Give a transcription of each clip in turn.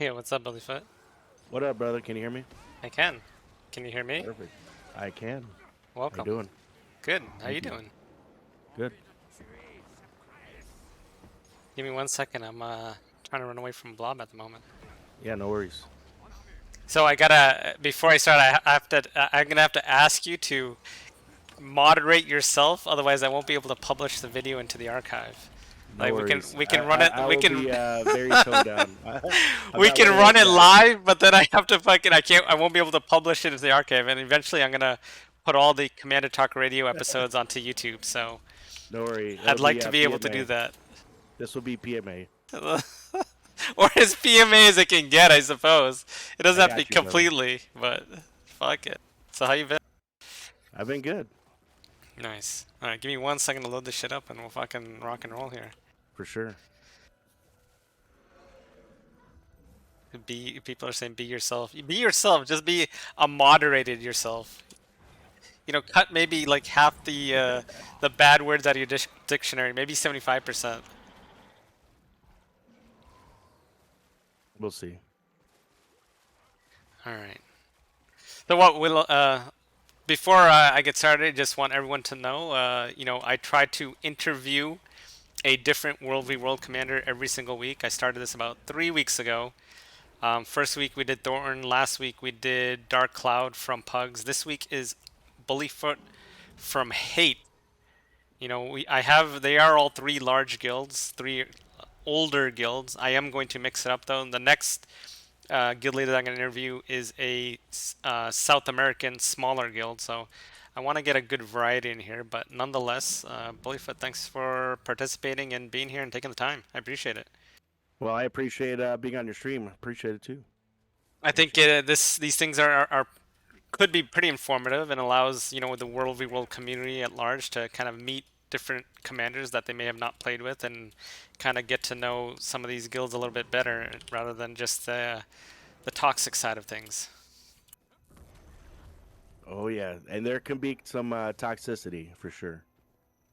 Hey, what's up, Bullyfoot? What up, brother? Can you hear me? I can. Can you hear me? Perfect. I can. How you Welcome. doing? Good. How you Thank you. doing? Good. Give me 1 second. I'm trying to run away from Blob at the moment. Yeah, no worries. So I gotta before I start, I have to. I'm gonna have to ask you to moderate yourself, otherwise I won't be able to publish the video into the archive. No Like we can worries. we I, can run I, it. I We will can be very toned down. I'm we not can one of run those it guys. live, but then I have to fucking. I can't. I won't be able to publish it into the archive, and eventually I'm gonna put all the Commander Talk Radio episodes onto YouTube. So No worry. I'd It'll like be to be able to do PMA. that. This will be PMA. Or as PMA as it can get, I suppose. It doesn't I have to be got you, brother. completely, but fuck it. So how you been? I've been good, Nice. All right, give me 1 second to load this shit up, and we'll fucking rock and roll here. for sure. Be people are saying be yourself. Be yourself. Just be a moderated yourself. You know, cut maybe like half the bad words out of your dictionary. Maybe 75%. We'll see. All right. So what will before I get started, I just want everyone to know, I try to interview a different World v World commander every single week. I started this about 3 weeks ago. First week we did Thornton. Last week we did Dark Cloud from Pugs. This week is Bullyfoot from Hate. They are all three large guilds, three older guilds. I am going to mix it up though. The next guild leader that I'm going to interview is a South American smaller guild. So I want to get a good variety in here. But nonetheless, Bullyfoot, thanks for participating and being here and taking the time. I appreciate it. Well, I appreciate being on your stream. Appreciate it too. I think Appreciate it. these things are could be pretty informative and allows the World v World community at large to kind of meet different commanders that they may have not played with and kind of get to know some of these guilds a little bit better rather than just the toxic side of things. Oh yeah, and there can be some toxicity for sure.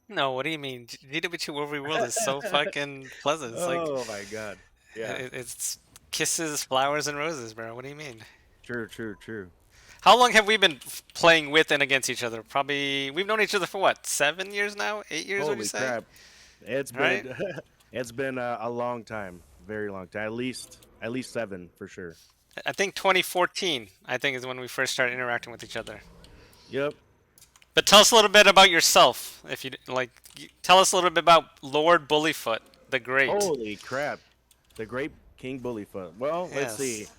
No, what do you mean? GW2 World v World is so fucking pleasant. It's like Oh my God. Yeah. it's kisses, flowers, and roses, bro. What do you mean? True. True. True. How long have we been playing with and against each other? Probably we've known each other for what, 7 years now? 8 years? Would you Holy say? crap. It's Right? been it's been a long time, very long time. At least 7 for sure. I think 2014. I think is when we first started interacting with each other. Yep. But tell us a little bit about yourself, if you like. Tell us a little bit about Lord Bullyfoot the Great. Holy crap. The great King Bullyfoot. Well, let's see. Yes.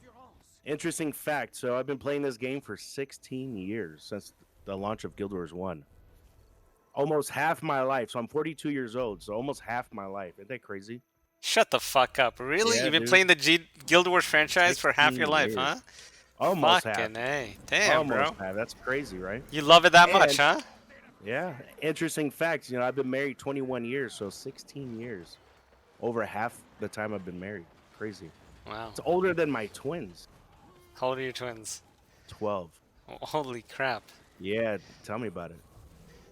Interesting fact. So I've been playing this game for 16 years since the launch of Guild Wars 1. Almost half my life. So I'm 42 years old. So almost half my life. Isn't that crazy? Shut the fuck up. Really? Yeah, You've been dude. playing the Guild Wars franchise for half your 16 life, years. huh? Almost half. Fucking A. Damn, Almost bro. half. That's crazy, right? You love it that much, And huh? yeah, interesting facts. I've been married 21 years, so 16 years. Over half the time I've been married. Crazy. Wow. It's older than my twins. How old are your twins? 12. Oh, holy crap. Yeah, tell me about it.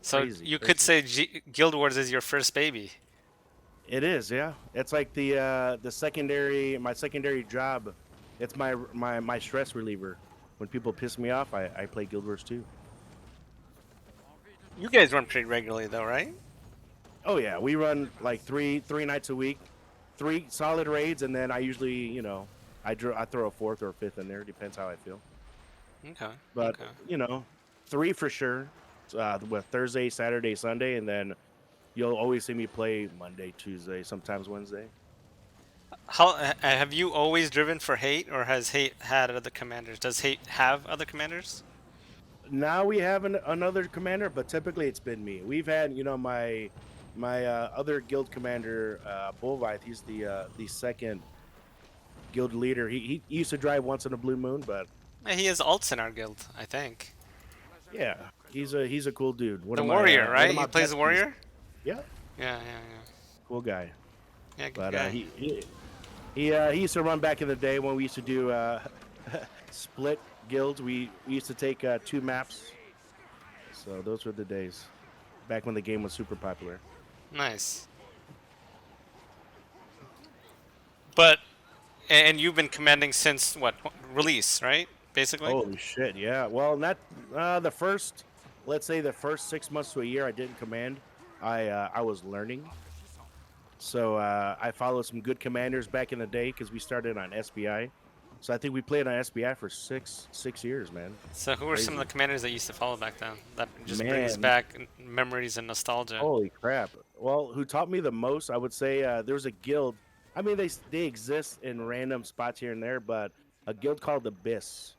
So Crazy, you could crazy. say Guild Wars is your first baby. It is, yeah. It's like the my secondary job. It's my stress reliever. When people piss me off, I play Guild Wars 2. You guys run pretty regularly, though, right? Oh yeah, we run like three nights a week, 3 solid raids, and then I usually, I throw a fourth or a fifth in there. Depends how I feel. Okay. But Okay. 3 for sure. With Thursday, Saturday, Sunday, and then you'll always see me play Monday, Tuesday, sometimes Wednesday. How have you always driven for Hate, or has Hate had other commanders? Does Hate have other commanders? Now we have another commander, but typically it's been me. We've had, my other guild commander, Bullyfoot. He's the second guild leader. He used to drive once in a blue moon, but He has alts in our guild, I think. yeah, he's a cool dude. The warrior, One right? of He my plays the besties. warrior. Yeah, Yeah, yeah, cool guy. yeah. Yeah, good But guy. he used to run back in the day when we used to do split guilds. We used to take 2 maps. So those were the days, back when the game was super popular. Nice. But And you've been commanding since what release, right? Basically. Holy shit, yeah. Well, not the first, let's say the first 6 months to a year, I didn't command. I was learning, so I followed some good commanders back in the day because we started on SBI. So I think we played on SBI for six years, man. So who were some of the Crazy, commanders that you used to follow back then? That just brings man. back memories and nostalgia. Holy crap. Well, who taught me the most? I would say there was a guild. I mean, they exist in random spots here and there, but a guild called Abyss.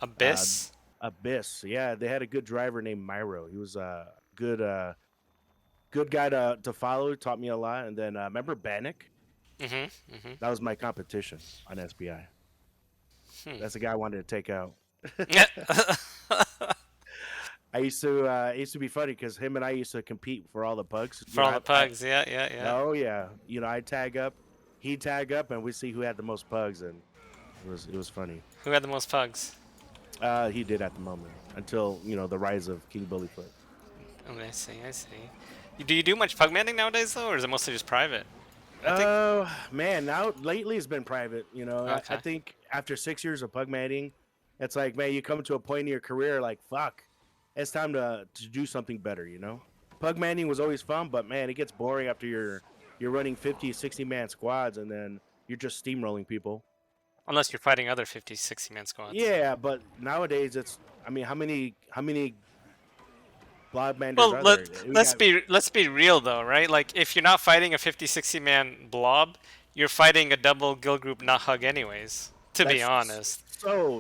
Uh, Abyss. Abyss. Yeah, they had a good driver named Myro. He was a good guy to follow. Taught me a lot. And then remember Bannock? Mm-hmm. Mm-hmm. That was my competition on SBI. Hmm. That's the guy I wanted to take out. Yeah. It used to be funny because him and I used to compete for all the pugs. For all the pugs. Yeah, yeah, yeah. Oh yeah, I tag up, he tag up, and we see who had the most pugs, and it was funny. Who had the most pugs? He did at the moment until the rise of King Bullyfoot. Oh, I see. I see. Do you do much pug manning nowadays though, or is it mostly just private? I think. Man, now lately it's been private. I Okay. think after 6 years of pug manning, it's like, man, you come to a point in your career like, fuck, it's time to do something better. Pug manning was always fun, but man, it gets boring after you're running 50, 60 man squads, and then you're just steamrolling people. Unless you're fighting other 50, 60 man squads. Yeah, but nowadays it's. I mean, how many blob manders Well, are there? We got. let's be real though, right? Like if you're not fighting a 50, 60 man blob, you're fighting a double guild group not hug anyways. To be That's honest,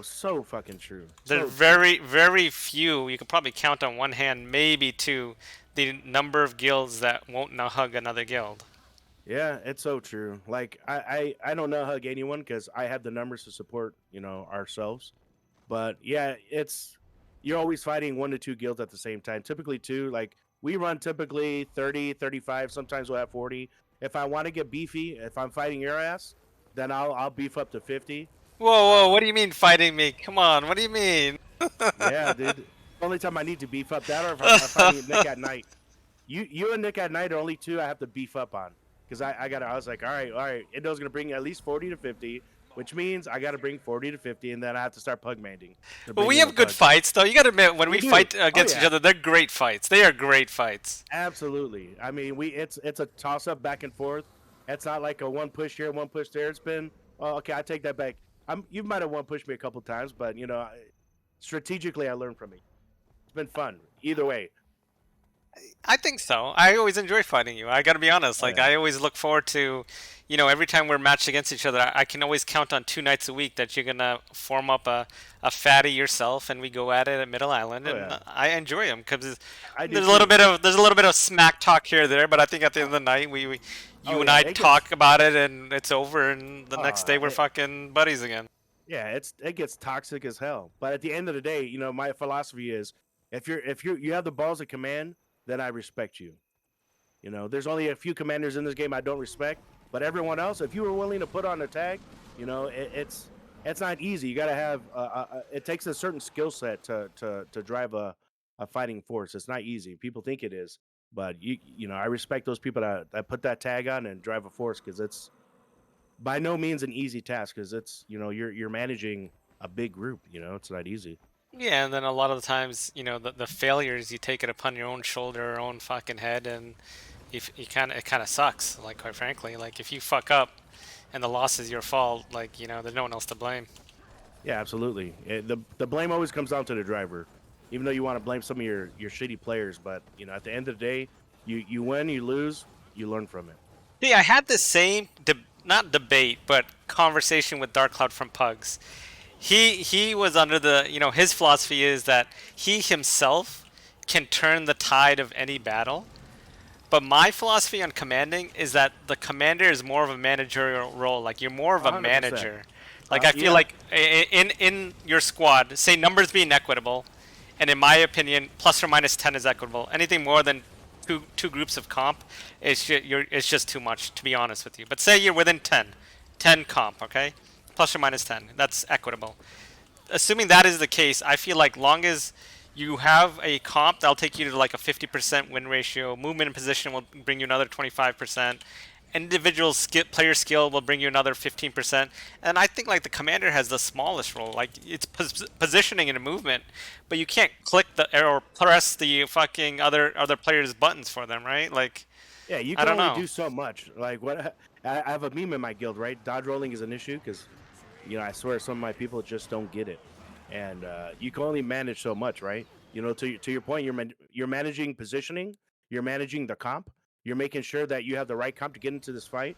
so fucking true. there's So true. very few. You could probably count on one hand, maybe two, the number of guilds that won't not hug another guild. Yeah, it's so true. Like I don't know hug anyone because I have the numbers to support ourselves. But yeah, you're always fighting 1 to 2 guilds at the same time. Typically two. Like we run typically 30, 35. Sometimes we'll have 40. If I want to get beefy, if I'm fighting your ass, then I'll beef up to 50. Whoa, what Um, do you mean fighting me? Come on, what do you mean? yeah, dude. Only time I need to beef up that, or if I'm fighting Nick at night. You and Nick at night are only two I have to beef up on because I was like, all right, Indo's gonna bring at least 40 to 50, which means I got to bring 40 to 50, and then I have to start pug manding to Well, bring we in the have good pugs. fights though. You gotta admit, when We we do. fight Oh against each yeah, other, they're great fights. They are great fights. absolutely. I mean, it's a toss up back and forth. It's not like a one push here, one push there. It's been okay. I take that back. You might have one pushed me a couple times, but strategically I learned from it. It's been fun either way. I think so. I always enjoy fighting you. I gotta be honest. Oh Like yeah, I always look forward to, every time we're matched against each other. I can always count on 2 nights a week that you're gonna form up a fatty yourself, and we go at it at Middle Island, oh and yeah. I enjoy them because I do too. there's a little bit of smack talk here or there, but I think at the end of the night Oh you and yeah, I it gets talk about it and it's over, and the next day we're it, fucking buddies again. yeah, it gets toxic as hell. But at the end of the day, my philosophy is if you have the balls of command, then I respect you. There's only a few commanders in this game I don't respect, but everyone else, if you were willing to put on a tag, it's not easy. You got to have it takes a certain skill set to drive a fighting force. It's not easy. People think it is, but I respect those people that put that tag on and drive a force because it's by no means an easy task because it's you're managing a big group. It's not easy. Yeah, and then a lot of the times, the failures you take it upon your own shoulder, or own fucking head, and if you kind of it kind of sucks. Like quite frankly, like if you fuck up and the loss is your fault, like there's no one else to blame. Yeah, absolutely. The blame always comes down to the driver, even though you want to blame some of your shitty players. But at the end of the day, you win, you lose, you learn from it. See, I had the same not debate, but conversation with Dark Cloud from Pugs. He was under the his philosophy is that he himself can turn the tide of any battle. But my philosophy on commanding is that the commander is more of a managerial role. Like you're more of a 100%. manager. Like I feel Yeah. like in your squad, say numbers being equitable, and in my opinion, plus or minus 10 is equitable. Anything more than two groups of comp, it's just too much to be honest with you. But say you're within 10 comp, okay, plus or minus 10, that's equitable. Assuming that is the case, I feel like long as you have a comp that'll take you to like a 50% win ratio, movement in position will bring you another 25%, individual player skill will bring you another 15%. And I think like the commander has the smallest role. Like it's positioning and movement, but you can't click the or press the fucking other players' buttons for them, right? Like Yeah, you I can don't only know. do so much. Like what I have a meme in my guild, right? Dodge rolling is an issue because I swear some of my people just don't get it, and you can only manage so much, right? To your point, you're managing positioning, you're managing the comp, you're making sure that you have the right comp to get into this fight,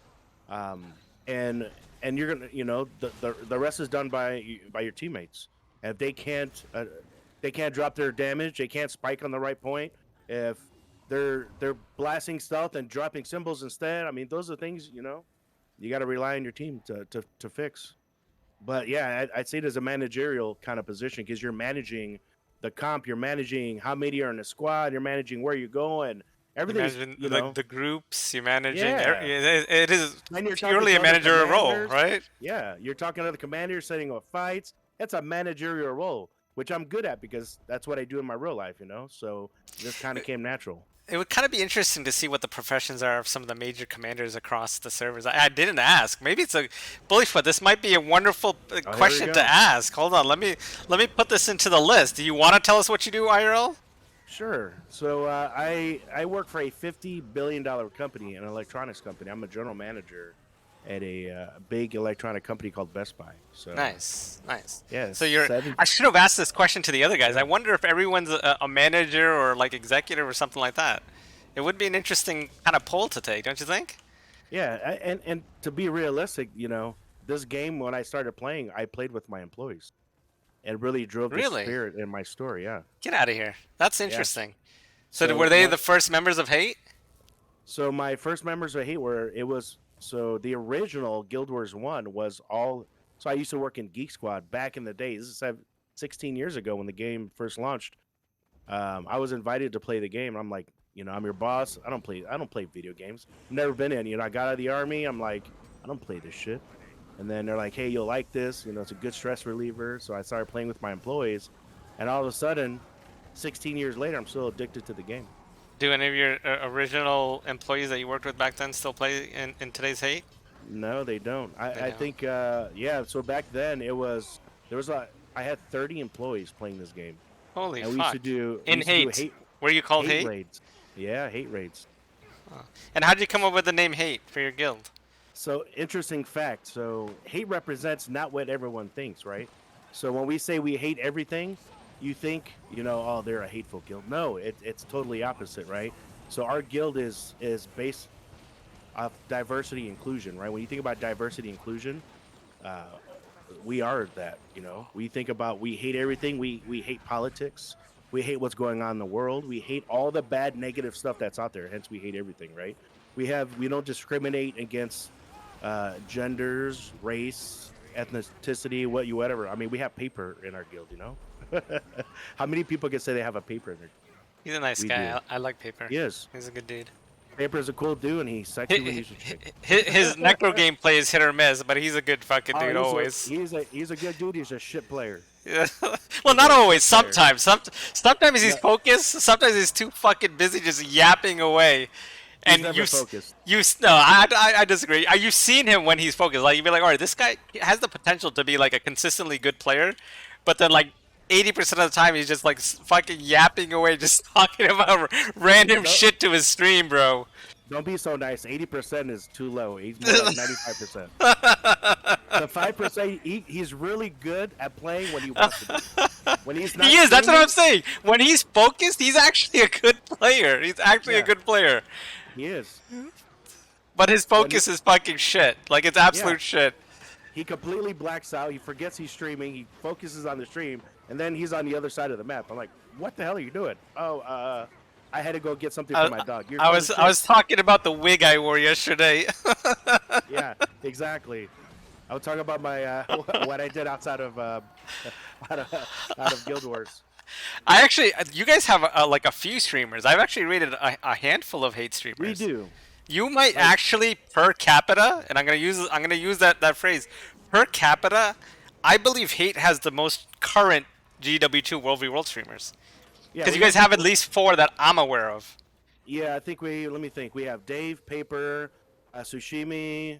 um, and you're gonna, the rest is done by your teammates. And if they can't drop their damage, they can't spike on the right point. If they're blasting stealth and dropping symbols instead, I mean, those are things you got to rely on your team to fix. But yeah, I'd say it as a managerial kind of position because you're managing the comp, you're managing how many are in the squad, you're managing where you're going. You Everything is, managing the groups. You're managing. yeah. It is Then you're talking purely to a other managerial role, commanders. right? Yeah, you're talking to other commanders, setting up fights. That's a managerial role, which I'm good at because that's what I do in my real life. So this kind of came natural. It would kind of be interesting to see what the professions are of some of the major commanders across the servers. I didn't ask. Maybe it's a Bullyfoot. This might be a wonderful Oh, here we question to go. ask. Hold on, let me put this into the list. Do you want to tell us what you do, IRL? Sure. So I work for a $50 billion company, an electronics company. I'm a general manager at a big electronic company called Best Buy. So Nice, nice. yeah, So you're. seven. I should have asked this question to the other guys. I Yeah, wonder if everyone's a manager or like executive or something like that. It would be an interesting kind of poll to take, don't you think? yeah. And to be realistic, this game when I started playing, I played with my employees. It really drove the Really? spirit in my story. Yeah, Get out of here. That's yes. interesting. So So were they what? the first members of Hate? So my first members of Hate were it was so the original Guild Wars 1 was all. So I used to work in Geek Squad back in the day. This is 16 years ago when the game first launched. I was invited to play the game. I'm like, I'm your boss. I don't play video games. Never been in. I got out of the army. I'm like, I don't play this shit. And then they're like, hey, you'll like this. It's a good stress reliever. So I started playing with my employees, and all of a sudden, 16 years later, I'm still addicted to the game. Do any of your original employees that you worked with back then still play in today's Hate? No, they don't. They I don't. think, yeah. So back then, there was I had 30 employees playing this game, Holy and we used fuck. to do we In used to do Hate. Were you called hate Hate? raids. Yeah, hate raids. And how did you come up with the name Hate for your guild? So interesting fact. So hate represents not what everyone thinks, right? So when we say we hate everything, you think, oh, they're a hateful guild. No, it's totally opposite, right? So our guild is based off diversity inclusion, right? When you think about diversity inclusion, uh, we are that. We think about we hate everything. We hate politics. We hate what's going on in the world. We hate all the bad, negative stuff that's out there. Hence, we hate everything, right? We don't discriminate against genders, race, ethnicity, whatever. I mean, we have paper in our guild. How many people can say they have a paper in their? He's a nice We guy. do. I like Paper. Yes, He's a good dude. paper is a cool dude, and he's sexy when he's a chick. His Necro gameplay is hit or miss, but he's a good fucking Oh, dude he's a always. he's a good dude. He's a shit player. Yeah. Well, He's not a always. shit player. Sometimes. Sometimes he's No, focused. Sometimes he's too fucking busy just yapping away. he's And never focused. no, I disagree. You've seen him when he's focused. Like you'd be like, all right, this guy has the potential to be like a consistently good player, but then like 80% of the time he's just like fucking yapping away, just talking about random No, shit to his stream, bro. don't be so nice. 80% is too low. He's more like 95%. The 5%, he's really good at playing when he wants to be. When he's not He is. That's what I'm streaming, saying. When he's focused, he's actually a good player. He's actually a yeah, good player. he is. But his When he, focus is fucking shit. Like it's yeah, absolute shit. he completely blacks out. He forgets he's streaming. He focuses on the stream, and then he's on the other side of the map. I'm like, what the hell are you doing? Oh, I had to go get something for I, my dog. You're I full of was I shit. was talking about the wig I wore yesterday. Yeah, exactly. I was talking about my what I did outside of out of Guild Wars. I actually, you guys have like a few streamers. I've actually rated a handful of hate We streamers. do. You might Like, actually per capita, and I'm gonna use that phrase per capita. I believe hate has the most current GW2 World v World streamers yeah, because we you guys have have at people. least four that I'm aware of. Yeah, I think let me think. We have Dave, Paper. Sushimi,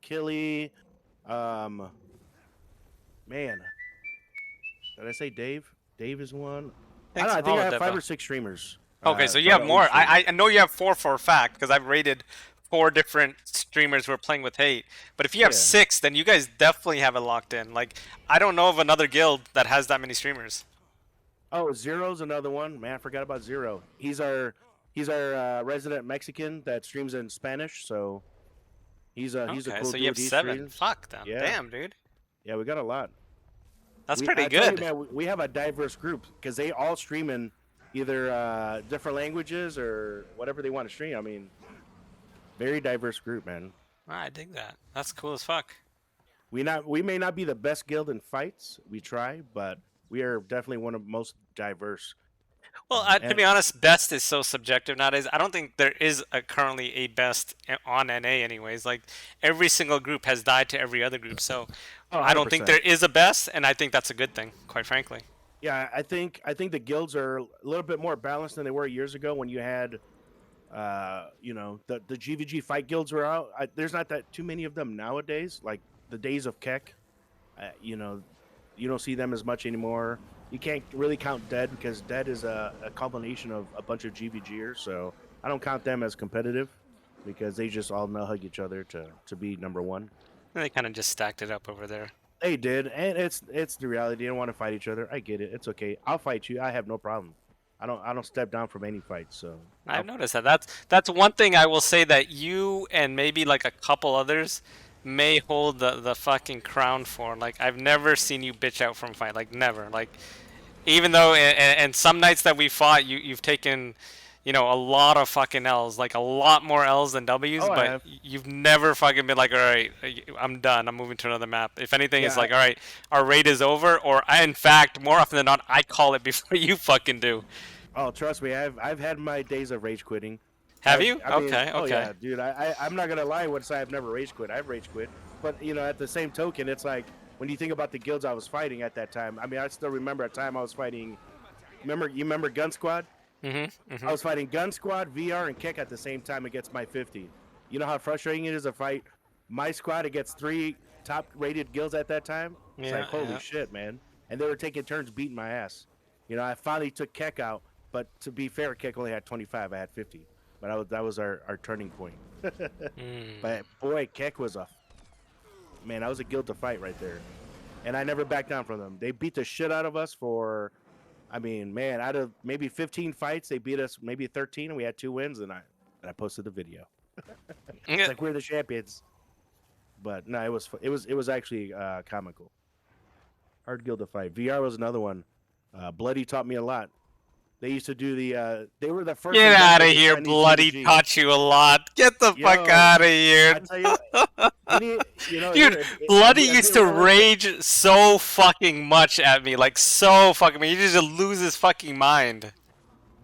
Killy, um, man, did I say Dave? Dave is one. I don't Thanks know. for I think I following, have five Deva. or six streamers Okay, so you that have are always more. streaming. I know you have four for a fact because I've rated four different streamers who are playing with hate. But if you have Yeah. six, then you guys definitely have it locked in. Like, I don't know of another guild that has that many streamers. Oh, Zero's another one. Man, I forgot about Zero. He's our resident Mexican that streams in Spanish. So he's a Okay, cool so you have dude. He seven. streams. Fuck them. Yeah, Damn, dude. yeah, we got a lot. That's We pretty I tell you, good. man, we have a diverse group because they all stream in either different languages or whatever they want to stream. I mean, very diverse group, man. I dig that. That's cool as fuck. We may not be the best guild in fights. We try, but we are definitely one of the most diverse. Well, to And be honest, best is so subjective nowadays. I don't think there is currently a best on NA, anyways. Like every single group has died to every other group, so oh, I don't think 100%. there is a best, and I think that's a good thing, quite frankly. Yeah, I think the guilds are a little bit more balanced than they were years ago when you had the GVG fight guilds were out. There's not that too many of them nowadays. Like the days of Keck, you don't see them as much anymore. You can't really count Dead because Dead is a combination of a bunch of GVGers. So I don't count them as competitive because they just all know hug each other to be number one. They kind of just stacked it up over there. They did, and it's the reality. They don't want to fight each other. I get it. It's okay. I'll fight you. I have no problem. I don't step down from any fight. So I've noticed that. That's one thing I will say that you and maybe like a couple others may hold the fucking crown for. Like I've never seen you bitch out from a fight. Like never. Like even though and some nights that we fought, you've taken, a lot of fucking L's, like a lot more L's than W's, oh, I but have. you've never fucking been like, all right, I'm done. I'm moving to another map. If anything, it's Yeah. like, all right, our raid is over, or in fact, more often than not, I call it before you fucking do. Oh, trust me. I've had my days of rage quitting. Have you? I mean, Okay, oh okay. yeah, dude. I'm not gonna lie when I say I've never rage quit. I've rage quit, but at the same token, it's like when you think about the guilds I was fighting at that time. I mean, I still remember a time I was fighting. Remember Gun Squad? Mm-hmm. I Mm-hmm. was fighting Gun Squad, VR, and Kick at the same time against my 50. You know how frustrating it is to fight my squad against three top rated guilds at that time? It's like, Yeah, holy yeah. shit, man. And they were taking turns beating my ass. I finally took Keck out, but to be fair, Keck only had 25. I had 50. But that was our turning point. Mm. But boy, Keck was man, that was a guild to fight right there. And I never backed down from them. They beat the shit out of us for, I mean, man, out of maybe 15 fights, they beat us maybe 13, and we had 2 wins. And I posted the video. It's Yeah. like we're the champions. But no, it was actually comical. Hard guild to fight. VR was another one. Bloody taught me a lot. They used to do they were the first Get out inventor of of the here, Chinese bloody GVG. taught you a lot. Get the fuck Yo, out of here. I tell you, any, Dude, here, Bloody I'd be used to real with you. rage so fucking much at me, like so fucking. He just lose his fucking mind.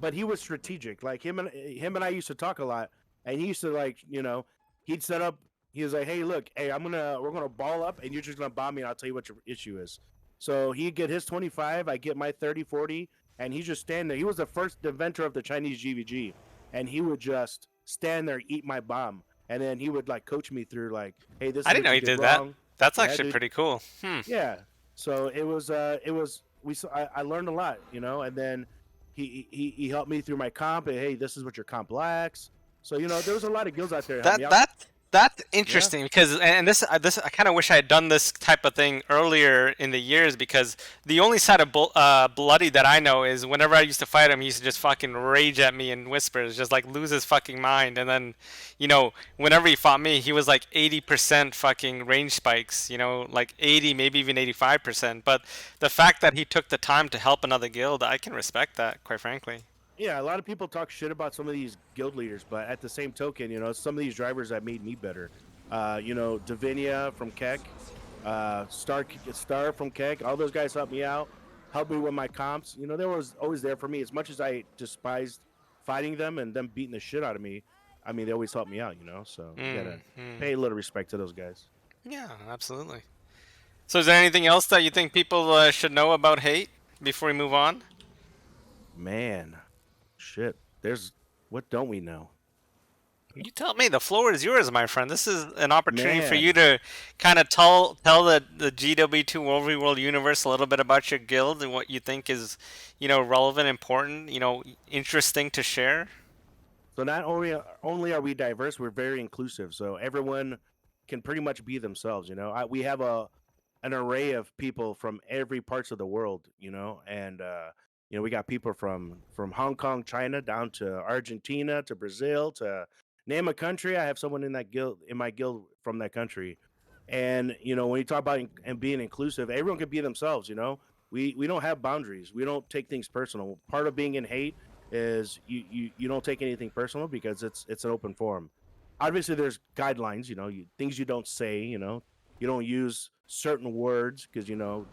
But he was strategic. Like him and I used to talk a lot, and he used to he'd set up. He was like, "Hey, look, hey, we're gonna ball up, and you're just gonna bomb me, and I'll tell you what your issue is." So he'd get his 25, I get my 30, 40, and he just stand there. He was the first inventor of the Chinese GVG, and he would just stand there, eat my bomb, and then he would like coach me through like, "Hey, this I is didn't what know you he did did that. wrong." That's Yeah, actually dude. pretty cool. Hmm. Yeah. So it was I learned a lot, and then he helped me through my comp. And, hey, this is what your comp lacks. So there was a lot of guilds out there to help me That out. that that's Yeah. interesting because and this I kind of wish I had done this type of thing earlier in the years because the only side of Bloody that I know is whenever I used to fight him, he used to just fucking rage at me in whispers, just like lose his fucking mind, and then whenever he fought me, he was like 80% fucking range spikes, like 80, maybe even 85%. But the fact that he took the time to help another guild, I can respect that, quite frankly. Yeah, a lot of people talk shit about some of these guild leaders, but at the same token, some of these drivers that made me better. Davinia from Keck, Star from Keck, all those guys helped me out, helped me with my comps. They was always there for me. As much as I despised fighting them and them beating the shit out of me, I mean, they always helped me out. So you gotta Mm, mm. pay a little respect to those guys. Yeah, absolutely. So, is there anything else that you think people should know about hate before we move on? Man, shit. What don't we know? You tell me. The floor is yours, my friend. This is an opportunity for you Man, to kind of tell the GW2 World universe a little bit about your guild and what you think is, relevant, important, interesting to share. so not only are we diverse, we're very inclusive. So everyone can pretty much be themselves. We have an array of people from every parts of the world. And we got people from Hong Kong, China, down to Argentina, to Brazil, to name a country. I have someone in my guild from that country. And when you talk about and being inclusive, everyone can be themselves. We don't have boundaries. We don't take things personal. Part of being in hate is you don't take anything personal because it's an open forum. Obviously, there's guidelines. Things you don't say. You don't use certain words because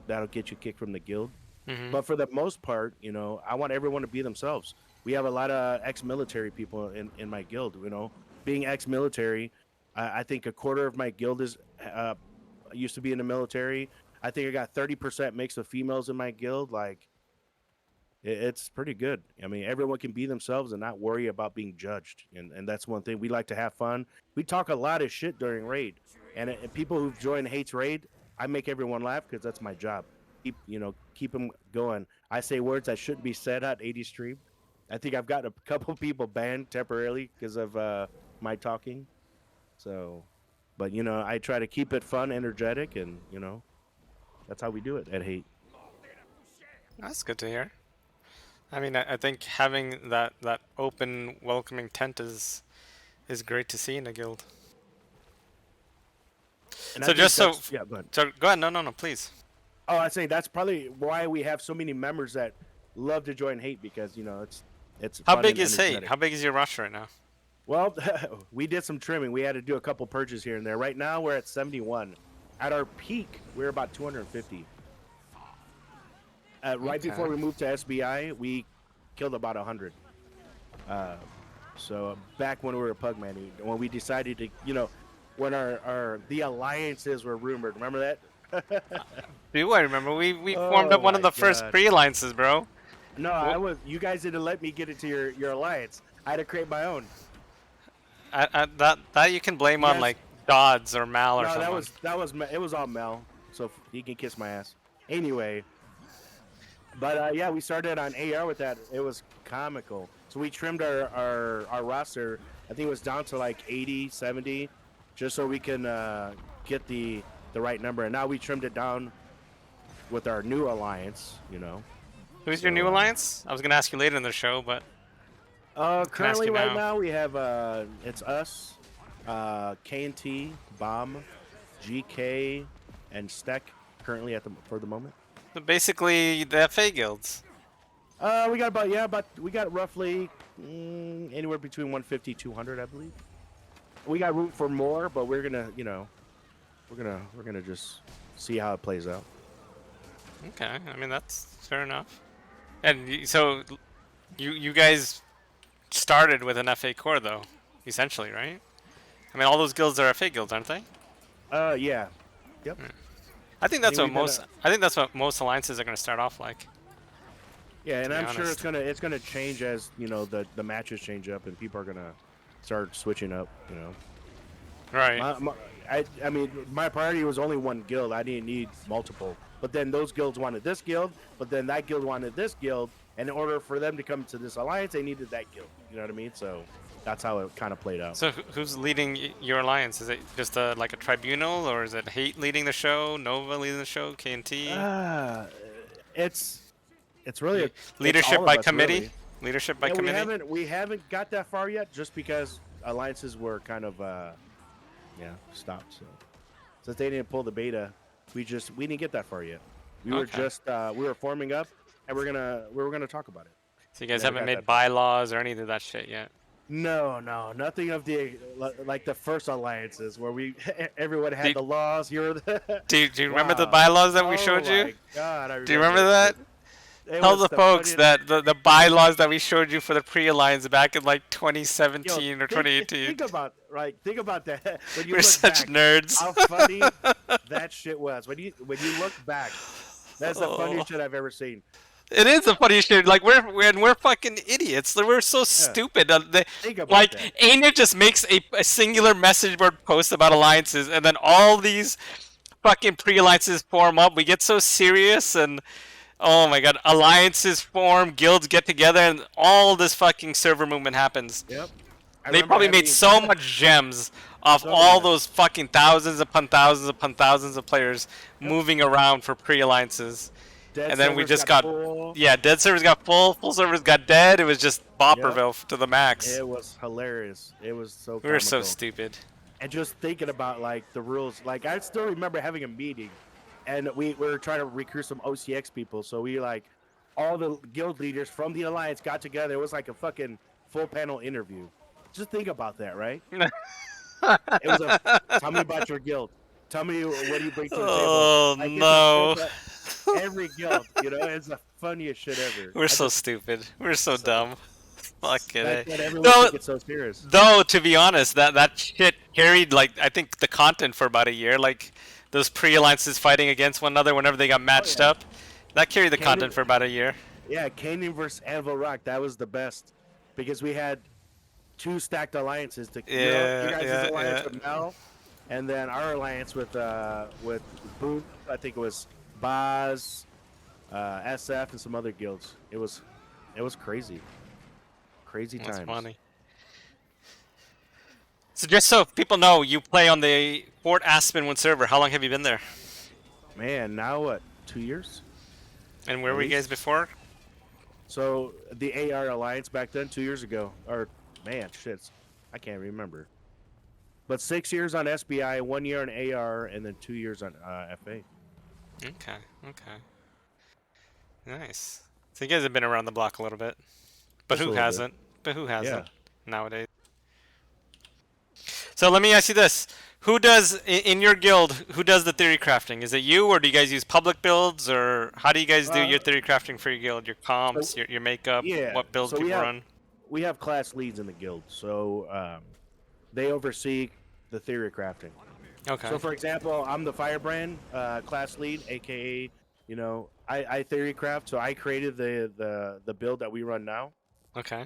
that'll get you kicked from the guild. Hmm. But for the most part, I want everyone to be themselves. We have a lot of ex-military people in my guild. Being ex-military, I think a quarter of my guild is used to be in the military. I think I got 30% mix of females in my guild. Like it's pretty good. I mean, everyone can be themselves and not worry about being judged. And that's one thing. We like to have fun. We talk a lot of shit during raid. And people who've joined Hates Raid, I make everyone laugh because that's my job. Keep them going. I say words that shouldn't be said at 80 stream. I think I've gotten a couple people banned temporarily because of my talking. So, but I try to keep it fun, energetic, and that's how we do it at Hate. That's good to hear. I mean, I think having that open, welcoming tent is great to see in a guild. And I So think just so, that's yeah. But so go ahead. No, no, no, please. oh, I say that's probably why we have so many members that love to join Hate because it's How fun big and is Hate? energetic. How big is your roster right now? Well, we did some trimming. We had to do a couple purges here and there. Right now, we're at 71. At our peak, we're about 250. Right before Okay. we moved to SBI, we killed about 100. Uh, so back when we were a Pugman, when we decided to, when our the alliances were rumored. Remember that? Do I remember we formed up Oh one of my the first god. pre-alliances, bro. No, What? you guys didn't let me get into your alliance. I had to create my own. That you can blame You on guys like Dodds or Mal or No, someone. it was all Mel. So he can kiss my ass. Anyway, but yeah, we started on AR with that. It was comical. So we trimmed our roster. I think it was down to like 80, 70, just so we can get the right number. And now we trimmed it down with our new alliance. Who's your new So alliance? I was gonna ask you later in the show, but can ask currently you right now. now we have it's us, K&T, Bomb, GK, and Steck currently for the moment. So basically, the FA guilds. We got about we got roughly anywhere between 150 200, I believe. We got room for more, but we're gonna just see how it plays out. Okay, I mean that's fair enough. And so you guys started with an FA core though, essentially, right? I mean, all those guilds are FA guilds, aren't they? Yeah, yep. I think I that's think what we've been most. I think that's what most alliances are going to start off like. yeah, To and be I'm sure honest. it's gonna change as the matches change up and people are gonna start switching up. Right. My, my I mean my priority was only one guild. I didn't need multiple. But then those guilds wanted this guild, but then that guild wanted this guild, and in order for them to come to this alliance, they needed that guild. You know what I mean? So that's how it kind of played out. So who's leading your alliance? Is it just like a tribunal, or is it Hate leading the show, Nova leading the show, KNT? Uh, it's it's really it's Leadership all of by us committee. really. Leadership by Yeah, we committee. haven't got that far yet, just because alliances were kind of stopped. So since they didn't pull the beta, we didn't get that far yet. We were Okay. just we were forming up, and we were gonna talk about it. So you We guys never haven't got made that far. bylaws or any of that shit yet. No, no, nothing of the like the first alliances where we everyone Do had the laws. You're the do you remember the wow. bylaws that we Oh showed you? my god, I Do you remember remember it. that? It Tell was the the folks funniest. that the bylaws that we showed you for the pre-alliance back in like Yo, 2017 or 2018. think about that when you We're look such back, nerds. how funny that shit was. When you look back, that's the Oh. funniest shit I've ever seen. It is a funny shit. Like we're fucking idiots. Like, we're so Yeah, stupid. think about Like that. Anya just makes a singular message board post about alliances, and then all these fucking pre-alliances form up. We get so serious, and oh my god, alliances form, guilds get together, and all this fucking server movement happens. Yep. I They remember probably made having so much gems off so all yeah. those fucking thousands upon thousands upon thousands of players Yep. moving around for pre-alliances. Dead And then we servers just got got, full. yeah, dead servers got full servers got dead. It was just Yep. Bopperville to the max. It was hilarious. It was so We were so comical. stupid. And just thinking about like the rules, like I still remember having a meeting, and we were trying to recruit some OCX people. So we like all the guild leaders from the alliance got together. It was like a fucking full panel interview. Just think about that, right? It was a tell me about your guild. Tell me what do you bring to the table. Oh I get to spoke no. about every guild. You know, it's the funniest shit ever. We're I so just stupid. We're so so dumb. Fucking back A. then everyone No, took it so serious. though, to be honest, that shit carried, like, I think the content for about a year. Like those pre-alliances fighting against one another whenever they got Oh matched yeah, up. That carried the Kanan, content for about a year. yeah, Kanan versus Anvil Rock. That was the best because we had two stacked alliances. To your Yeah, guys' yeah, alliance yeah. with Mel, and then our alliance with Boone. I think it was Boz, SF, and some other guilds. It was crazy, crazy That's times. funny. So just so people know, you play on the Fort Aspen one server. How long have you been there? Man, now what? 2 years And where at were you guys least. before? So the AR alliance back then, 2 years ago, or man, shit, I can't remember. But 6 years on SBI, 1 year on AR, and then 2 years on FA. Okay, okay. Nice. So you guys have been around the block a little bit. But Just a who little bit. hasn't? But who Yeah. hasn't nowadays? So let me ask you this. Who does, in your guild, who does the theory crafting? Is it you, or do you guys use public builds, or how do you guys do Uh, your theory crafting for your guild? Your so comps, your makeup, yeah. what builds So we people have run? we have class leads in the guild. So they oversee the theory crafting. Okay, So for example, I'm the Firebrand class lead, aka I theory craft. So I created the build that we run now. okay.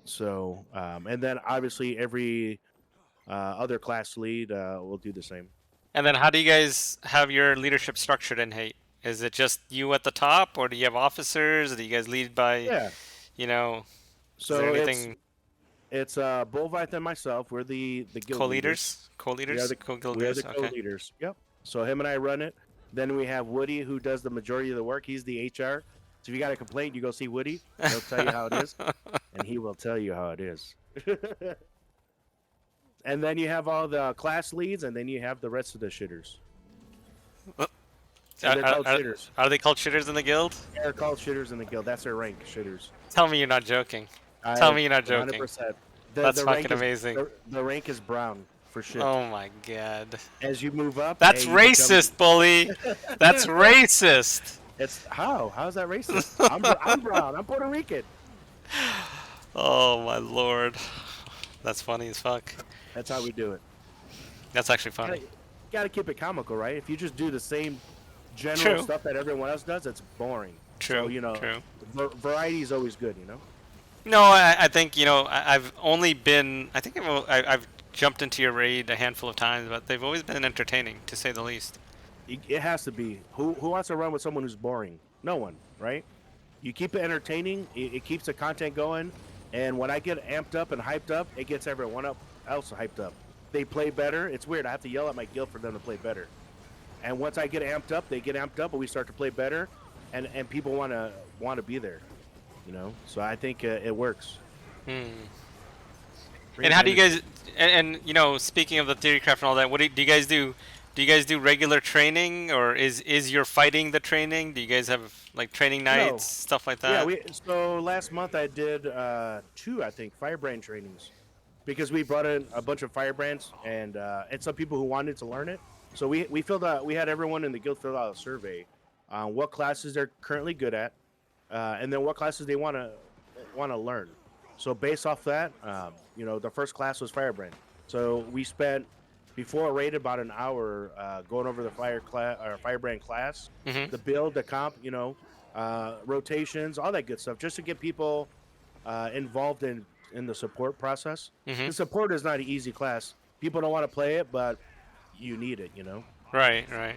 So and then obviously every other class lead will do the same. And then how do you guys have your leadership structured in Hate? Is it just you at the top, or do you have officers? Do you guys lead by, Yeah. you know, is there So it's anything it's Bullvite and myself. We're the guild leaders. co-leaders, We are co-leaders, the co-guild we are the leaders? Okay. co-leaders. Yep. So him and I run it. Then we have Woody who does the majority of the work. He's the HR. So if you got a complaint, you go see Woody. He'll tell you how it is, and he will tell you how it is. And then you have all the class leads, and then you have the rest of the shitters. And Are, they're are, called are, shitters. are they called shitters in the guild? They're called shitters in the guild. That's their rank, shitters. Tell me you're not joking. Tell I me you're not joking. 100%. That's The rank fucking is amazing. the rank is brown for shit. Oh my god. As you move up, That's you become. racist, bully. That's racist. It's how's that racist? I'm brown. I'm Puerto Rican. Oh my lord. That's funny as fuck. That's how we do it. That's actually Gotta, funny. gotta keep it comical, right? If you just do the same general True. stuff that everyone else does, it's boring. So True. True. variety is always good. No, I think, I've only been, I think I've jumped into your raid a handful of times, but they've always been entertaining, to say the least. It has to be. Who wants to run with someone who's boring? No one, right? You keep it entertaining. It keeps the content going. And when I get amped up and hyped up, it gets everyone else hyped up. They play better. It's weird. I have to yell at my guild for them to play better. And once I get amped up, they get amped up, and we start to play better, and people want to be there. So I think it works. Hmm. And Brings how do you energy. guys, speaking of the theory craft and all that, what do you guys do? Do you guys do regular training, or is your fighting the training? Do you guys have like training No, nights, stuff like yeah. that? So last month I did two, I think, firebrand trainings because we brought in a bunch of firebrands and some people who wanted to learn it. So we filled out. We had everyone in the guild fill out a survey on what classes they're currently good at, and then what classes they want to learn. So based off that, the first class was firebrand. So we spent before a raid about an hour going over the firebrand class, Mm-hmm. the build, the comp, rotations, all that good stuff, just to get people involved in the support process. Mm-hmm. The support is not an easy class. People don't want to play it, but you need it, you know. Right, right.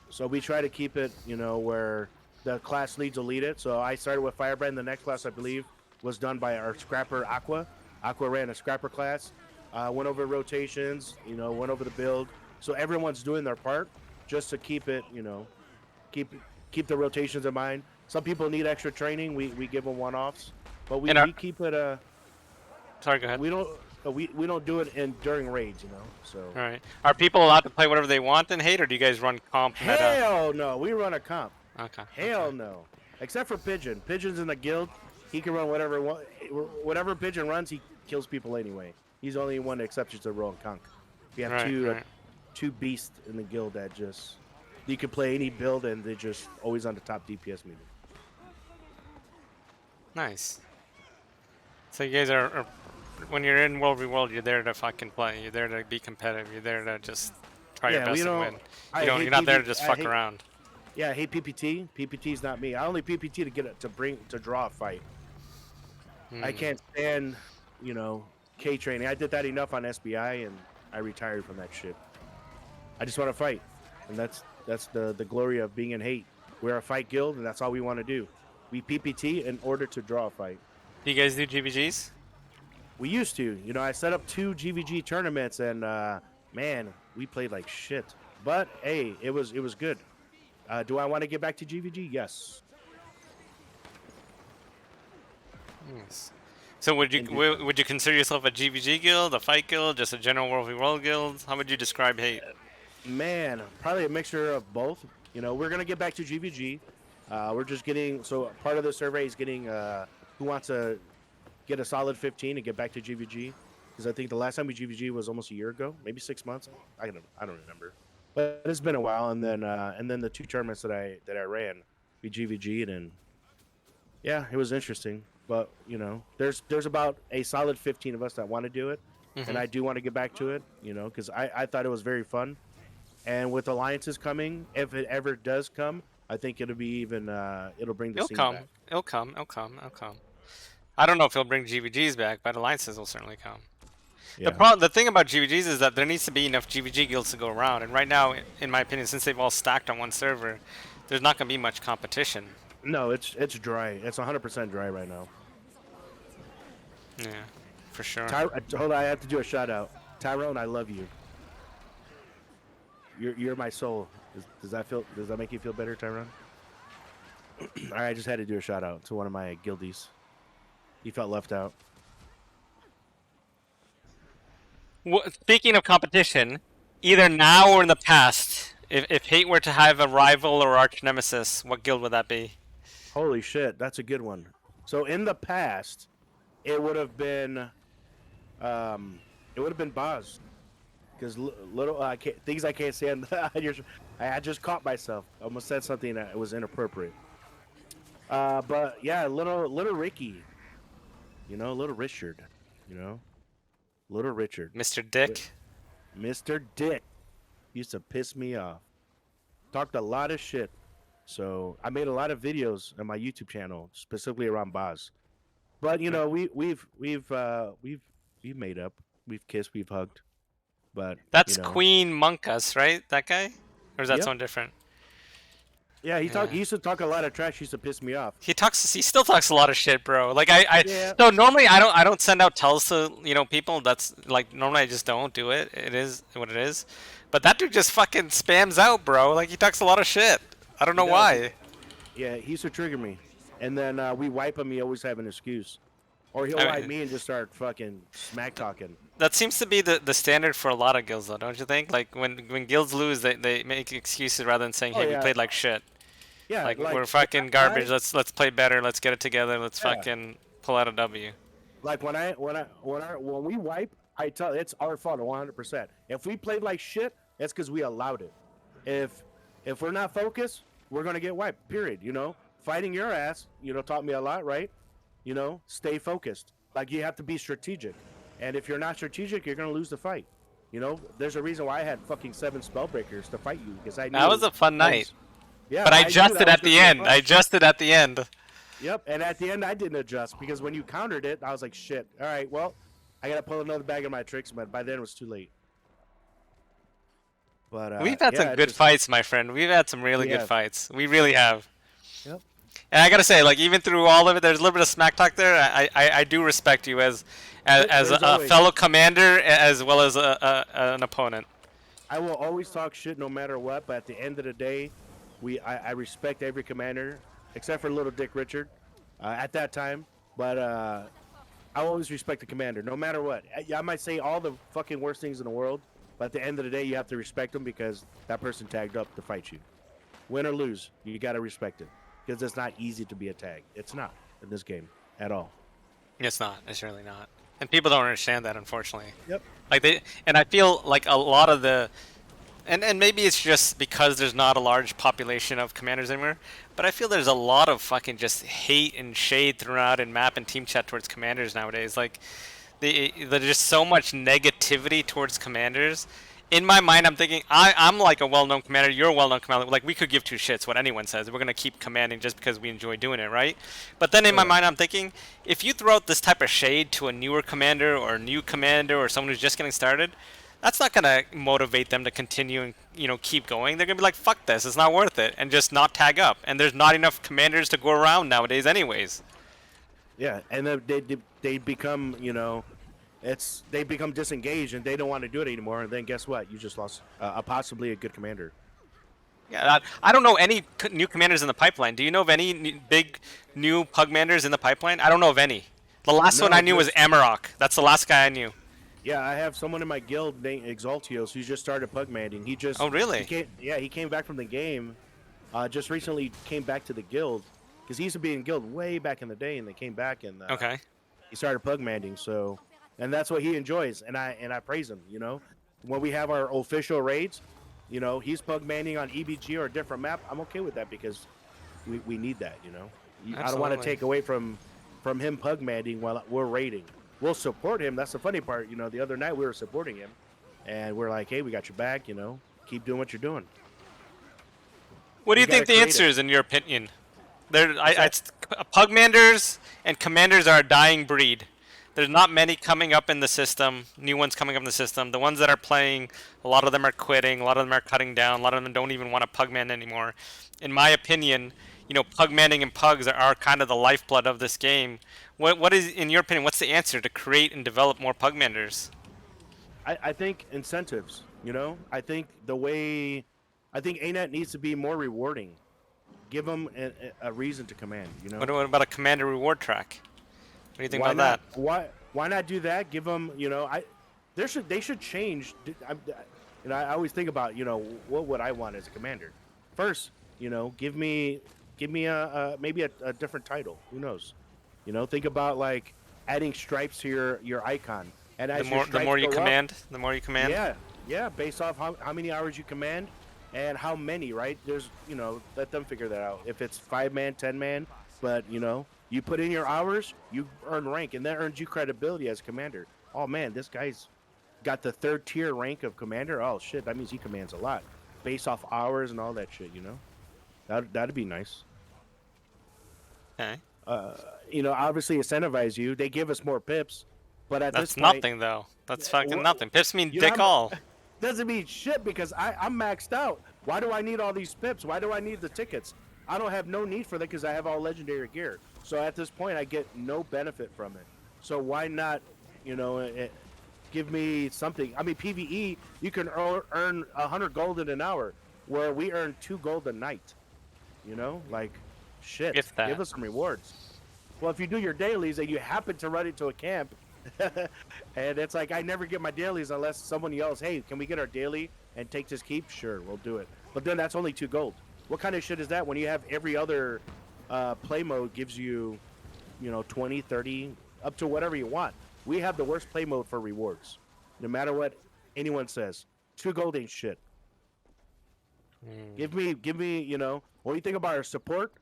So we try to keep it, you know, where the class leads will lead it. So I started with Firebrand. The next class, I believe, was done by our scrapper Aqua. Aqua ran a scrapper class, went over rotations, you know, went over the build. So everyone's doing their part just to keep it, you know, keep keep the rotations in mind. Some people need extra training. We give them one offs, but And we keep it. sorry, go ahead. We don't do it in during raids, you know. So All right. Are people allowed to play whatever they want in hate, or do you guys run comp meta? hell no, we run a comp. Okay. Hell no. Except for Pigeon. Pigeon's in the guild. He can run whatever Pigeon runs. He kills people anyway. He's the only one that accepts to roll conk. We have Right. two beasts in the guild that just you can play any build and they're just always on the top DPS meter. Nice. So you guys are when you're in World v World, you're there to fucking play. You're there to be competitive. You're there to just try your Yeah, best we and don't. win. I hate You're not there to PvP just I fuck hate, around. Yeah, I hate PPT. PPT's not me. I only PPT to get to draw a fight. I can't stand, you know, K training. I did that enough on SBI and I retired from that shit. I just want to fight, and that's the glory of being in hate. We're a fight guild, and that's all we want to do. We PPT in order to draw a fight. Do you guys do GVGs? We used to, you know, I set up 2 GVG tournaments, and man, we played like shit. But hey, it was good. Do I want to get back to GVG? Yes. Yes. So would you Indeed. would you consider yourself a GVG guild, a fight guild, just a general World v World guild? How would you describe hate? Man, probably a mixture of both. You know, we're gonna get back to GVG. We're just getting so part of the survey is getting who wants to get a solid 15 and get back to GVG, because I think the last time we GVG was almost a year ago, maybe 6 months. I don't remember, but it's been a while. And then the 2 tournaments that I ran, we GVG'd, and yeah, it was interesting. But you know, there's about a solid 15 of us that want to do it, and Hmm. I do want to get back to it. You know, because I thought it was very fun. And with alliances coming, if it ever does come, I think it'll be even it'll bring the It'll scene come. back. It'll come. It'll come. It'll come. I don't know if he'll bring GVGs back, but alliances will certainly come. Yeah. The thing about GVGs is that there needs to be enough GVG guilds to go around, and right now, in my opinion, since they've all stacked on one server, there's not gonna be much competition. No, it's dry. It's 100% dry right now. Yeah, for sure. Hold on, I have to do a shout out. Tyrone, I love you. You're my soul. Does that make you feel better, Tyrone? All right, I just had to do a shout out to one of my guildies. He felt left out. Speaking of competition, either now or in the past, if hate were to have a rival or arch nemesis, what guild would that be? Holy shit, that's a good one. So in the past, it would have been Boz, because little things I can't say. I just caught myself. I almost said something that was inappropriate. But yeah, little Ricky, you know, little Richard, you know, little Richard, Mr. Dick? Mr. Dick used to piss me off. Talked a lot of shit. So I made a lot of videos on my YouTube channel specifically around Boz. But you know, we've made up. We've kissed. We've hugged. But you That's know, Queen Monkus, right? That guy? Or is that yep. someone different? Yeah, Yeah. He used to talk a lot of trash. He used to piss me off. He talks. He still talks a lot of shit, bro. Like Yeah, So normally I don't send out tells to people. That's like normally I just don't do it. It is what it is. But that dude just fucking spams out, bro. Like he talks a lot of shit. I don't he know does. why. Yeah, he used to trigger me. And then we wipe him. He always have an excuse, or he'll I wipe mean, me and just start fucking smack talking. that seems to be the standard for a lot of guilds, though, don't you think? Like when guilds lose, they make excuses rather than saying, Oh "Hey, we yeah, played like shit. yeah. Like we're Like fucking garbage. I Let's play better. Let's get it together. Let's yeah. fucking pull out a W." Like when we wipe, I tell it's our fault 100%. If we played like shit, that's because we allowed it. If if we're not focused, we're gonna get wiped. Period. You know, fighting your ass, you know, taught me a lot, right? You know, stay focused. Like you have to be strategic, and if you're not strategic, you're gonna lose the fight. You know, there's a reason why I had fucking 7 spell breakers to fight you because I knew That was a fun I night. was Yeah, But I I knew adjusted that was at going the to be a end. I problem. adjusted at the end. Yep. And at the end, I didn't adjust because when you countered it, I was like, shit. All right, well, I got to pull another bag of my tricks, but by then it was too late. But We've had some yeah, it good just fights, my friend. We've had some really we good have. fights. We really have. Yep. And I gotta say, like even through all of it, there's a little bit of smack talk there. I do respect you as There's a always. fellow commander as well as an opponent. I will always talk shit no matter what, but at the end of the day, I respect every commander except for Little Dick Richard at that time. But I always respect the commander no matter what. I might say all the fucking worst things in the world, but at the end of the day, you have to respect them because that person tagged up to fight you. Win or lose, you got to respect it because it's not easy to be a tag. It's not in this game at all. It's not. It's really not. And people don't understand that, unfortunately. Yep. Like they, and I feel like a lot of the, and maybe it's just because there's not a large population of commanders anymore, but I feel there's a lot of fucking just hate and shade throughout in map and team chat towards commanders nowadays. Like there's just so much negativity towards commanders. In my mind, I'm thinking I'm like a well-known commander. You're a well-known commander. Like we could give two shits what anyone says. We're gonna keep commanding just because we enjoy doing it, right? But then in Oh my yeah. mind, I'm thinking if you throw out this type of shade to a newer commander or a new commander or someone who's just getting started, that's not gonna motivate them to continue and keep going. They're gonna be like, "Fuck this, it's not worth it," and just not tag up. And there's not enough commanders to go around nowadays, anyways. Yeah, and then they become they become disengaged and they don't want to do it anymore. And then guess what? You just lost possibly a good commander. Yeah, I don't know any new commanders in the pipeline. Do you know of any big new pugmanders in the pipeline? I don't know of any. The last one I No, knew was there's Amarok. That's the last guy I knew. yeah. I have someone in my guild named Exaltios who just started pugmanding. Oh, He really? came he came back from the game. Just recently came back to the guild because he used to be in guild way back in the day, and they came back and Okay. he started pugmanding. So, and that's what he enjoys, and I praise him. When we have our official raids, he's pugmanding on EBG or a different map. I'm okay with that because we need that. I don't want to Absolutely. take away from him pugmanding while we're raiding. We'll support him. That's the funny part. The other night we were supporting him, and we're like, hey, we got your back. Keep doing what you're doing. What do You you got to think the create answer it. is, in your opinion? What's that? Pugmanders and commanders are a dying breed. There's not many coming up in the system, new ones coming up in the system. The ones that are playing, a lot of them are quitting, a lot of them are cutting down, a lot of them don't even want to pugman anymore. In my opinion, pugmanning and pugs are kind of the lifeblood of this game. What is, in your opinion, what's the answer to create and develop more pugmanders? I think incentives. I think ANET needs to be more rewarding. Give them a reason to command. What about a commander reward track? What do you think Why about not? that? Why not do that? Give them. They should change. I always think about what would I want as a commander. First, give me a maybe a different title. Who knows? Think about like adding stripes to your icon, and The as your more the stripes more you go up, command, the more you command. yeah, yeah, based off how many hours you command and how many, right? There's, let them figure that out. If it's 5-man, 10-man, but you put in your hours, you earn rank, and that earns you credibility as commander. Oh man, this guy's got the 3rd tier rank of commander. Oh shit, that means he commands a lot, based off hours and all that shit. That'd be nice. Okay. Uh, Obviously incentivize you. They give us more pips, but at this That's point, nothing though. That's fucking wha- nothing. Pips mean you know dick how all. doesn't mean shit because I'm maxed out. Why do I need all these pips? Why do I need the tickets? I don't have no need for that because I have all legendary gear. So at this point, I get no benefit from it. So why not, give me something? I mean, PVE, you can earn 100 gold in an hour, where we earn 2 gold a night. Like, shit. If that. Give us some rewards. Well, if you do your dailies and you happen to run into a camp, and it's like I never get my dailies unless someone yells, "Hey, can we get our daily and take this keep?" Sure, we'll do it. But then that's only 2 gold. What kind of shit is that when you have every other play mode gives you, 20, 30, up to whatever you want. We have the worst play mode for rewards. No matter what anyone says, 2 gold ain't shit. Give me, what do you think about our support?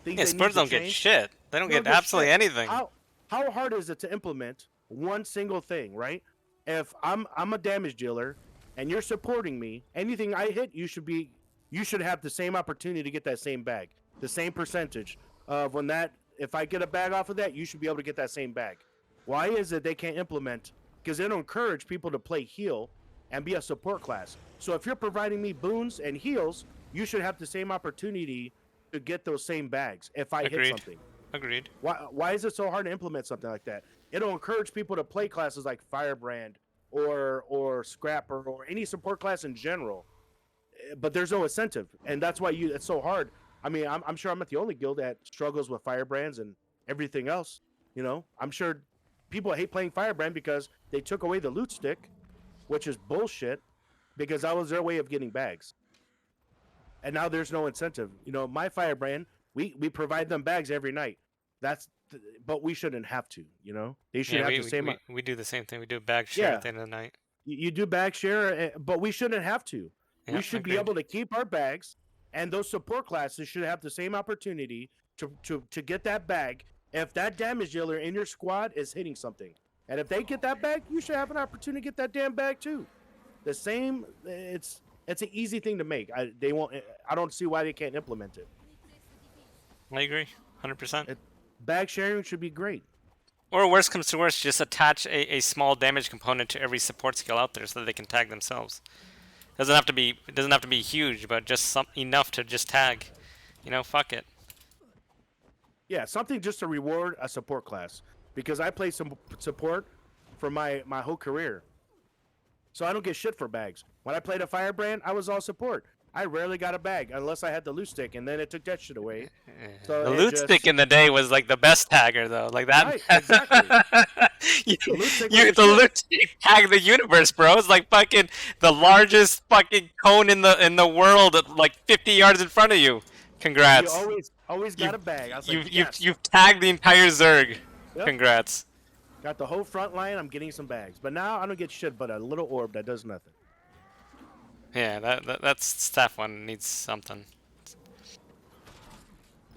Things Yeah, they need Spurs to don't get change. shit. They don't You don't get get absolutely shit. anything. How hard is it to implement one single thing, right? If I'm a damage dealer and you're supporting me, anything I hit, you should be you should have the same opportunity to get that same bag, the same percentage of when that. If I get a bag off of that, you should be able to get that same bag. Why is it they can't implement? Because they don't encourage people to play heal and be a support class. So if you're providing me boons and heals, you should have the same opportunity to get those same bags if I hit Agreed. something. Agreed. Why is it so hard to implement something like that? It'll encourage people to play classes like Firebrand or Scrapper or any support class in general, but there's no incentive, and that's why it's so hard. I mean, I'm sure I'm not the only guild that struggles with Firebrands and everything else. You know, I'm sure people hate playing Firebrand because they took away the loot stick, which is bullshit, because that was their way of getting bags. And now there's no incentive. You know, my Firebrand, we provide them bags every night. That's, but we shouldn't have to. You know, they should Yeah, have we, the we, same. we, we do the same thing. We do a bag share Yeah, at the end of the night. you do bag share, but we shouldn't have to. We Yeah, should be agreed. able to keep our bags, and those support classes should have the same opportunity to get that bag if that damage dealer in your squad is hitting something. And if they get that bag, you should have an opportunity to get that damn bag too. The same. It's an easy thing to make. They won't. I don't see why they can't implement it. I agree, 100%. Bag sharing should be great. Or worst comes to worst, just attach a small damage component to every support skill out there so that they can tag themselves. It doesn't have to be huge, but just enough to just tag. You know, fuck it. Yeah, something just to reward a support class, because I play some support for my whole career, so I don't get shit for bags. When I played a Firebrand, I was all support. I rarely got a bag unless I had the loot stick, and then it took that shit away. So The it loot stick just in the day was like the best tagger though. Like that. right, exactly. you, The loot stick was the the shit. loot stick tagged the universe, bro. It's like fucking the largest fucking cone in the world, at like 50 yards in front of you. You Congrats. always got You've a bag. I was like, you've yes, tagged the entire Zerg. yep, Congrats. got the whole front line. I'm getting some bags, but now I don't get shit but a little orb that does nothing. Yeah, that's staff one needs something.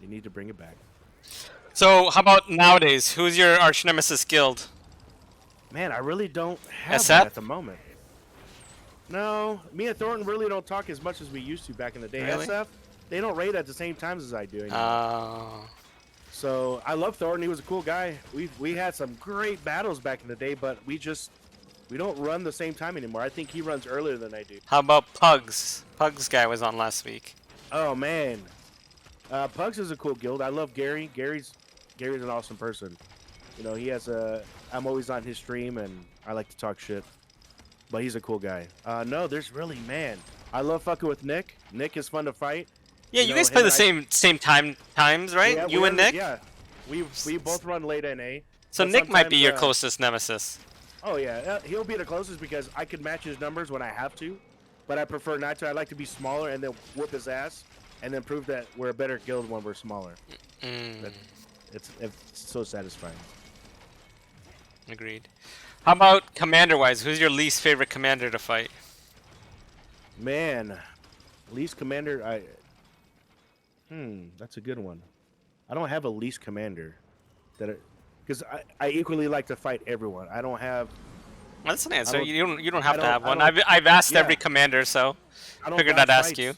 You need to bring it back. So how about nowadays? Who's your arch nemesis guild? Man, I really don't have one SF? at the moment. No, me and Thornton really don't talk as much as we used to back in the day. Really? SF, they don't raid at the same times as I do anymore. Uh, So I love Thornton. He was a cool guy. We had some great battles back in the day, but we don't run the same time anymore. I think he runs earlier than I do. how about Pugs? Pugs guy was on last week. Oh man, Pugs is a cool guild. I love Gary. Gary's an awesome person. You know, he has a. I'm always on his stream, and I like to talk shit. But he's a cool guy. No, there's really, man. I love fucking with Nick. Nick is fun to fight. Yeah, you guys play the him same times, right? Yeah, You and Nick. Yeah, we both run late NA. So but Nick might be sometimes, your closest nemesis. Oh yeah, he'll be the closest because I could match his numbers when I have to, but I prefer not to. I like to be smaller and then whoop his ass, and then prove that we're a better guild when we're smaller. Mm, It's so satisfying. agreed. How about commander-wise? Who's your least favorite commander to fight? Man, least commander. That's a good one. I don't have a least commander because I equally like to fight everyone. I don't have. Well, that's an answer. don't- You don't have to have I one. don't. I've asked Yeah, every commander, so I don't figured dodge I'd ask fights. you.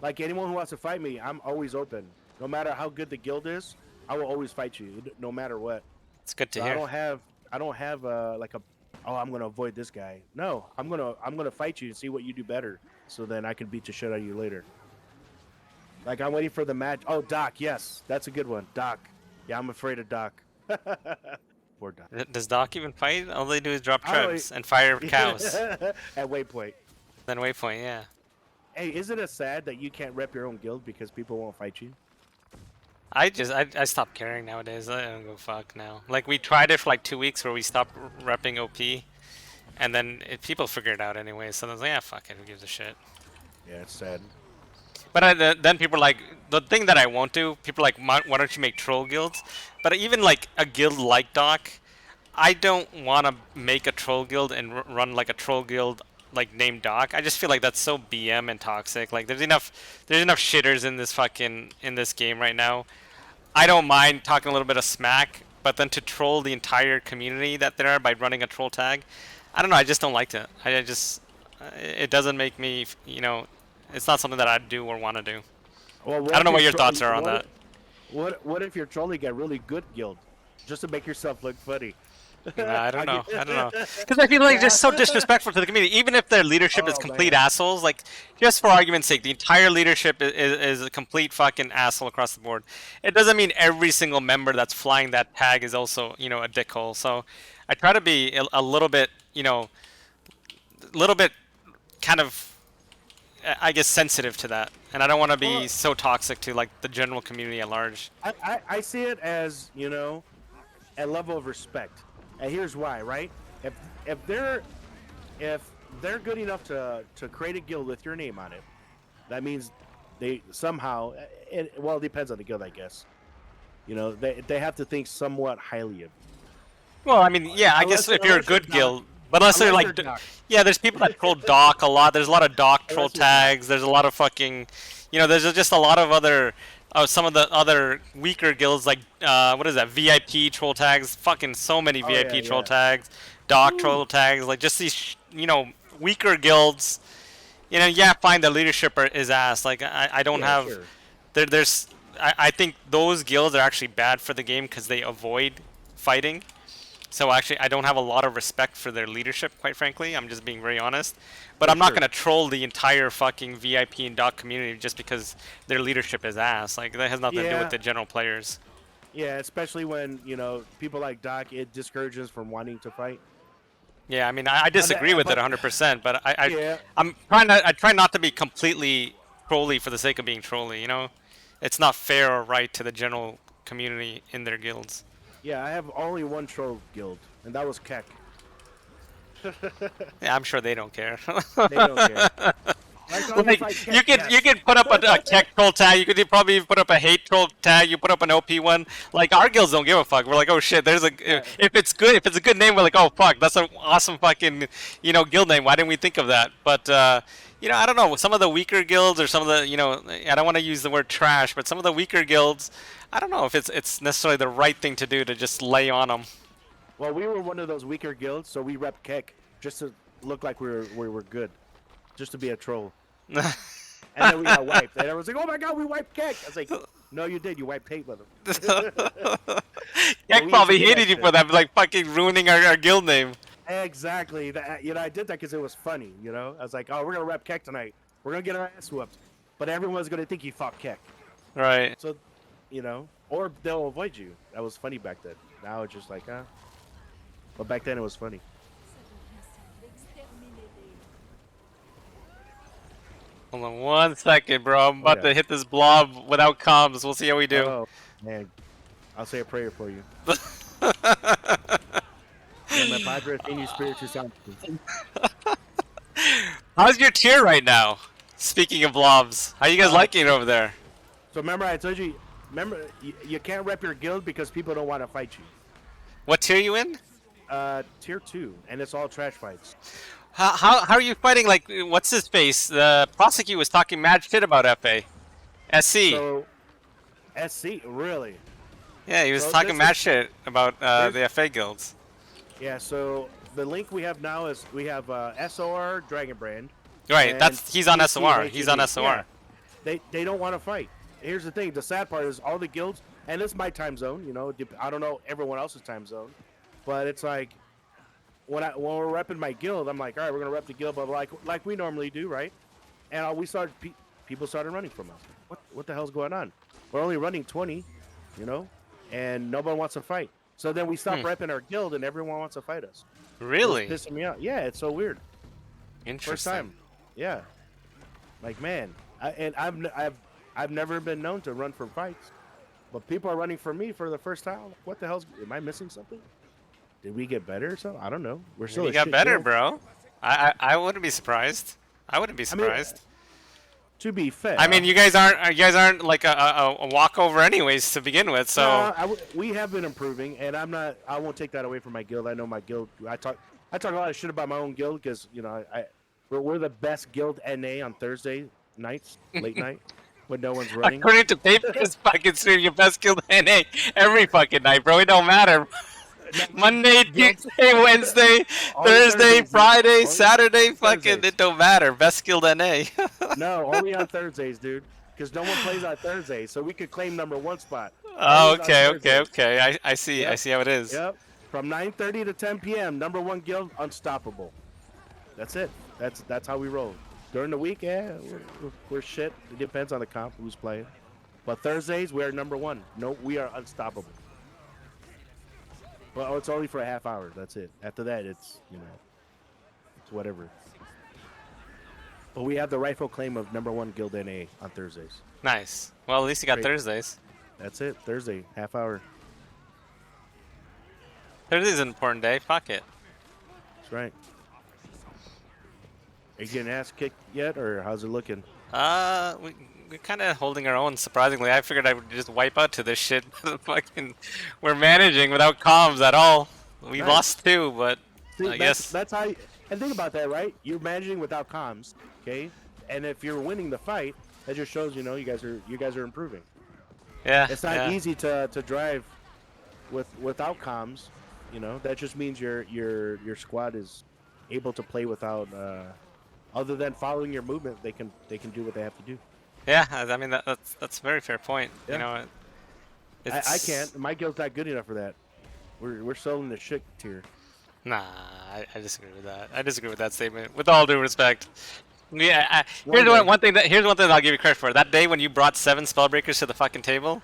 Like anyone who wants to fight me, I'm always open. No matter how good the guild is, I will always fight you, no matter what. It's good to So hear. I don't have like a, oh, I'm gonna avoid this guy. No, I'm gonna fight you and see what you do better, so then I can beat the shit out of you later. Like I'm waiting for the match. Oh, Doc, yes, that's a good one. Doc, yeah, I'm afraid of Doc. Poor Doc. Does Doc even fight? All they do is drop I don't- trebs and fire cows. At Waypoint. Then waypoint, yeah. Hey, isn't it sad that you can't rep your own guild because people won't fight you? I stopped caring nowadays. I don't go fuck now. Like we tried it for like 2 weeks where we stopped repping OP, and then people figure it out anyway. So I was like, yeah, fuck it. Who gives a shit? Yeah, it's sad. But then people are like, the thing that I won't do, people are like, why don't you make troll guilds? But even like a guild like Doc, I don't want to make a troll guild and run like a troll guild like named Doc. I just feel like that's so BM and toxic. Like there's enough shitters in this game right now. I don't mind talking a little bit of smack, but then to troll the entire community that there are by running a troll tag, I don't know. I just don't like it. It doesn't make me, It's not something that I do or want to do. Well, I what don't if know you're what your thoughts are on what that. what if you're trolling a really good guild just to make yourself look funny? Nah, I don't I get- know. I don't know. Because I feel like they're yeah. so disrespectful to the community. Even if their leadership is Oh complete man. assholes, like just for argument's sake, the entire leadership is a complete fucking asshole across the board. It doesn't mean every single member that's flying that tag is also, a dickhole. So I try to be a little bit, a little bit kind of, I guess, sensitive to that. And I don't want to be Well, so toxic to like the general community at large. I see it as a level of respect, and here's why. Right? If if they're if they're good enough to create a guild with your name on it, that means they somehow. Well, it depends on the guild, I guess. They have to think somewhat highly of you. Well, I mean, yeah, I guess Unless if you're a unless you're good Doc, guild, but unless they're unless you're like, Doc, yeah, there's people that troll Doc a lot. There's a lot of Doc troll unless you're Doc. tags. There's a lot of fucking, there's just a lot of other, some of the other weaker guilds like, what is that, VIP troll tags? Fucking so many Oh yeah, VIP troll yeah. tags, Doc Woo. troll tags, like just these, weaker guilds. Yeah, fine, the leadership is ass. Like I don't Yeah, have, sure. there's, I think those guilds are actually bad for the game because they avoid fighting. So actually, I don't have a lot of respect for their leadership, quite frankly. I'm just being very honest. But For I'm not sure. gonna troll the entire fucking VIP and Doc community just because their leadership is ass. Like that has nothing to do with Yeah, the general players. yeah. Especially when people like Doc, it discourages from wanting to fight. Yeah, I mean, I But disagree with it but 100%. But yeah, I try not to be completely trolly for the sake of being trolly. It's not fair or right to the general community in their guilds. yeah. I have only one troll guild, and that was Keck. Yeah, I'm sure they don't care. They don't care. Like, oh, you Like fight you Keck? could you Yes. could put up a tech troll tag. You could probably put up a hate troll tag. You put up an OP one. Like our guilds don't give a fuck. We're like, oh shit. There's a Yeah. if it's good, if it's a good name, we're like, oh fuck, that's an awesome fucking guild name. Why didn't we think of that? But I don't know. Some of the weaker guilds or some of the I don't want to use the word trash, but some of the weaker guilds, I don't know if it's necessarily the right thing to do to just lay on them. Well, we were one of those weaker guilds, so we rep Keck just to look like we were good, just to be a troll. And then we got wiped, and everyone's like, "Oh my god, we wiped Keck!" I was like, "No, you did. You wiped hate with him." So Heck we used to probably do that hated you shit. for that, like fucking ruining our guild name. Exactly. I did that because it was funny. I was like, "Oh, we're gonna rep Keck tonight. We're gonna get our ass whooped," but everyone's gonna think you fought Keck. Right. So, or they'll avoid you. That was funny back then. Now it's just like, but back then it was funny. Hold on 1 second, bro. I'm Oh about yeah. to hit this blob without comms. We'll see how we do. Oh man, I'll say a prayer for you. Yeah, my Padre Fini Spiritu Sancto. How's your tier right now? Speaking of blobs, how you guys Uh, liking it over there? So remember, I told you. Remember, you can't rep your guild because people don't want to fight you. What tier you in? Tier 2, and it's all trash fights. How are you fighting? Like, what's his face? The prosecute was talking mad shit about FA. SC. So, SC, really? Yeah, he was So talking this mad is shit about here's the FA guilds. yeah. So the link we have now is we have SOR Dragon Brand Right, and he's on PC SOR. He's on HEB. SOR. Yeah, they don't want to fight. Here's the thing. The sad part is all the guilds, and it's my time zone. I don't know everyone else's time zone, but it's like when we're repping my guild, I'm like, all right, we're gonna rep the guild, but like we normally do, right? And people started running from us. What the hell's going on? We're only running 20, and nobody wants to fight. So then we stop repping our guild, and everyone wants to fight us. Really? It's pissing me out. Yeah, it's so weird. Interesting. First time. Yeah. Like man, I've never been known to run from fights, but people are running from me for the first time. What the hell's? Am I missing something? Did we get better or something? I don't know. We're still. You a got shit better, guild. bro. I wouldn't be surprised. I wouldn't be I mean, surprised. to be fair, I mean, you guys aren't like a walkover anyways to begin with. So we have been improving, and I'm not. I won't take that away from my guild. I know my guild. I talk a lot of shit about my own guild because we're the best guild NA on Thursday nights, late night, when no one's running. according to paper, it's fucking stream your best guild NA every fucking night, bro. It don't matter. Monday, Tuesday, Wednesday, Only Thursday, Thursdays, Friday, only Saturday, fucking Thursdays. it don't matter. Best guild NA. No, only on Thursdays, dude. Because no one plays on Thursdays, so we could claim #1 spot. Oh, Always on okay, okay, Thursdays. okay. I see. I Yep, see how it is. yep. From 9:30 to 10 p.m. #1 guild, unstoppable. That's it. That's how we roll. During the week, yeah, we're shit. It depends on the comp who's playing. But Thursdays, we're #1. No, we are unstoppable. Well, it's only for a half hour. That's it. After that, it's it's whatever. But we have the rightful claim of #1 guild NA on Thursdays. Nice. Well, at least you got Great. Thursdays. That's it. Thursday, half hour. Thursday's an important day. Fuck it. That's right. Are you getting ass kicked yet, or how's it looking? We're kind of holding our own. Surprisingly, I figured I would just wipe out to this shit. Fucking, we're managing without comms at all. We Nice. lost 2, but See, I guess. that's how. And think about that, right? You're managing without comms, okay? And if you're winning the fight, that just shows you guys are improving. Yeah. It's not yeah. easy to drive without comms. That just means your squad is able to play without. Other than following your movement, they can do what they have to do. Yeah. I mean that's a very fair point. Yeah. You know. I can't. My guild's not good enough for that. We're still in the shit tier. Nah, I disagree with that. I disagree with that statement. With all due respect. Yeah, One day. here's one thing I'll give you credit for. That day when you brought 7 spellbreakers to the fucking table,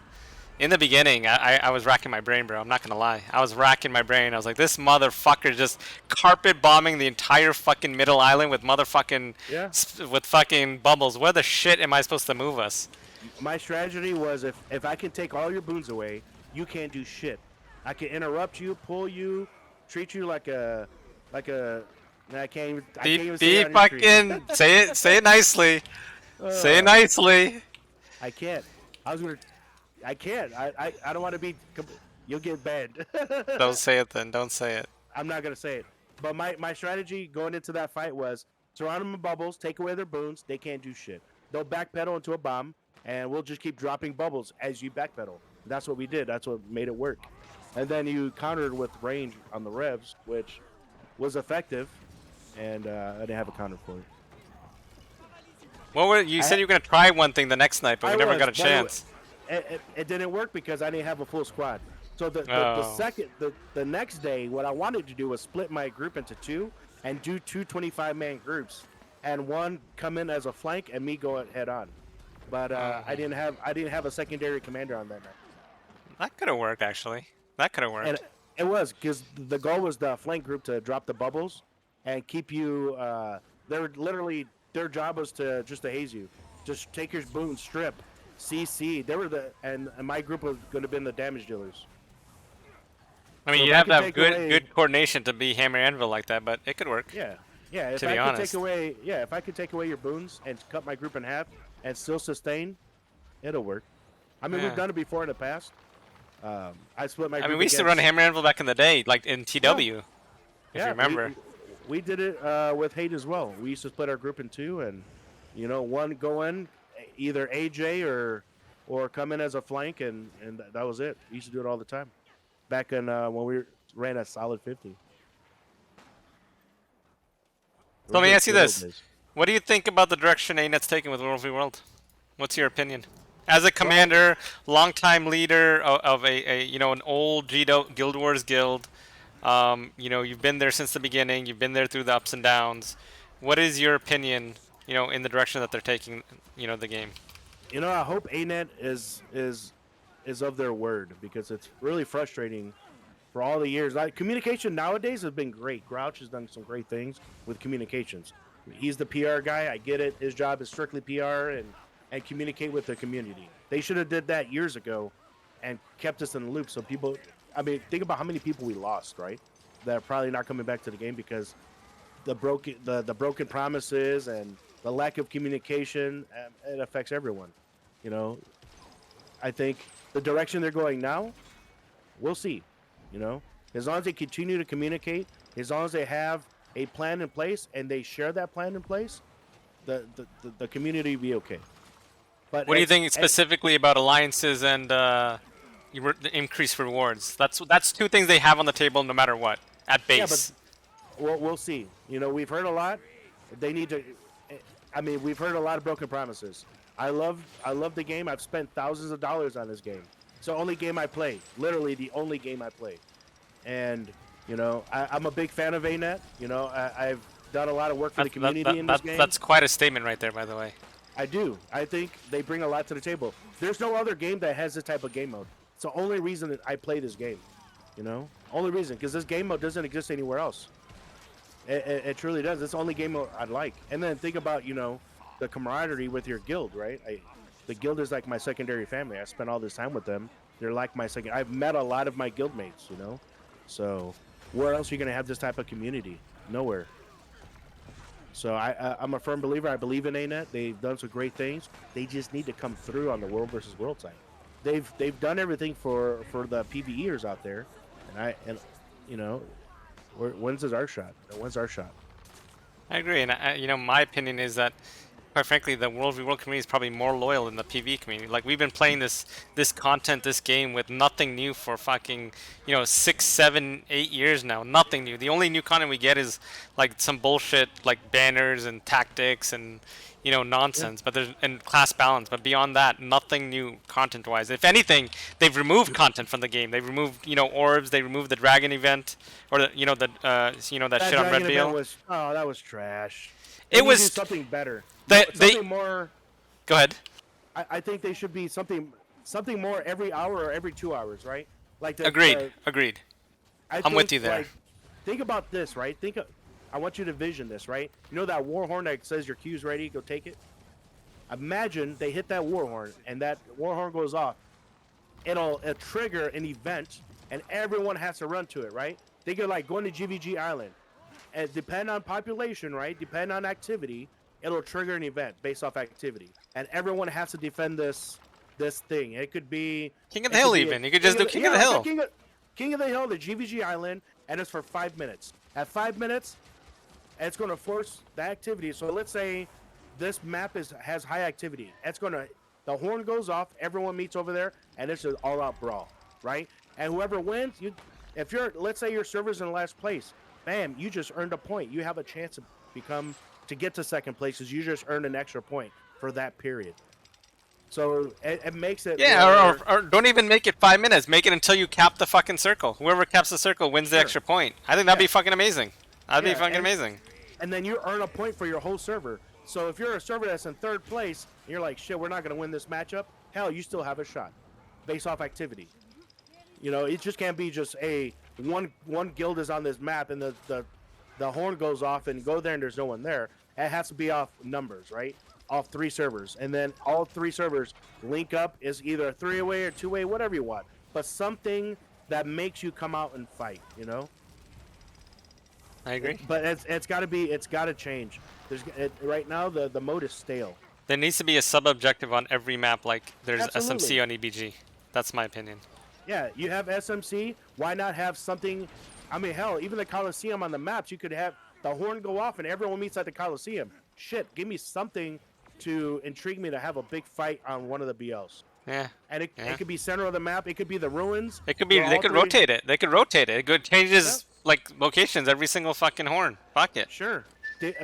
in the beginning, I was racking my brain, bro. I'm not gonna lie. I was racking my brain. I was like, this motherfucker just carpet bombing the entire fucking middle island with motherfucking Yeah. with fucking bubbles. Where the shit am I supposed to move us? My strategy was if I can take all your boons away, you can't do shit. I can interrupt you, pull you, treat you like a. I can't even say it on your stream. fucking say it nicely. Say it nicely. I can't. I can't. I don't want to be. You'll get banned. Don't say it then. Don't say it. I'm not gonna say it. But my strategy going into that fight was surround them with bubbles, take away their boons. They can't do shit. They'll backpedal into a bomb, and we'll just keep dropping bubbles as you backpedal. That's what we did. That's what made it work. And then you countered with range on the revs, which was effective, and I didn't have a counter for it. What were you said you were gonna try one thing the next night, but we never got a chance. It didn't work because I didn't have a full squad. So the next day, what I wanted to do was split my group into 2 and do 2 25-man groups, and one come in as a flank and me go head on. But I didn't have a secondary commander on that night. That could have worked actually. That could have worked. And it was because the goal was the flank group to drop the bubbles and keep you. Their job was to just to haze you, just take your boon, strip, CC. They were and my group was going to be the damage dealers. I mean, So you if I have to could have take away- good coordination to be hammer anvil like that, but it could work. Yeah. If To be I could honest. if I could take away your boons and cut my group in half and still sustain, it'll work. I mean, Yeah. we've done it before in the past. I split my. I group mean, we used to run against- hammer anvil back in the day, like in TW, if you remember. We did it with hate as well. We used to split our group in 2, and one go in, either AJ or come in as a flank, and that was it. We used to do it all the time. Back in when we ran a solid 50. So let me ask you Good old this: days. what do you think about the direction ANET's taking with World v World? What's your opinion? As a commander, longtime leader of an old Guild Wars guild, you've been there since the beginning. You've been there through the ups and downs. What is your opinion, in the direction that they're taking, the game? I hope ANET is of their word, because it's really frustrating for all the years. Communication nowadays has been great. Grouch has done some great things with communications. He's the PR guy. I get it. His job is strictly PR and communicate with the community. They should have did that years ago and kept us in the loop so people. I mean, think about how many people we lost, right? That are probably not coming back to the game because the broken promises and the lack of communication. It affects everyone. I think the direction they're going now, we'll see. As long as they continue to communicate, as long as they have a plan in place and they share that plan in place, the community will be okay. But What do you think specifically about alliances and increased rewards? That's 2 things they have on the table no matter what at base. Yeah, but we'll see. We've heard a lot. They need to. I mean, we've heard a lot of broken promises. I love the game. I've spent thousands of dollars on this game. It's the only game I play. Literally the only game I play. And I'm a big fan of ANET. I've done a lot of work for the community in this game. That's quite a statement right there, by the way. I do. I think they bring a lot to the table. There's no other game that has this type of game mode. It's the only reason that I play this game. Only reason, because this game mode doesn't exist anywhere else. It truly does. It's the only game mode I'd like. And then think about, the camaraderie with your guild, right? The guild is like my secondary family. I spent all this time with them. They're like my second. I've met a lot of my guild mates, So where else are you going to have this type of community? Nowhere. So I'm a firm believer. I believe in ANET. They've done some great things. They just need to come through on the world versus world side. They've done everything for the PvEers out there, when's our shot? When's our shot? I agree, and my opinion is that, quite frankly, the World v World community is probably more loyal than the PvE community. Like, we've been playing this content, this game, with nothing new for fucking 6, 7, 8 years now. Nothing new. The only new content we get is like some bullshit like banners and tactics and nonsense. Yeah. But and class balance. But beyond that, nothing new content wise. If anything, they've removed content from the game. They've removed orbs. They removed the dragon event, or that shit on Red Beal. That was trash. It was something better. Something more. Go ahead. I think they should be something more every hour or every 2 hours, right? Like Agreed. I'm with you there. Like, think about this, right? I want you to vision this, right? You know that war horn that says your queue's ready, go take it? Imagine they hit that war horn and that war horn goes off. It'll trigger an event and everyone has to run to it, right? Think of like going to GW2 Island. And depend on population, right? Depend on activity, it'll trigger an event based off activity. And everyone has to defend this thing. It could be King of the Hill even. You could just do King of the Hill. King of the Hill, the GW2 Island, and it's for 5 minutes. At 5 minutes, it's going to force the activity. So let's say this map has high activity. The horn goes off, everyone meets over there, and it's an all-out brawl, right? And whoever wins, let's say your server's in last place, bam, you just earned a point. You have a chance to get to second place because you just earned an extra point for that period. So it makes it... Yeah, or don't even make it 5 minutes. Make it until you cap the fucking circle. Whoever caps the circle wins the extra point. I think that'd be fucking amazing. That'd be fucking amazing. And then you earn a point for your whole server. So if you're a server that's in third place, and you're like, shit, we're not going to win this matchup, hell, you still have a shot based off activity. It just can't be just one guild is on this map and the horn goes off and go there and there's no one there. It has to be off numbers, right? Off 3 servers. And then all 3 servers link up is either a 3-way or 2-way, whatever you want. But something that makes you come out and fight, I agree. But it's got to change. Right now the mode is stale. There needs to be a sub-objective on every map like there's Absolutely. SMC on EBG. That's my opinion. Yeah, you have SMC. Why not have something? I mean, hell, even the Coliseum on the maps, you could have the horn go off and everyone meets at the Coliseum. Shit, give me something to intrigue me to have a big fight on one of the BLs. Yeah. And it could be center of the map. It could be the ruins. It could be. They could rotate it. They could rotate it. It changes like locations every single fucking horn. Fuck it. Sure.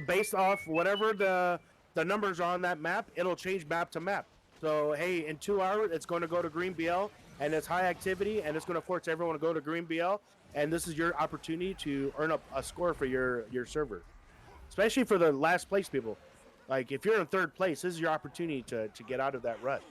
Based off whatever the numbers are on that map, it'll change map to map. So hey, in 2 hours, it's going to go to Green BL, and it's high activity, and it's going to force everyone to go to Green BL. And this is your opportunity to earn a score for your server, especially for the last place people. Like if you're in third place, this is your opportunity to get out of that rut.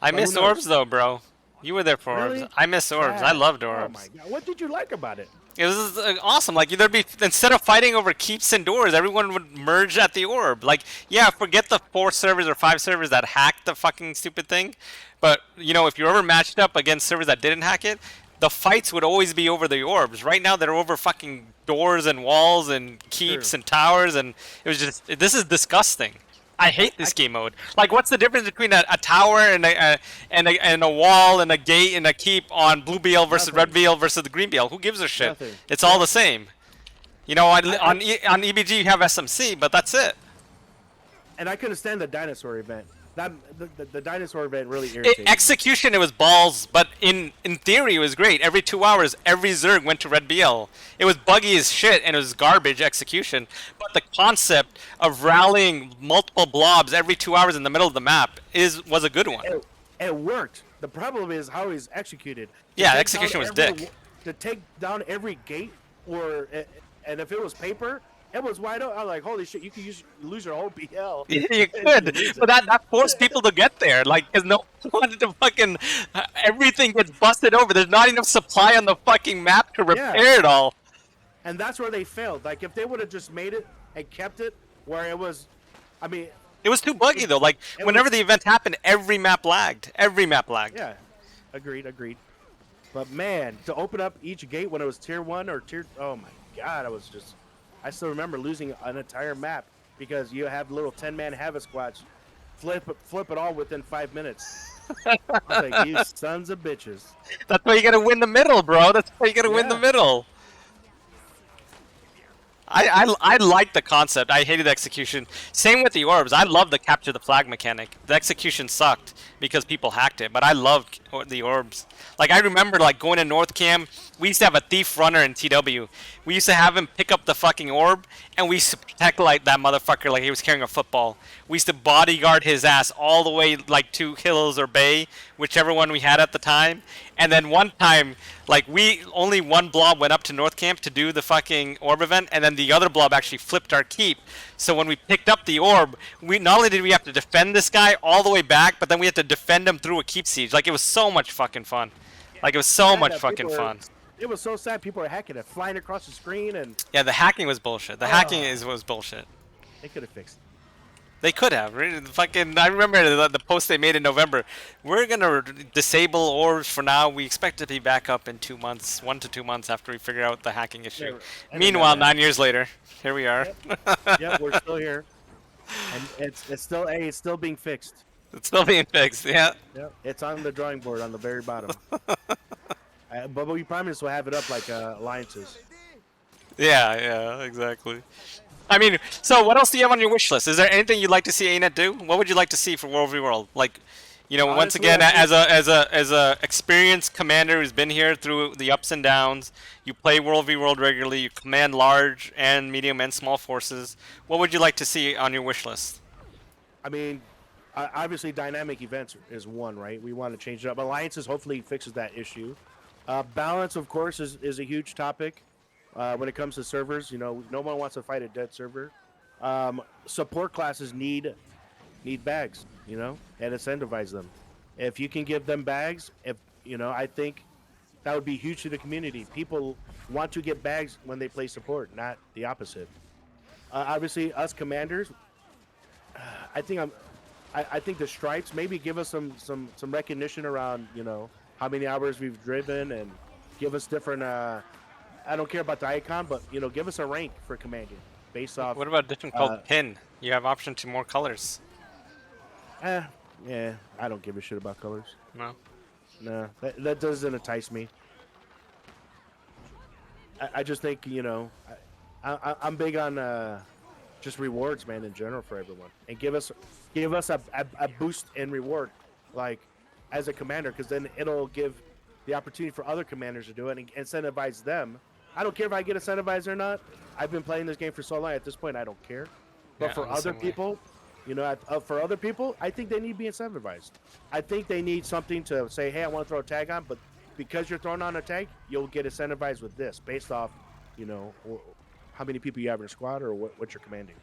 I miss orbs though, bro. You were there for Really? orbs. I miss orbs. I loved orbs. Oh my god, what did you like about it? It was awesome. Like there'd be, instead of fighting over keeps and doors, everyone would merge at the orb. Like, yeah, forget the 4 servers or 5 servers that hacked the fucking stupid thing. But if you're ever matched up against servers that didn't hack it, the fights would always be over the orbs. Right now, they're over fucking doors and walls and keeps and towers, and it was just, this is disgusting. I hate this game mode. Like, what's the difference between a tower and a wall and a gate and a keep on Blue BL versus Red BL versus the Green BL? Who gives a shit? Nothing. It's all the same. On EBG you have SMC, but that's it. And I couldn't stand the dinosaur event. that the dinosaur event really irritated me. Execution, it was balls, but in theory, it was great. Every 2 hours, every Zerg went to Red BL. It was buggy as shit, and it was garbage execution. But the concept of rallying multiple blobs every 2 hours in the middle of the map was a good one. It worked. The problem is how he's executed. To Yeah, take down execution was every dick. to take down every gate, or and if it was paper, it was wide open. I'm like, holy shit, you could lose your whole BL. You if you could, lose but it. that forced people to get there. Like, cause no one wanted to fucking. Everything gets busted over. There's not enough supply on the fucking map to Yeah, repair it all. and that's where they failed. Like if they would have just made it and kept it where it was, I mean, It was too buggy it, though. Like it whenever was. the event happened, every map lagged. Every map lagged. Yeah, agreed. But man, to open up each gate when it was tier 1 or tier, oh my god, I still remember losing an entire map because you have little 10-man Havoc squads, flip it all within 5 minutes. I was like, you sons of bitches. That's why you gotta win the middle, bro. That's why you gotta win the Yeah, middle. I like the concept. I hated the execution. Same with the orbs. I love the capture the flag mechanic. The execution sucked because people hacked it, but I loved the orbs. Like I remember like going to North Cam, we used to have a thief runner in TW. We used to have him pick up the fucking orb, and we used to protect like that motherfucker like he was carrying a football. We used to bodyguard his ass all the way like to Hills or Bay, whichever one we had at the time. And then one time, like we only one blob went up to North Camp to do the fucking orb event, and then the other blob actually flipped our keep. So when we picked up the orb, we not only did we have to defend this guy all the way back, but then we had to defend him through a keep siege. Like it was so much fucking fun. Like it was so sad much that fucking fun. it was so sad. People were hacking it, flying across the screen, and Yeah, the hacking was bullshit. The hacking was bullshit. they could have fixed it. They could have. Really, fucking, I remember the post they made in November. We're gonna disable orbs for now. We expect to be back up in 2 months, 1 to 2 months after we figure out the hacking issue. And it Meanwhile, never 9 years later, here we are. happened. Yep, we're still here, and it's still being fixed. It's still being fixed. Yeah. Yep, it's on the drawing board on the very bottom. But we promise we'll have it up like alliances. Yeah. Yeah. Exactly. I mean, so what else do you have on your wish list? Is there anything you'd like to see ANET do? What would you like to see for World v World? Like, once Honestly, again, I think, as a experienced commander who's been here through the ups and downs, you play World v World regularly, you command large and medium and small forces. What would you like to see on your wish list? I mean, obviously dynamic events is one, right? We want to change it up. Alliances hopefully fixes that issue. Balance, of course, is a huge topic when it comes to servers. No one wants to fight a dead server. Support classes need bags, and incentivize them. If you can give them bags, I think that would be huge to the community. People want to get bags when they play support, not the opposite. Obviously, us commanders, I think I think the stripes maybe give us some recognition around how many hours we've driven, and give us different. I don't care about the icon, but give us a rank for commanding based off. What about a different called pin? You have option to more colors. Yeah, I don't give a shit about colors. No. No, that doesn't entice me. I just think I'm big on just rewards, man, in general for everyone, and give us a boost in reward, like as a commander, because then it'll give the opportunity for other commanders to do it and incentivize them. I don't care if I get incentivized or not. I've been playing this game for so long. At this point, I don't care. But Yeah, for I'm the other same way. people, for other people, I think they need to be incentivized. I think they need something to say, hey, I want to throw a tag on, but because you're throwing on a tag, you'll get incentivized with this based off, how many people you have in your squad or what you're commanding.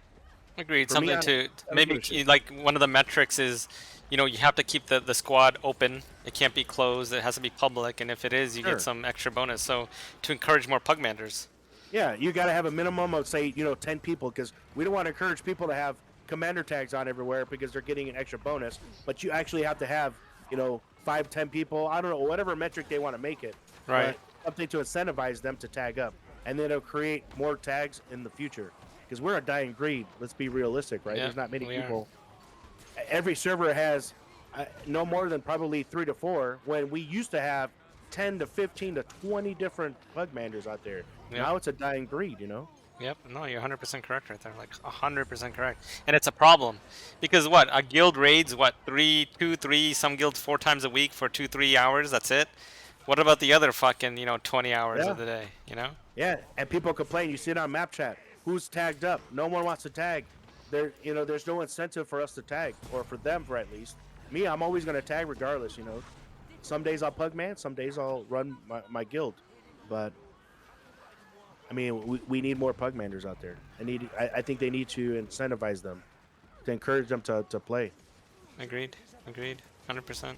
Agreed. For me, Something to I don't maybe give a shit. like one of the metrics is, you have to keep the squad open. It can't be closed. It has to be public. And if it is, you Sure. get some extra bonus. So to encourage more pugmanders. Yeah, you got to have a minimum of, say, 10 people, because we don't want to encourage people to have commander tags on everywhere because they're getting an extra bonus. But you actually have to have, 5, 10 people. I don't know, whatever metric they want to make it. Right. But something to incentivize them to tag up. And then it'll create more tags in the future. Because we're a dying breed. Let's be realistic, right? Yeah, There's not many we are. people. Every server has no more than probably 3 to 4, when we used to have 10 to 15 to 20 different pugmanders out there. Yeah. Now it's a dying breed, Yep. No, you're 100% correct right there. Like 100% correct. And it's a problem because what a guild raids what three, some guilds 4 times a week for 2, 3 hours. That's it. What about the other fucking 20 hours of Yeah, the day? You know? yeah. And people complain. You see it on map chat. Who's tagged up? No one wants to tag. There's no incentive for us to tag, or for them, for at least. Me, I'm always gonna tag regardless. Some days I'll pug man, some days I'll run my guild. But I mean, we need more pugmanders out there. I think they need to incentivize them, to encourage them to play. Agreed. Agreed. 100%.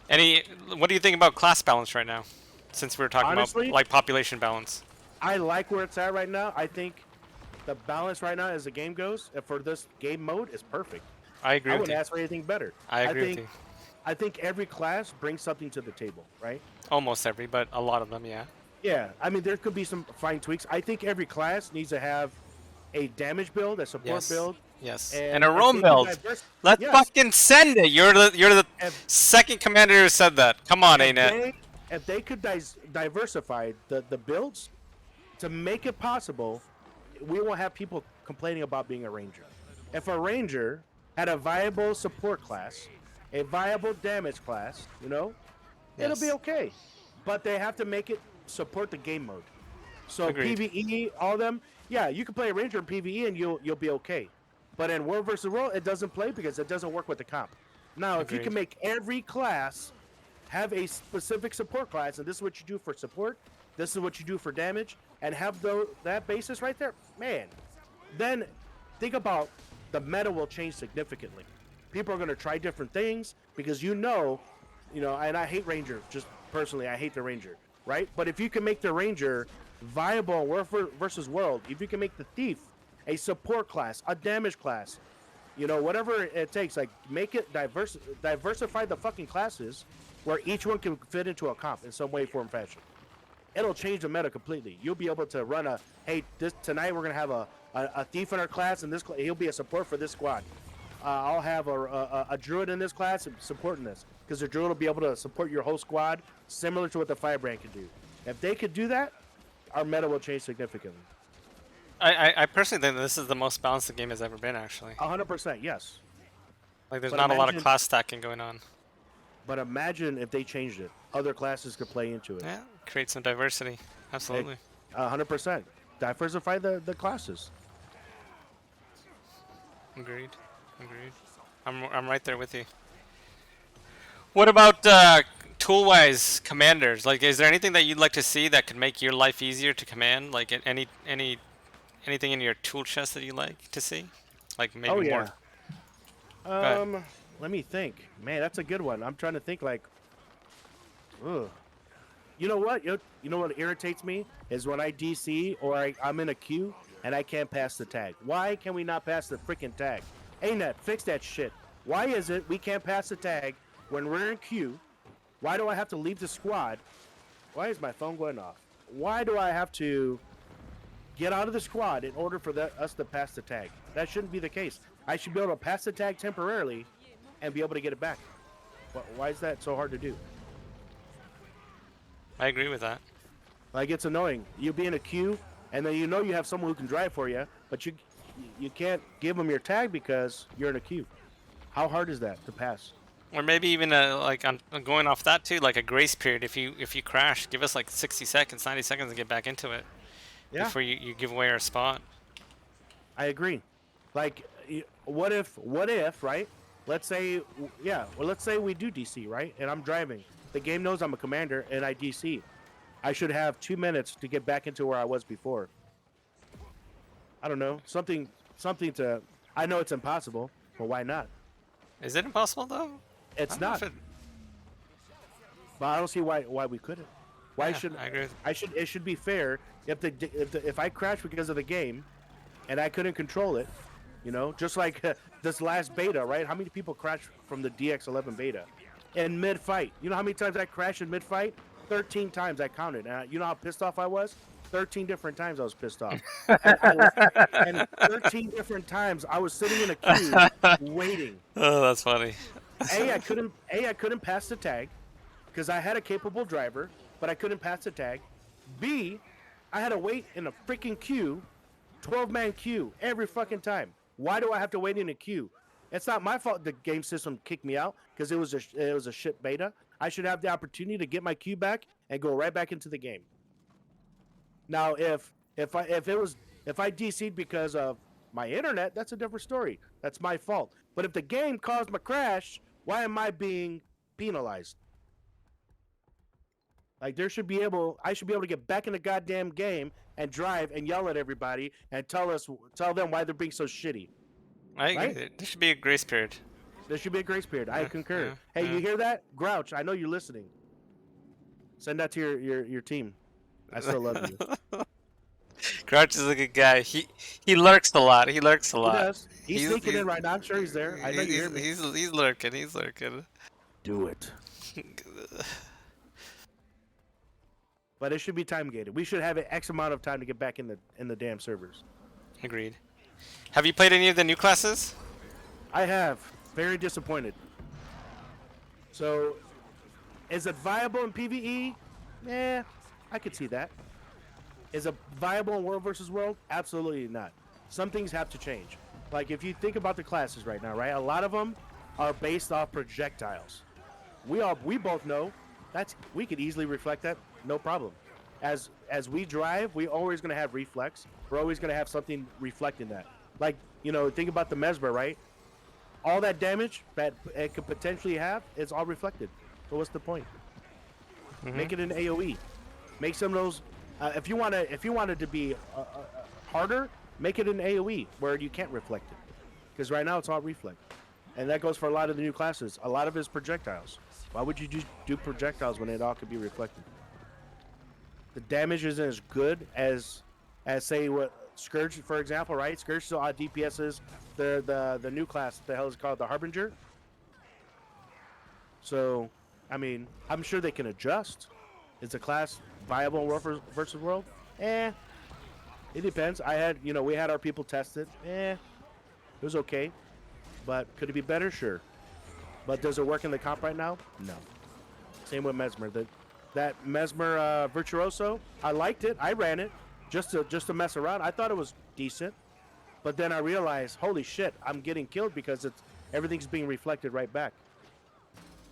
Any? What do you think about class balance right now? Since we were talking about Honestly, like population balance. I like where it's at right now. I think the balance right now, as the game goes, and for this game mode, is perfect. I agree I with wouldn't you. ask for anything better. I I agree with think you. I think every class brings something to the table, right? Almost every, but a lot of them, yeah. Yeah, I mean there could be some fine tweaks. I think every class needs to have a damage build, a support Yes. build, Yes. And and a if roam they could build. diverse, Let's yes, fucking send it. You're the if second commander who said that. Come on, if ain't it? they could diversify the builds to make it possible, we won't have people complaining about being a ranger. If a ranger had a viable support class, a viable damage class, it'll be Yes. okay. But they have to make it support the game mode. So Agreed. PVE, all them, yeah, you can play a ranger in PVE and you'll be okay. But in World versus World, it doesn't play because it doesn't work with the comp. Now, if you Agreed. can make every class have a specific support class, and this is what you do for support, this is what you do for damage, and have that basis right there, man, then think about the meta will change significantly. People are going to try different things because and I hate Ranger, just personally, I hate the Ranger, right? But if you can make the Ranger viable in World versus World, if you can make the Thief a support class, a damage class, whatever it takes, like make it diversify the fucking classes where each one can fit into a comp in some way, form, fashion. It'll change the meta completely. You'll be able to run this tonight we're gonna have a thief in our class, and he'll be a support for this squad. I'll have a druid in this class supporting this because the druid will be able to support your whole squad, similar to what the firebrand can do. If they could do that, our meta will change significantly. I personally think that this is the most balanced the game has ever been. Actually, 100%, yes. like there's But not a lot of imagine, class stacking going on. but imagine if they changed it. Other classes could play into it. Yeah, create some diversity. Absolutely. 100%. Diversify the classes. Agreed. Agreed. I'm right there with you. What about tool-wise commanders? Like, is there anything that you'd like to see that could make your life easier to command? Like, anything in your tool chest that you like to see? Like Oh maybe more. yeah. Go ahead. Let me think. Man, that's a good one. I'm trying to think like, ugh. You know what? You know what irritates me is when I DC or I'm in a queue and I can't pass the tag. Why can we not pass the freaking tag? ANET, fix that shit. Why is it we can't pass the tag when we're in queue? Why do I have to leave the squad? Why is my phone going off? Why do I have to get out of the squad in order for us to pass the tag? That shouldn't be the case. I should be able to pass the tag temporarily and be able to get it back. Why is that so hard to do? I agree with that. Like, it's annoying. You be in a queue, and then you have someone who can drive for you, but you can't give them your tag because you're in a queue. How hard is that to pass? Or maybe even like on going off that too, like a grace period. If you crash, give us like 60 seconds, 90 seconds to get back into it Yeah, before you give away our spot. I agree. Like, what if, right? Let's say, yeah, well, let's say we do DC, right? And I'm driving. The game knows I'm a commander, and I DC. I should have 2 minutes to get back into where I was before. I don't know, something to. I know it's impossible, but why not? Is it impossible though? I It's don't know if not, it. but I don't see why we couldn't. Why Yeah, should I agree. it should be fair if I crash because of the game, and I couldn't control it, just like this last beta, right? How many people crashed from the DX11 beta in mid fight? You know how many times I crashed in mid fight? 13 times I counted. And you know how pissed off I was? 13 different times I was pissed off. And 13 different times I was sitting in a queue waiting. Oh, that's funny. I couldn't pass the tag because I had a capable driver, but I couldn't pass the tag. B, I had to wait in a freaking queue, 12-man queue every fucking time. Why do I have to wait in a queue? It's not my fault the game system kicked me out because it was a shit beta. I should have the opportunity to get my queue back and go right back into the game. Now, if I DC'd because of my internet, that's a different story. That's my fault. But if the game caused my crash, why am I being penalized? Like I should be able to get back in the goddamn game and drive and yell at everybody and tell them why they're being so shitty. I agree. Right? There should be a grace period. There should be a grace period. I concur. Yeah, Hey, yeah. you hear that? Grouch, I know you're listening. Send that to your team. I still love you. Crouch is a good guy. He lurks a lot. He lurks a He lot. does. He's sneaking in right now. I'm sure he's there. I know you hear me. He's lurking. He's lurking. Do it. But it should be time gated. We should have an X amount of time to get back in the damn servers. Agreed. Have you played any of the new classes? I have. Very disappointed. So, is it viable in PvE? Yeah, I could see that. Is it viable in World versus World? Absolutely not. Some things have to change. Like if you think about the classes right now, right? A lot of them are based off projectiles. We both know we could easily reflect that, no problem. As we drive, we're always gonna have reflex. We're always gonna have something reflecting that. Like, think about the Mesmer, right? All that damage that it could potentially have is all reflected. So what's the point? Mm-hmm. Make it an AOE. Make some of those. If you want it to be harder, make it an AOE where you can't reflect it. Because right now it's all reflect, and that goes for a lot of the new classes. A lot of it is projectiles. Why would you do projectiles when it all could be reflected? The damage isn't as good as say what Scourge, for example, right? Scourge still odd DPSs. The new class, what the hell is it called? The Harbinger. So, I mean, I'm sure they can adjust. Is the class viable in World versus World? It depends. We had our people test it. It was okay. But could it be better? Sure. But does it work in the comp right now? No. Same with Mesmer. That Mesmer Virtuoso, I liked it. I ran it just to mess around. I thought it was decent. But then I realized, holy shit, I'm getting killed because everything's being reflected right back.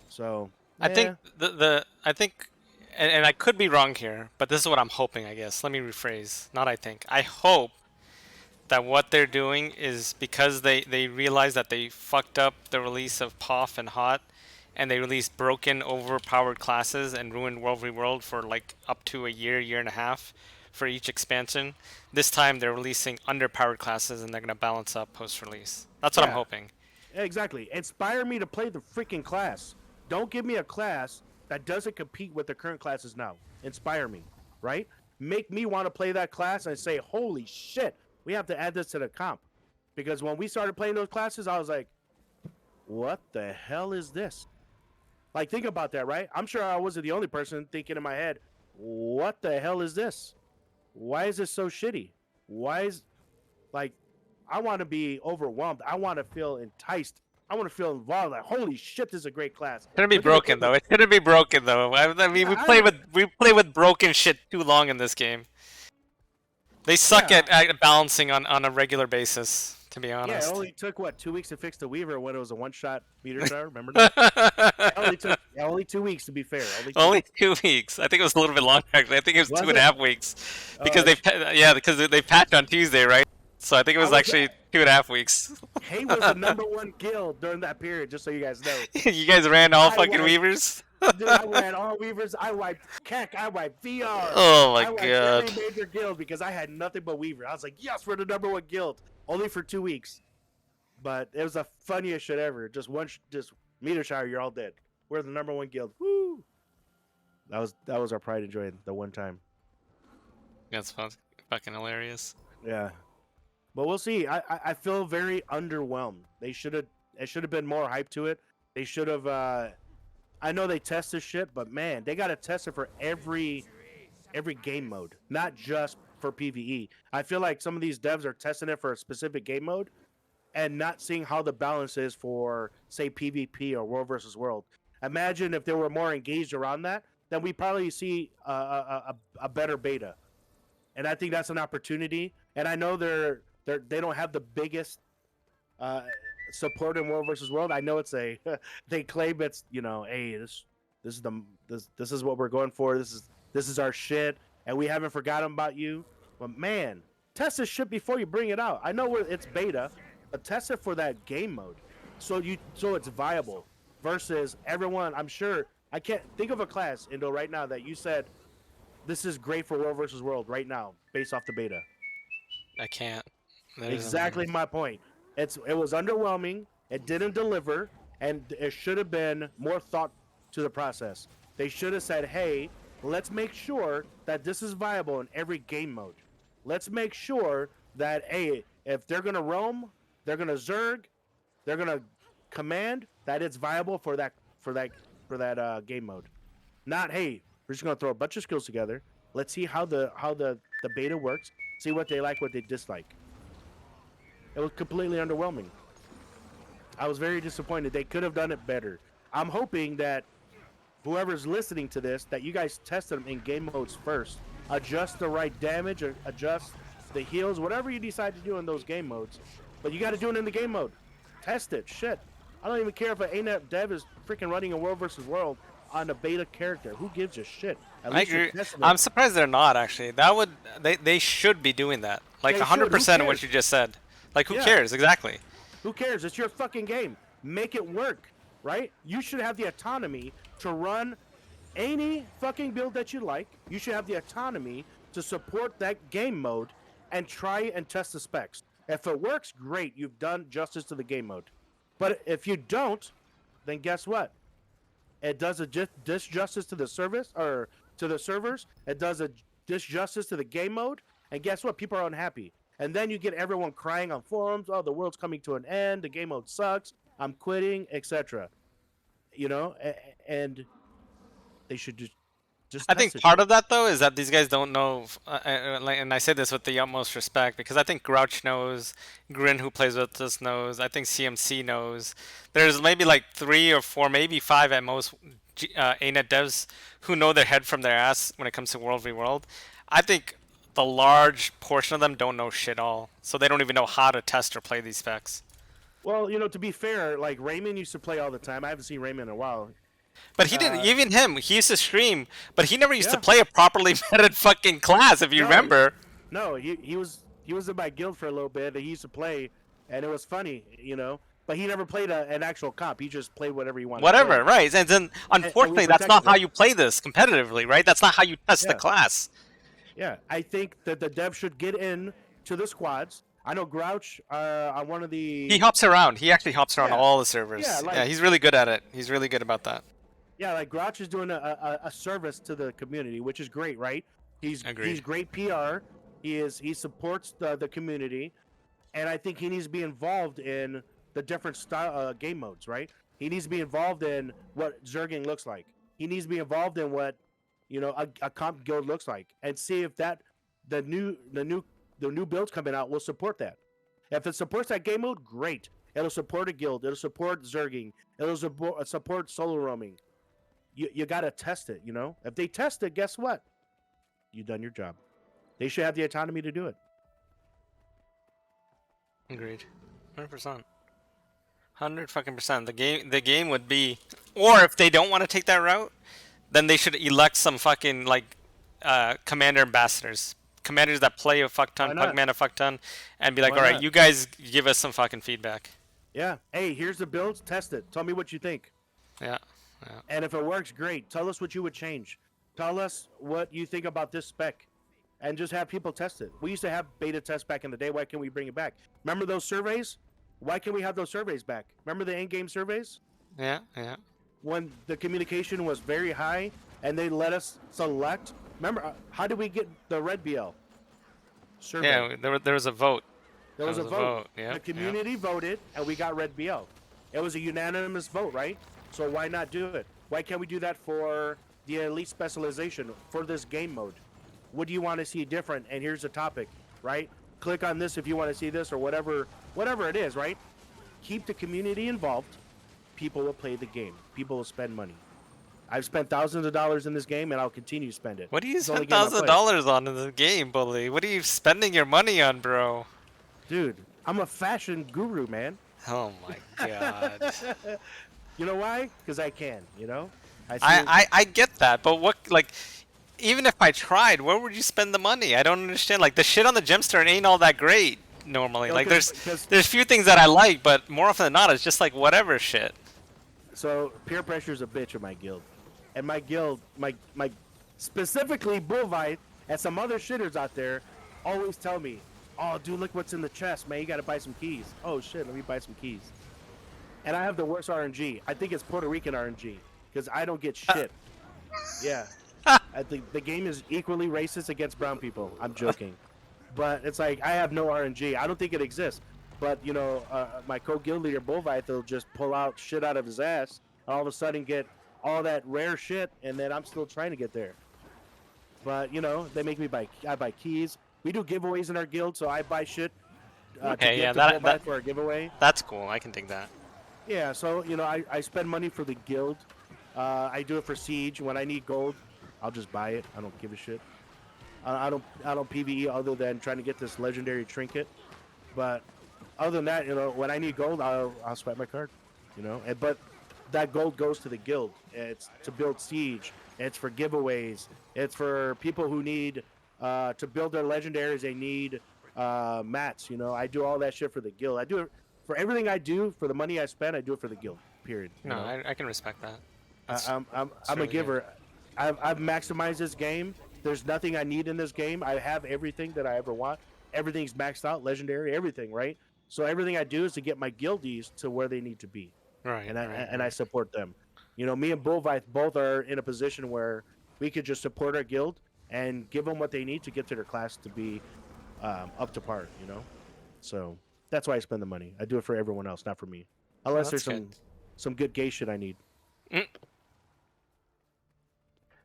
So I think I think, and I could be wrong here, but this is what I'm hoping. I guess let me rephrase. Not I think. I hope that what they're doing is because they realize that they fucked up the release of POF and HOT, and they released broken, overpowered classes and ruined World v World for like up to a year and a half for each expansion. This time they're releasing underpowered classes and they're gonna balance up post-release. That's what I'm hoping. Exactly. Inspire me to play the freaking class. Don't give me a class that doesn't compete with the current classes now. Inspire me, right? Make me want to play that class and say, holy shit, we have to add this to the comp. Because when we started playing those classes, I was like, what the hell is this? Like, think about that, right? I'm sure I wasn't the only person thinking in my head, what the hell is this? Why is this so shitty? I want to be overwhelmed. I want to feel enticed. I want to feel involved. Like, holy shit, this is a great class. It shouldn't be broken though. It shouldn't be broken though. I mean, we play with broken shit too long in this game. They suck at balancing on a regular basis, to be honest. Yeah, it only took 2 weeks to fix the Weaver when it was a one-shot meter tower. Remember that? It only took only 2 weeks to be fair. Only 2 weeks. I think it was a little bit longer. Actually, I think it was 2.5 weeks because they patched on Tuesday, right? So I think it was actually 2.5 weeks. Hay was the #1 guild during that period, just so you guys know. You guys ran all fucking Weavers? Dude, I ran all Weavers. I wiped Keck. I wiped VR. Oh my I wiped god. every major guild because I had nothing but Weaver. I was like, yes, we're the #1 guild. Only for 2 weeks. But it was the funniest shit ever. Just meter shower, you're all dead. We're the #1 guild. Woo! That was our pride and joy the one time. That's fucking hilarious. Yeah. But we'll see. I feel very underwhelmed. It should have been more hype to it. They should have I know they test this shit, but man, they gotta test it for every game mode, not just for PvE. I feel like some of these devs are testing it for a specific game mode and not seeing how the balance is for, say, PvP or World versus World. Imagine if they were more engaged around that, then we probably see a better beta. And I think that's an opportunity. And I know they don't have the biggest uh, support in World versus World. I know it's a they claim it's hey this is this is what we're going for. This is our shit, and we haven't forgotten about you. But man, test this shit before you bring it out. I know it's beta, but test it for that game mode, so it's viable. Versus everyone, I'm sure I can't think of a class Indo right now that you said this is great for World versus World right now based off the beta. I can't. Exactly my point. It was underwhelming. It didn't deliver, and it should have been more thought to the process. They should have said, "Hey, let's make sure that this is viable in every game mode. Let's make sure that hey, if they're gonna roam, they're gonna zerg, they're gonna command, that it's viable for that game mode. Not hey, we're just gonna throw a bunch of skills together. Let's see how the beta works. See what they like, what they dislike." It was completely underwhelming. I was very disappointed. They could have done it better. I'm hoping that whoever's listening to this, that you guys test them in game modes first. Adjust the right damage, or adjust the heals, whatever you decide to do in those game modes. But you got to do it in the game mode. Test it. Shit. I don't even care if an ANET dev is freaking running a World versus World on a beta character. Who gives a shit? At I least you're agree. testing I'm it. surprised they're not actually. They should be doing that. Like They should. Who 100% of what cares? you just said. Like who Yeah. cares exactly? Who cares? It's your fucking game. Make it work, right? You should have the autonomy to run any fucking build that you like. You should have the autonomy to support that game mode and try and test the specs. If it works, great. You've done justice to the game mode. But if you don't, then guess what? It does a disjustice to the service or to the servers. It does a disjustice to the game mode. And guess what? People are unhappy. And then you get everyone crying on forums, "Oh, the world's coming to an end. The game mode sucks. I'm quitting," etc. And they should just I test think it. part of that though is that these guys don't know, and I say this with the utmost respect because I think Grouch knows, Grin who plays with us knows, I think CMC knows. There's maybe like 3 or 4, maybe 5 at most ANET devs who know their head from their ass when it comes to World v World. I think the large portion of them don't know shit all, so they don't even know how to test or play these specs. Well, to be fair, like Raymond used to play all the time. I haven't seen Raymond in a while. But he didn't, even him, he used to stream, but he never used to Yeah. play a properly vetted fucking class, if you No, remember. No, he was in my guild for a little bit. He used to play, and it was funny, But he never played an actual comp. He just played whatever he wanted. Whatever, to play. right? And then, unfortunately, that's not protected how him. you play this competitively, right? That's not how you test the Yeah. class. Yeah, I think that the dev should get in to the squads. I know Grouch on one of the He hops around. He actually hops around Yeah. all the servers. Yeah, Yeah, like- he's really good at it. He's really good about that. like Grouch is doing a service to the community, which is great, right? He's Agreed. great PR. He supports the community, and I think he needs to be involved in the different style game modes, right? He needs to be involved in what zerging looks like. He needs to be involved in what a comp guild looks like, and see if that the new builds coming out will support that. If it supports that game mode, great. It'll support a guild. It'll support zerging. It'll support solo roaming. You got to test it, If they test it, guess what? You've done your job. They should have the autonomy to do it. Agreed. 100%. 100% The game would be, or if they don't want to take that route, then they should elect some fucking commander ambassadors, commanders that play a fuck ton, Why not? Pugman a fuck ton, and be like, Why all right, not? you guys give us some fucking feedback. Yeah. Hey, here's the builds. Test it. Tell me what you think. Yeah. And if it works, great. Tell us what you would change. Tell us what you think about this spec. And just have people test it. We used to have beta tests back in the day. Why can't we bring it back? Remember those surveys? Why can't we have those surveys back? Remember the in-game surveys? Yeah. When the communication was very high and they let us select. Remember, how did we get the red BL? Survey. Yeah, there was a vote. There was a vote. Yeah, The community voted, and we got red BL. It was a unanimous vote, right? So why not do it? Why can't we do that for the elite specialization for this game mode? What do you want to see different? And here's the topic, right? Click on this if you want to see this or whatever it is, right? Keep the community involved. People will play the game. People will spend money. I've spent thousands of dollars in this game, and I'll continue to spend it. What do you It's the only spend game I thousands of play. dollars on in the game, Bully? What are you spending your money on, bro? Dude, I'm a fashion guru, man. Oh my god. You know why? Because I can, you know? I I, see. I get that, but what, like, even if I tried, where would you spend the money? I don't understand. Like, the shit on the gemstone ain't all that great normally. You know, Like, because there's few things that I like, but more often than not, it's just like whatever shit. so peer pressure is a bitch in my guild, and my guild, my specifically Bullyfoot and some other shitters out there, always tell me, "Oh, dude, look what's in the chest, man. You gotta buy some keys." Oh shit, let me buy some keys. And I have the worst RNG. I think it's Puerto Rican RNG because I don't get shit. Yeah, I think the game is equally racist against brown people. I'm joking, but it's like I have no RNG. I don't think it exists. But you know, my co-guild leader Bullyfoot will just pull out shit out of his ass, and all of a sudden get all that rare shit, and then I'm still trying to get there. But you know, they make me buy. I buy keys. We do giveaways in our guild, so I buy shit to Okay, yeah, give to Bullyfoot for a giveaway. that's cool. I can dig that. Yeah, so you know, I spend money for the guild. I do it for siege. When I need gold, I'll just buy it. I don't give a shit. I don't PVE other than trying to get this legendary trinket. But other than that, you know, when I need gold, I'll swipe my card. You know, but that gold goes to the guild. It's to build siege. It's for giveaways. It's for people who need to build their legendaries. They need mats. You know, I do all that shit for the guild. I do it for everything I do. For the money I spend, I do it for the guild. Period. You No, know? I can respect that. I, That's, I'm that's a really good. giver. I've maximized this game. There's nothing I need in this game. I have everything that I ever want. Everything's maxed out, legendary, everything, right? So everything I do is to get my guildies to where they need to be, Right, and I right, and I right. support them. You know, me and Bullyfoot both are in a position where we could just support our guild and give them what they need to get to their class to be up to par. You know, so that's why I spend the money. I do it for everyone else, not for me, Oh, unless that's there's good. some good gay shit I need. Mm.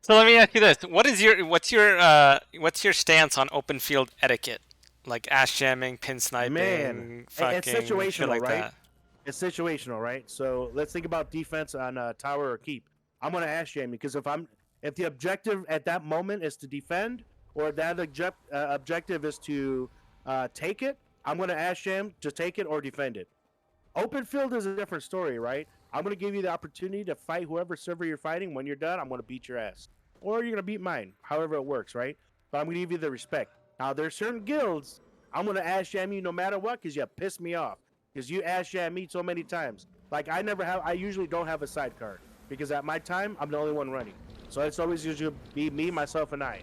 So let me ask you this: what's your stance on open field etiquette, like ash jamming, pin Man, sniping, it's fucking shit situational, like right? that? It's situational, right? So let's think about defense on tower or keep. I'm gonna ask Jamie because if the objective at that moment is to defend or that objective is to take it, I'm gonna ask him to take it or defend it. Open field is a different story, right? I'm gonna give you the opportunity to fight whoever server you're fighting. When you're done, I'm gonna beat your ass, or you're gonna beat mine. However it works, right? But I'm gonna give you the respect. Now there's certain guilds I'm gonna ash jam you no matter what because you piss me off because you ash jam me so many times. Like I usually don't have a sidecar because at my time I'm the only one running, so it's always usually be me, myself, and I.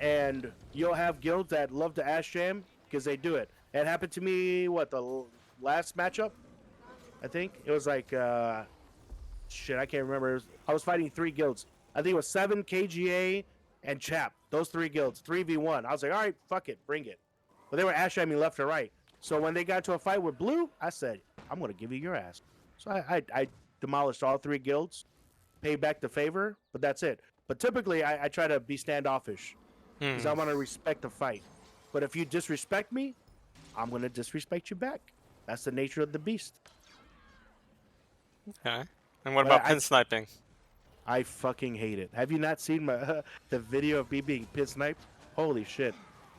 And you'll have guilds that love to ash jam because they do it. It happened to me last matchup. I think it was like shit. I can't remember. I was fighting three guilds. I think it was 7 KGA and Chap. Those three guilds, 3v1. I was like, all right, fuck it, bring it. But they were ash at me left or right. So when they got to a fight with Blue, I said, I'm gonna give you your ass. So I demolished all three guilds, paid back the favor, but that's it. But typically I try to be standoffish because I Hmm. want to respect the fight. But if you disrespect me, I'm gonna disrespect you back. That's the nature of the beast. Okay. And what But about I pin sniping? I fucking hate it. Have you not seen my the video of me being pit sniped? Holy shit!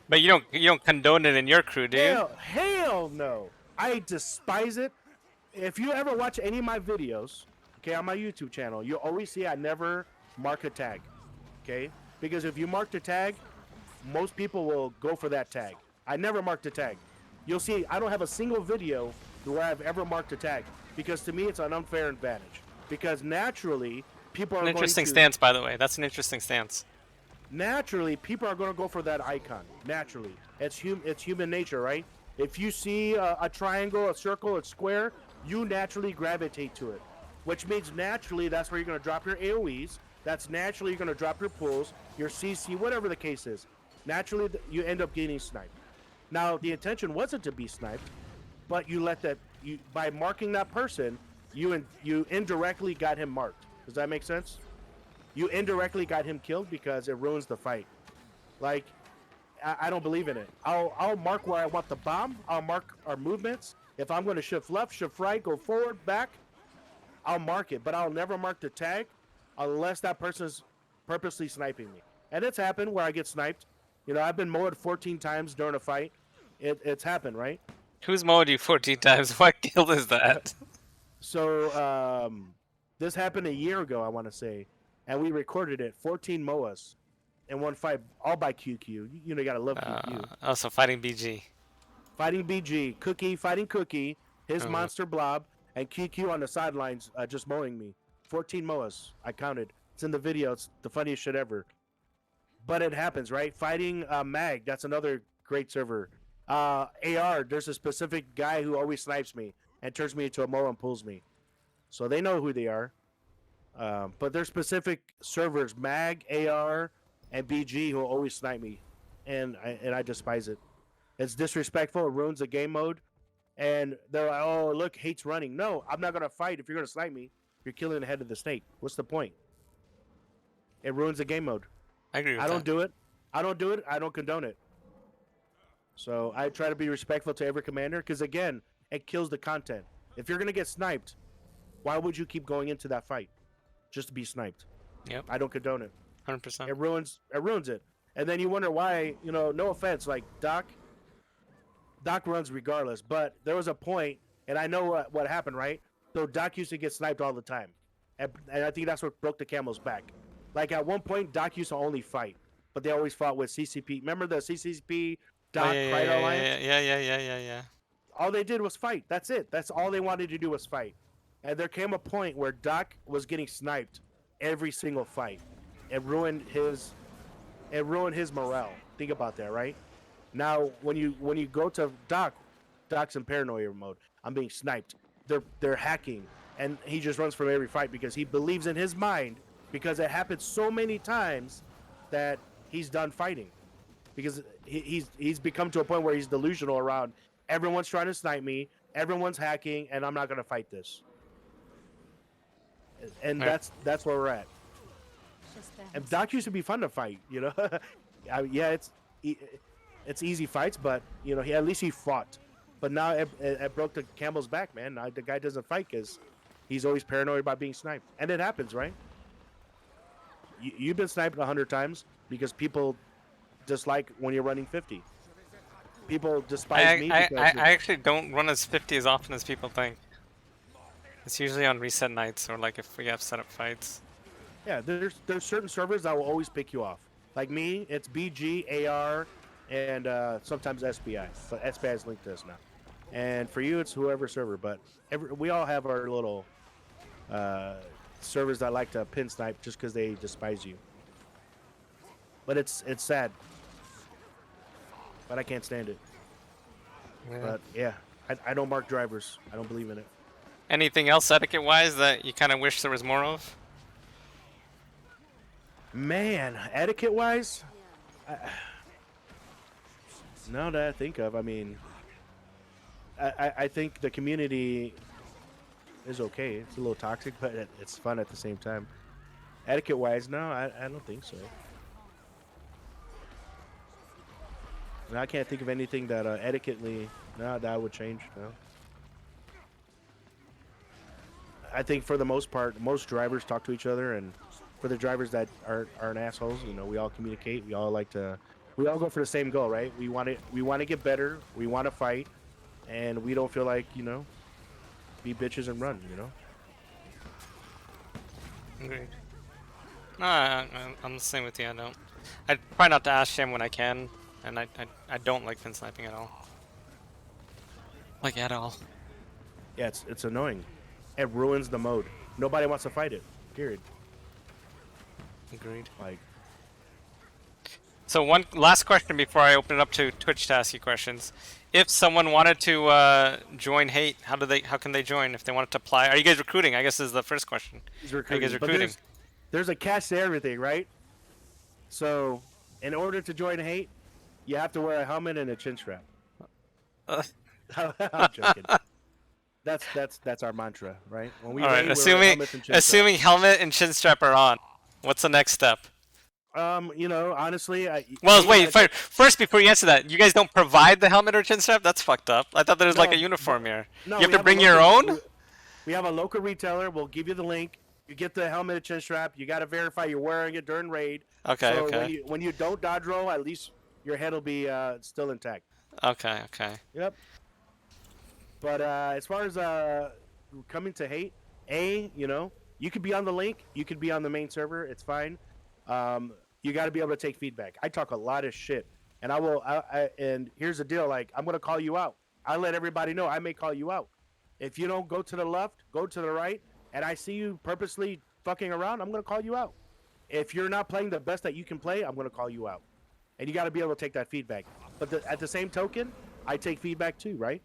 But you don't condone it in your crew, do you? Hell no! I despise it. If you ever watch any of my videos, okay, on my YouTube channel, you'll always see I never mark a tag, okay? Because if you mark the tag, most people will go for that tag. I never marked a tag. You'll see I don't have a single video where I've ever marked a tag because to me it's an unfair advantage. Because naturally people An are going interesting to stance, by the way. That's an interesting stance. people are going to go for that icon. Naturally, it's human nature, right? If you see a triangle, a circle, a square, you naturally gravitate to it, which means naturally that's where you're going to drop your AOE's. That's naturally you're going to drop your pulls, your CC, whatever the case is. Naturally, you end up getting sniped. Now, the intention wasn't to be sniped, but you let that you by marking that person, you indirectly got him marked. Does that make sense? You indirectly got him killed because it ruins the fight. Like, I don't believe in it. I'll mark where I want the bomb. I'll mark our movements. If I'm going to shift left, shift right, go forward, back, I'll mark it. But I'll never mark the tag unless that person's purposely sniping me. And it's happened where I get sniped. I've been mowed 14 times during a fight. It's happened, right? Who's mowed you 14 times? What guild is that? So this happened a year ago, I want to say, and we recorded it. 14 MOAs in one fight, all by QQ. You gotta love QQ. Also fighting BG. Fighting BG, Cookie fighting Cookie, his Mhm. monster blob, and QQ on the sidelines just mowing me. 14 MOAs, I counted. It's in the video. It's the funniest shit ever. But it happens, right? Fighting Mag, that's another great server. AR, there's a specific guy who always snipes me and turns me into a MOA and pulls me. So they know who they are. But there's specific servers, Mag, AR, and BG, who always snipe me, and I despise it. It's disrespectful. It ruins the game mode. And they're like, "Oh, look, hate's running." No, I'm not gonna fight if you're gonna snipe me. You're killing the head of the snake. What's the point? It ruins the game mode. I agree with I don't that. do it. I don't do it. I don't condone it. So I try to be respectful to every commander because again, it kills the content. If you're gonna get sniped, why would you keep going into that fight just to be sniped? Yep, I don't condone it. 100%. It ruins it. And then you wonder why, no offense, like Doc runs regardless, but there was a point, and I know what happened, right? So Doc used to get sniped all the time. And I think that's what broke the camel's back. Like at one point, Doc used to only fight, but they always fought with CCP. Remember the CCP Oh, Doc yeah, yeah, Pride yeah, Alliance? yeah, yeah, yeah, yeah, yeah. All they did was fight. That's it. That's all they wanted to do was fight. And there came a point where Doc was getting sniped every single fight. It ruined his morale. Think about that, right? Now when you go to Doc's in paranoia mode. I'm being sniped. They're hacking, and he just runs from every fight because he believes in his mind, because it happened so many times that he's done fighting, because he's become to a point where he's delusional around everyone's trying to snipe me, everyone's hacking, and I'm not gonna fight this. And Right. that's where we're at. And Doc used to be fun to fight, yeah, it's easy fights, but at least he fought. But now it broke the camel's back, man. Now the guy doesn't fight because he's always paranoid about being sniped, and it happens, right? You've been sniped 100 times because people dislike when you're running 50. People despise me because I actually don't run as 50 as often as people think. It's usually on reset nights or like if we have setup fights. yeah, there's certain servers that will always pick you off. Like me, it's BG, AR, and sometimes SBI. But SBI is linked to us now. And for you, it's whoever server. But we all have our little servers that like to pin snipe just because they despise you. But it's sad. But I can't stand it. Yeah. But yeah, I don't mark drivers. I don't believe in it. Anything else etiquette-wise that you kind of wish there was more of? Man, etiquette-wise, now that I think of, I mean, I think the community is okay. It's a little toxic, but it's fun at the same time. Etiquette-wise, no, I don't think so. And I can't think of anything that etiquetely, no, that would change. No. I think for the most part, most drivers talk to each other, and for the drivers that aren't assholes, we all communicate. We all go for the same goal, right? We want to get better. We want to fight, and we don't feel like be bitches and run. Agreed. No, I'm the same with you. I don't. I try not to ask him when I can, and I don't like pin sniping at all. Like at all. Yeah, it's annoying. It ruins the mode. Nobody wants to fight it. Period. Agreed. Like, So one last question before I open it up to Twitch to ask you questions. If someone wanted to join Hate, how can they join if they wanted to apply? Are you guys recruiting? I guess is the first question. he's Are you recruiting. guys But recruiting? there's a catch to everything, right? So, in order to join Hate, you have to wear a helmet and a chin strap. Uh, I'm joking. That's our mantra, right? When we all right. raid, we're helmets and chin straps. Assuming helmet and chin strap are on, what's the next step? Honestly, Well, wait. First, before you answer that, you guys don't provide the helmet or chin strap? That's fucked up. I thought there was like a no, uniform here. no, You have we to a bring your local- own? We have a local retailer. We'll give you the link. You get the helmet and chin strap. You got to verify you're wearing it during raid. Okay, So okay. when you don't dodge roll, at least your head will be still intact. Okay, okay. Yep. But as far as coming to hate, you could be on the link, you could be on the main server. It's fine. Um, you got to be able to take feedback. I talk a lot of shit, and I will. And here's the deal: like I'm gonna call you out. I let everybody know I may call you out. If you don't go to the left, go to the right, and I see you purposely fucking around, I'm gonna call you out. If you're not playing the best that you can play, I'm gonna call you out. And you got to be able to take that feedback. But at the same token, I take feedback too, right?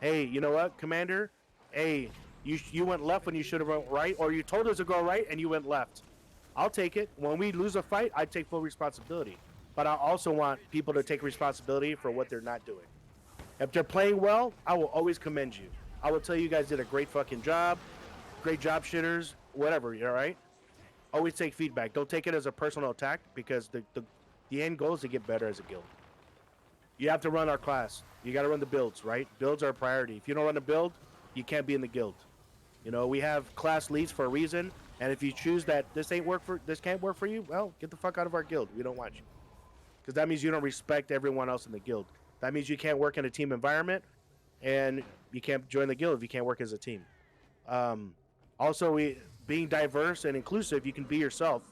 Hey, you know what, Commander? Hey, you went left when you should have went right, or you told us to go right and you went left. I'll take it. When we lose a fight, I take full responsibility. But I also want people to take responsibility for what they're not doing. If they're playing well, I will always commend you. I will tell you guys did a great fucking job, great job, shitters, whatever. All right. Always take feedback. Don't take it as a personal attack because the end goal is to get better as a guild. You have to run our class. You got to run the builds, right? Builds are a priority. If you don't run a build, you can't be in the guild. You know, we have class leads for a reason, and if you choose that this can't work for you, well, get the fuck out of our guild. We don't want you, because that means you don't respect everyone else in the guild. That means you can't work in a team environment, and you can't join the guild if you can't work as a team. Also, we being diverse and inclusive, you can be yourself,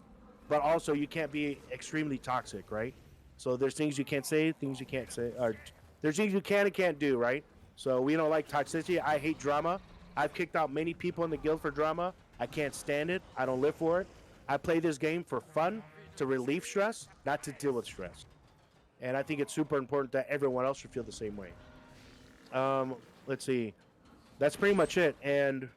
but also you can't be extremely toxic, right? So there's things you can't say, things you can't say, or there's things you can and can't do, right? So we don't like toxicity. I hate drama. I've kicked out many people in the guild for drama. I can't stand it. I don't live for it. I play this game for fun, to relieve stress, not to deal with stress. And I think it's super important that everyone else should feel the same way. Let's see. That's pretty much it. And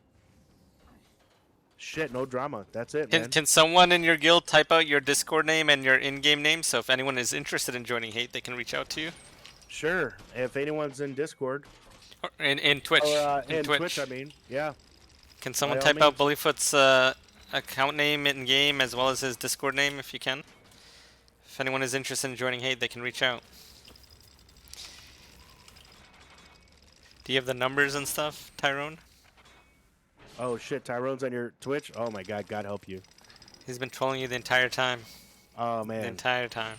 shit, no drama. That's it, man. Can someone in your guild type out your Discord name and your in-game name so if anyone is interested in joining Hate, they can reach out to you? Sure. If anyone's in Discord Or in Twitch. or In in Twitch, Twitch. I mean, yeah, Can by someone all type out means. Bullyfoot's account name in game as well as his Discord name if you can? If anyone is interested in joining Hate, they can reach out. Do you have the numbers and stuff, Tyrone? Oh shit, Tyrone's on your Twitch. Oh my god, God help you. He's been trolling you the entire time. Oh The man, entire time.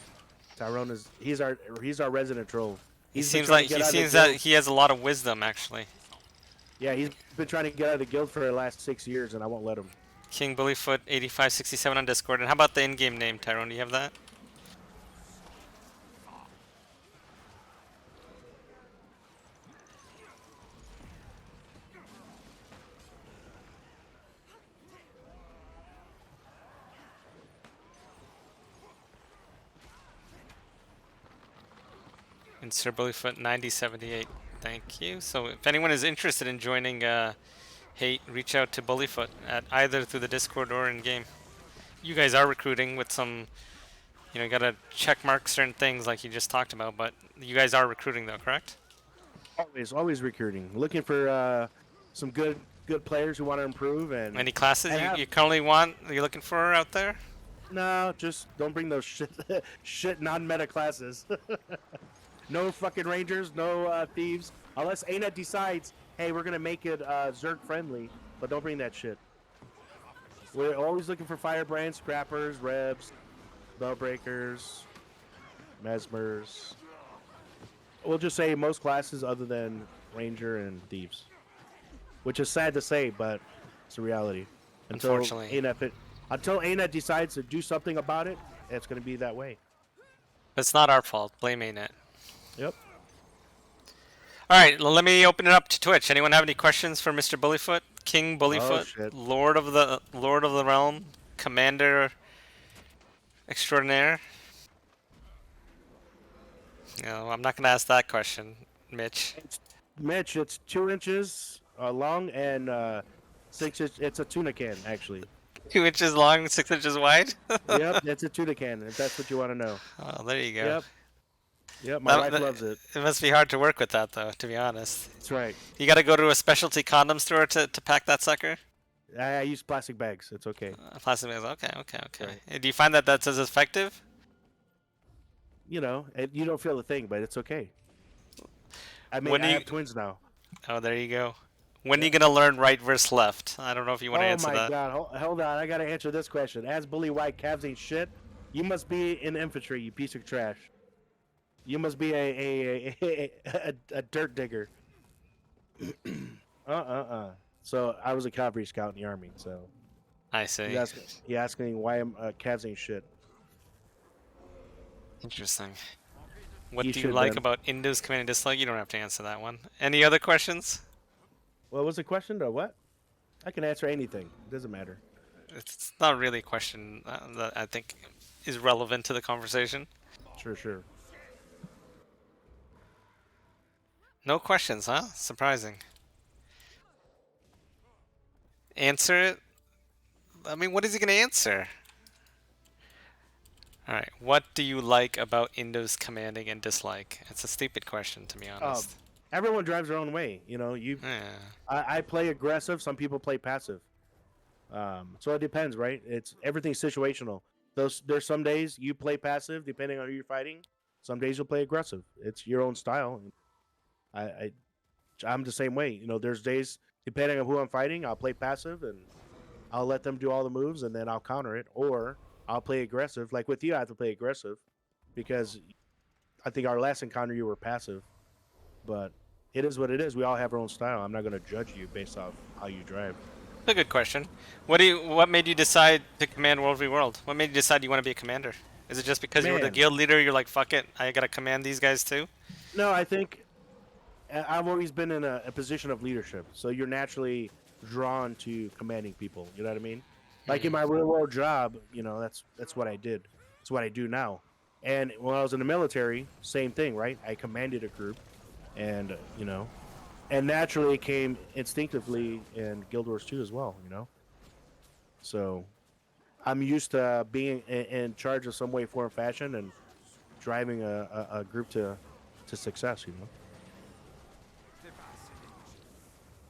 Tyrone is he's our resident troll. He He's been seems trying to like get out of the that guild. he has a lot of wisdom actually. Yeah, he's been trying to get out of the guild for the last 6 years, and I won't let him. King Bullyfoot 8567 on Discord. And how about the in-game name, Tyrone? Do you have that? And Sir Bullyfoot 9078. Thank you. So if anyone is interested in joining Hate, reach out to Bullyfoot at either through the Discord or in game. You guys are recruiting with some, you gotta check mark certain things like you just talked about, but you guys are recruiting though, correct? Always recruiting, looking for some good players who want to improve Any classes and have you currently you're looking for out there? no, just don't bring those shit non-meta classes. No fucking rangers, no thieves, unless ANET decides, hey, we're gonna make it Zerg friendly, but don't bring that shit. We're always looking for firebrands, scrappers, rebs, bellbreakers, mesmers. We'll just say most classes other than ranger and thieves, which is sad to say, but it's a reality. Until Unfortunately. ANET decides to do something about it, it's gonna be that way. It's not our fault. Blame ANET. Yep. All right, well, let me open it up to Twitch. Anyone have any questions for Mr. Bullyfoot? King Oh Bullyfoot, shit. Lord of the Realm, Commander Extraordinaire? No, I'm not gonna ask that question, Mitch. Mitch, it's 2 inches long and 6 inches. It's a tuna can, actually. 2 inches long, 6 inches wide. Yep, it's a tuna can. If that's what you want to know. Oh, there you go. Yep, yep. My That, wife that- loves it. it must be hard to work with that, though. To be honest, That's right. you got to go to a specialty condom store to pack that sucker. I use plastic bags. It's okay. Plastic bags. Okay, okay, okay. Right. Do you find that that's as effective? You don't feel a thing, but it's okay. I mean, When I you have twins now. Oh, there you go. When are Yeah. you gonna learn right versus left? I don't know if you want to Oh answer my that. God! Hold on, I gotta answer this question. As Bully White, Cavs ain't shit. You must be in infantry, you piece of trash. You must be a dirt digger. So I was a cavalry scout in the army. So I see. he's asking why Cavs ain't shit. Interesting. What You do you should like then. about Indo's command and dislike? You don't have to answer that one. Any other questions? What was the question? Or what? I can answer anything. It doesn't matter. It's not really a question that I think is relevant to the conversation. Sure, sure. No questions, huh? Surprising. Answer it? I mean, what is he going to answer? Alright, what do you like about Indo's commanding and dislike? It's a stupid question, to be Um, honest. Everyone drives their own way. You know, Yeah. I play aggressive. Some people play passive. So it depends, right? It's everything's situational. There's some days you play passive depending on who you're fighting. Some days you'll play aggressive. It's your own style. I, I I'm the same way. You know, there's days depending on who I'm fighting, I'll play passive and I'll let them do all the moves and then I'll counter it, or I'll play aggressive. Like with you, I have to play aggressive because I think our last encounter you were passive, but it is what it is. We all have our own style. I'm not going to judge you based off how you drive. It's a good question. What made you decide to command World v World? What made you decide you want to be a commander? Is it just because you were the Man, guild leader, you're like, fuck it, I gotta command these guys too? no, I think I've always been in a position of leadership, so you're naturally drawn to commanding people. You know what I mean? Like in Hmm. my real world job, you know, that's what I did. It's what I do now. And when I was in the military, same thing, right? I commanded a group, and and naturally it came instinctively in Guild Wars 2 as well. You know, so I'm used to being in charge of some way, form, fashion, and driving a group to success. You know.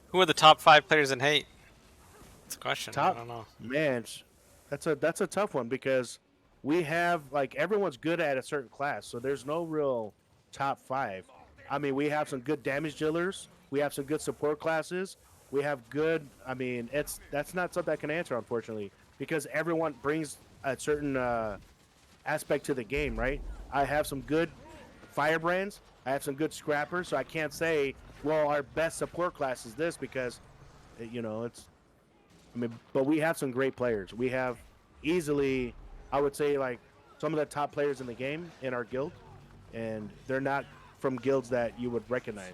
Who are the top 5 players in Hate? It's a question, I Top don't know. man, that's a tough one because we have like everyone's good at a certain class, so there's no real top five. I mean, we have some good damage dealers, we have some good support classes, we have good. I mean, that's not something I can answer unfortunately because everyone brings a certain aspect to the game, right? I have some good firebrands, I have some good scrappers, so I can't say well our best support class is this because it's I mean, but we have some great players. We have easily, I would say, like some of the top players in the game in our guild, and they're not from guilds that you would recognize.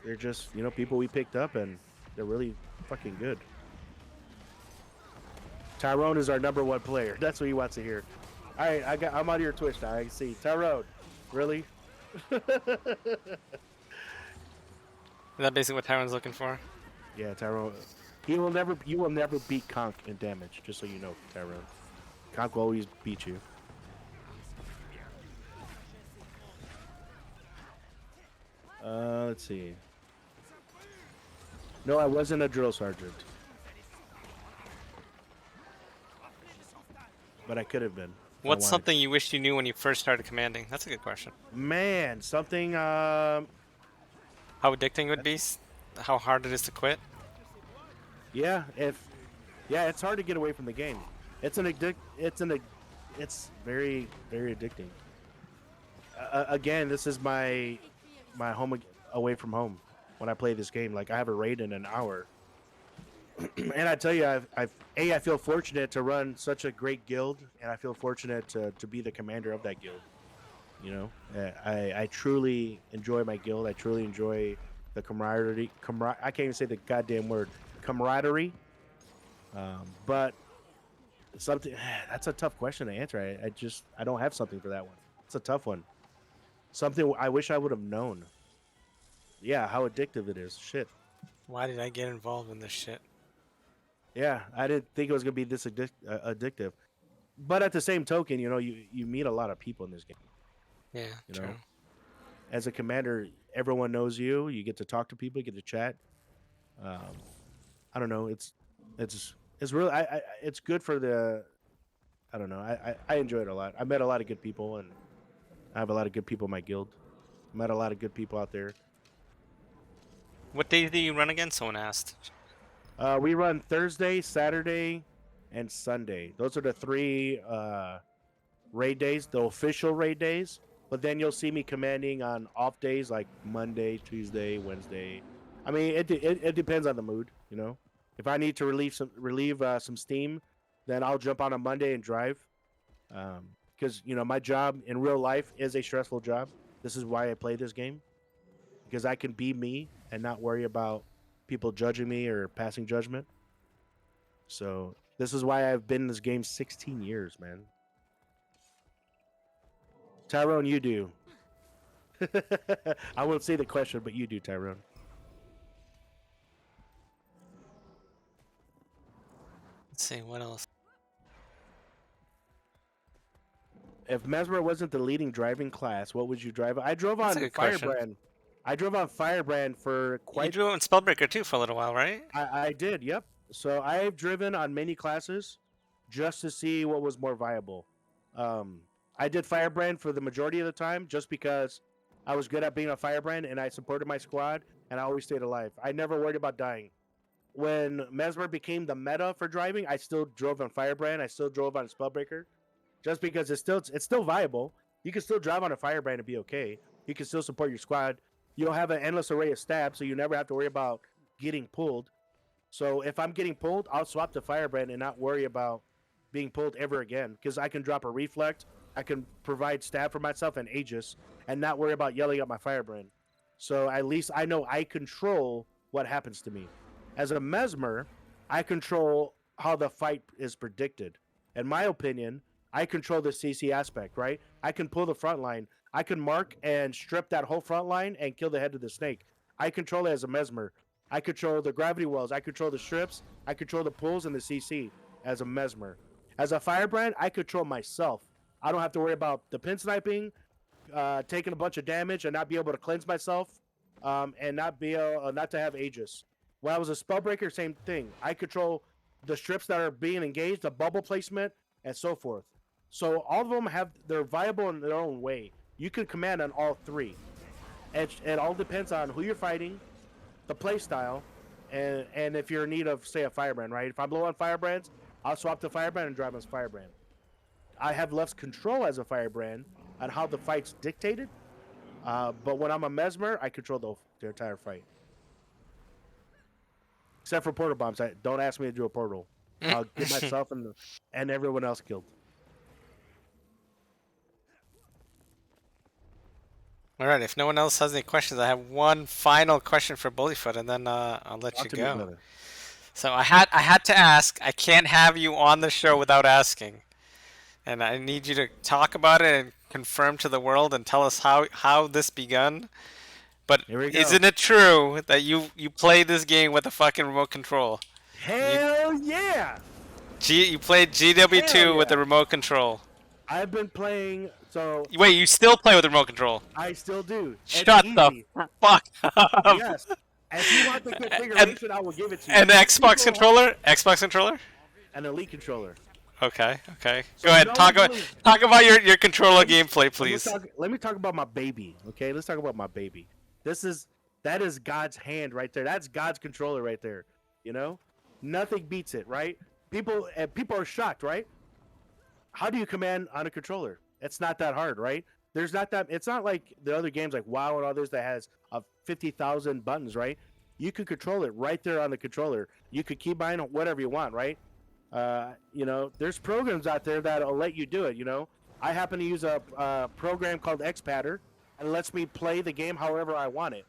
They're just people we picked up, and they're really fucking good. Tyrone is our number one player. That's what he wants to hear. All right, I'm out of your Twitch now. I can see Tyrone. Really? Is that basically what Tyron's looking for? Yeah, Tyrone. He will never. You will never beat Conk in damage. Just so you know, Tyrone. Conk will always beat you. Let's see. No, I wasn't a drill sergeant, but I could have been if I What's wanted something to. you wish you knew when you first started commanding? That's a good question. Man, something. How addicting it would be? How hard it is to quit? Yeah, it's hard to get away from the game. It's an addict. It's very very addicting. Again, this is my home away from home when I play this game. Like I have a raid in an hour, and I tell you, I feel fortunate to run such a great guild, and I feel fortunate to be the commander of that guild. I truly enjoy my guild. I truly enjoy the camaraderie. I can't even say the goddamn word camaraderie. But something that's a tough question to answer. I don't have something for that one. It's a tough one. Something I wish I would have known. Yeah, how addictive it is. Shit. Why did I get involved in this shit? Yeah, I didn't think it was gonna be this addictive. But at the same token, you meet a lot of people in this game. Yeah, You true. know, as a commander, everyone knows you. You get to talk to people, you get to chat. Um, I don't know. It's really it's good for the. I don't know. I enjoy it a lot. I met a lot of good people, and I have a lot of good people in my guild. Met a lot of good people out there. What days do you run again? Someone asked. We run Thursday, Saturday, and Sunday. Those are the three raid days, the official raid days. But then you'll see me commanding on off days like Monday, Tuesday, Wednesday. I mean, it depends on the mood, you know. If I need to relieve some steam, then I'll jump on a Monday and drive. Because you know my job in real life is a stressful job. This is why I play this game because I can be me and not worry about people judging me or passing judgment. So this is why I've been in this game 16 years, man. Tyrone, you do. I won't say the question, but you do, Tyrone. Let's see what else. If Mesmer wasn't the leading driving class, what would you drive? I drove That's a on good question. Firebrand. I drove on Firebrand for You quite. drew on Spellbreaker too for a little while, right? I did, yep. So I've driven on many classes just to see what was more viable. Um, I did Firebrand for the majority of the time just because I was good at being a Firebrand and I supported my squad and I always stayed alive. I never worried about dying. When Mesmer became the meta for driving, I still drove on Firebrand. I still drove on Spellbreaker, just because it's still viable. You can still drive on a Firebrand and be okay. You can still support your squad. You'll have an endless array of stabs, so you never have to worry about getting pulled. So if I'm getting pulled, I'll swap to Firebrand and not worry about being pulled ever again because I can drop a reflect. I can provide stab for myself and Aegis and not worry about yelling at my Firebrand. So at least I know I control what happens to me. As a Mesmer, I control how the fight is predicted. In my opinion, I control the CC aspect, right? I can pull the front line. I can mark and strip that whole front line and kill the head of the snake. I control it as a Mesmer. I control the gravity wells. I control the strips. I control the pulls and the CC as a Mesmer. As a Firebrand, I control myself. I don't have to worry about the pin sniping, taking a bunch of damage, and not be able to cleanse myself, and not to have Aegis. When I was a Spellbreaker, same thing. I control the strips that are being engaged, the bubble placement, and so forth. So all of them they're viable in their own way. You can command on all three. It all depends on who you're fighting, the play style, and if you're in need of, say, a Firebrand, right? If I'm low on Firebrands, I'll swap to Firebrand and drive as Firebrand. I have less control as a Firebrand on how the fight's dictated, but when I'm a Mesmer, I control the entire fight. Except for portal bombs. Don't ask me to do a portal. I'll get myself and everyone else killed. All right. If no one else has any questions, I have one final question for Bullyfoot, and then I'll let Talk you to me, go. brother. So I had to ask. I can't have you on the show without asking, and I need you to talk about it and confirm to the world and tell us how this begun. But Here we go. isn't it true that you play this game with a fucking remote control? You Hell yeah! you played Hell GW2 with the yeah! remote control. I've been playing, so Wait, you still play with the remote control? I still do. It's Shut the easy. fuck up. Yes. If you want the And configuration, I will give it to you. and the Xbox People controller? Xbox controller? an elite controller. Okay, okay. So Go ahead. no Talk one about believes. talk about your controller gameplay, Let me please. talk. Let me talk about my baby. Okay, let's talk about my baby. That is God's hand right there. That's God's controller right there. You know, nothing beats it, right? People are shocked, right? How do you command on a controller? It's not that hard, right? There's not that. It's not like the other games like WoW and others that has 50,000 buttons, right? You could control it right there on the controller. You could keybind whatever you want, right? There's programs out there that'll let you do it. I happen to use a program called XPatter, and it lets me play the game however I want it.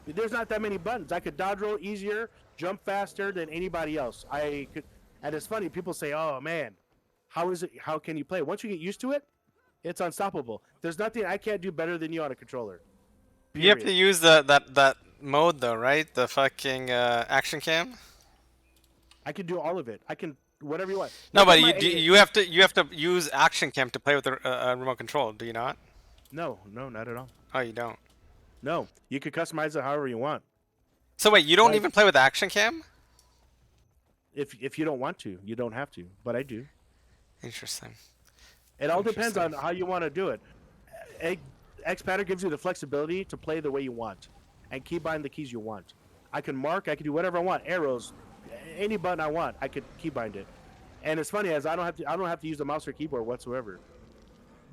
There's not that many buttons. I could dodge roll easier, jump faster than anybody else. I could, and it's funny. People say, "Oh man, how is it? How can you play?" Once you get used to it, it's unstoppable. There's nothing I can't do better than you on a controller. You have to Period. use that mode though, right? The fucking action cam. I can do all of it. I can whatever you want. No, Look at but my you AA. you have to use action cam to play with a remote control. Do you not? No, no, not at all. Oh, you don't. No, you can customize it however you want. So wait, you don't Like even play with action cam? if you don't want to, you don't have to. But I do. Interesting. It all depends Interesting. on how you want to do it. Xpatter gives you the flexibility to play the way you want and keybind the keys you want. I can mark. I can do whatever I want. Arrows, any button I want, I could keybind it. And it's funny as I don't have to use the mouse or keyboard whatsoever.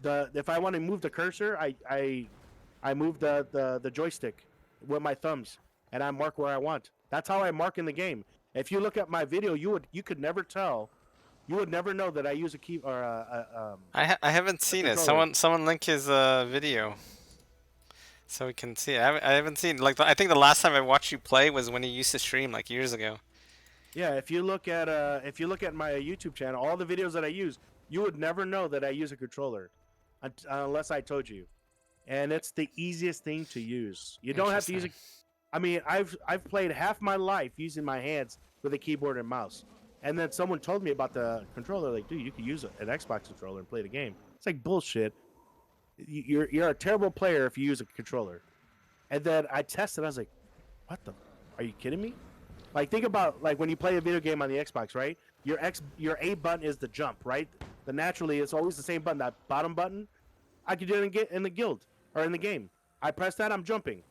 If I want to move the cursor, I move the joystick with my thumbs, and I mark where I want. That's how I mark in the game. If you look at my video, you could never tell. You would never know that I use a key or I haven't a seen it. controller. Someone link his video so we can see it. I haven't seen like I think the last time I watched you play was when you used to stream like years ago. Yeah, if you look at my YouTube channel, all the videos that I use, you would never know that I use a controller, unless I told you. And it's the easiest thing to use. You don't have to use Interesting. it. I mean, I've played half my life using my hands with a keyboard and mouse, and then someone told me about the controller. Like, dude, you could use an Xbox controller and play the game. It's like bullshit. You're a terrible player if you use a controller. And then I tested. I was like, what the? Are you kidding me? Like, think about like when you play a video game on the Xbox, right? Your A button is the jump, right? The naturally it's always the same button. That bottom button, I could do it in the guild or in the game. I press that, I'm jumping.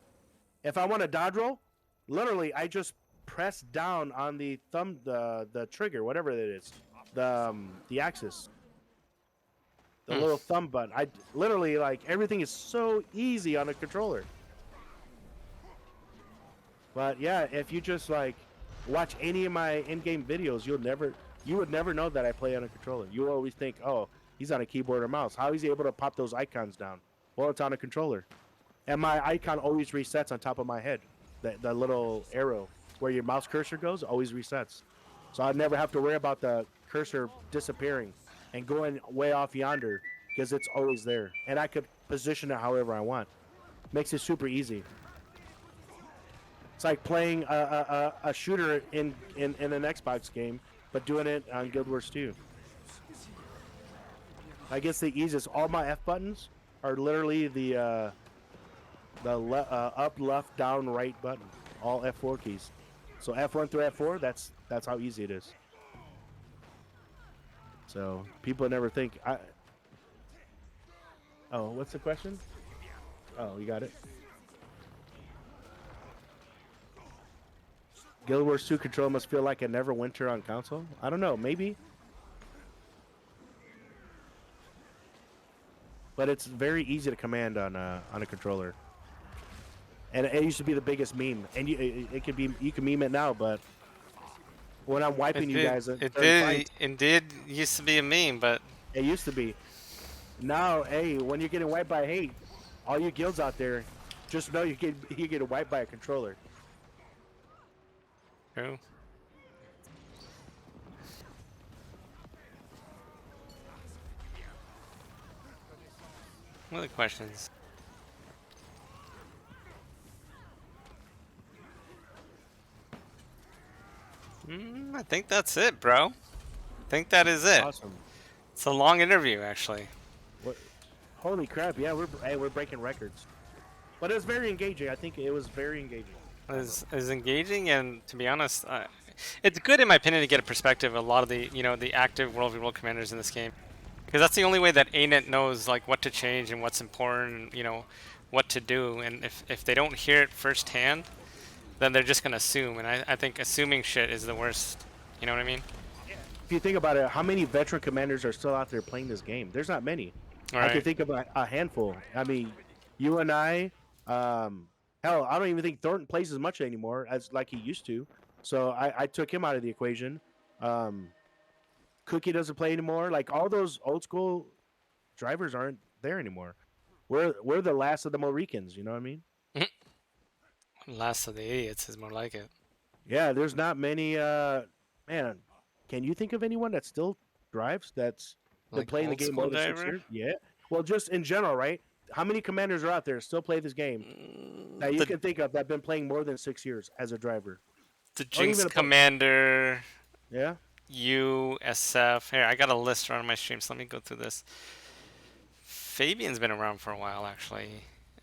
If I want a dodge roll, literally I just press down on the thumb, the trigger, whatever it is, the axis, the Hmm. little thumb button. I literally like everything is so easy on a controller. But yeah, if you just like watch any of my in-game videos, you would never know that I play on a controller. You always think, oh, he's on a keyboard or mouse. How is he able to pop those icons down? Well, it's on a controller, and my icon always resets on top of my head. The little arrow where your mouse cursor goes always resets, so I never have to worry about the cursor disappearing and going way off yonder because it's always there, and I could position it however I want. Makes it super easy. It's like playing a shooter in an Xbox game, but doing it on Guild Wars 2. I guess the easiest. All my F buttons are literally up, left, down, right button. All F4 keys. So F1 through F4. That's how easy it is. So people never think. Oh, what's the question? Oh, you got it. Guild Wars 2 control must feel like a Neverwinter on console. I don't know, maybe, but it's very easy to command on a controller. And it used to be the biggest meme, and it could be you can meme it now, but when I'm wiping you guys during fights, It did used to be a meme, but it used to be. Now, hey, when you're getting wiped by hate, all you guilds out there, just know you get wiped by a controller. true. What are the questions? I think that's it, bro. I think that is it. Awesome. It's a long interview, actually. What? Holy crap! Yeah, we're breaking records, but it was very engaging. I think it was very engaging. Is engaging, and to be honest, it's good in my opinion to get a perspective of a lot of the the active World v World commanders in this game, because that's the only way that ANET knows like what to change and what's important, what to do, and if they don't hear it firsthand, then they're just gonna assume, and I think assuming shit is the worst. You know what I mean? If you think about it, how many veteran commanders are still out there playing this game? There's not many. All I can right. think of a handful. I mean, you and I, hell, I don't even think Thornton plays as much anymore as like he used to. So I took him out of the equation. Um, Cookie doesn't play anymore. Like all those old school drivers aren't there anymore. We're the last of the Mohicans. You know what I mean? Last of the idiots is more like it. Yeah, there's not many. Man, can you think of anyone that still drives that's been Like playing the old game school more than six diver. years? Yeah. Well, just in general, right? How many commanders are out there still play this game that you The can think of that have been playing more than 6 years as a driver, or Jinx even a Commander, yeah? USF. Here, I got a list around my stream, so let me go through this. Fabian's been around for a while, actually.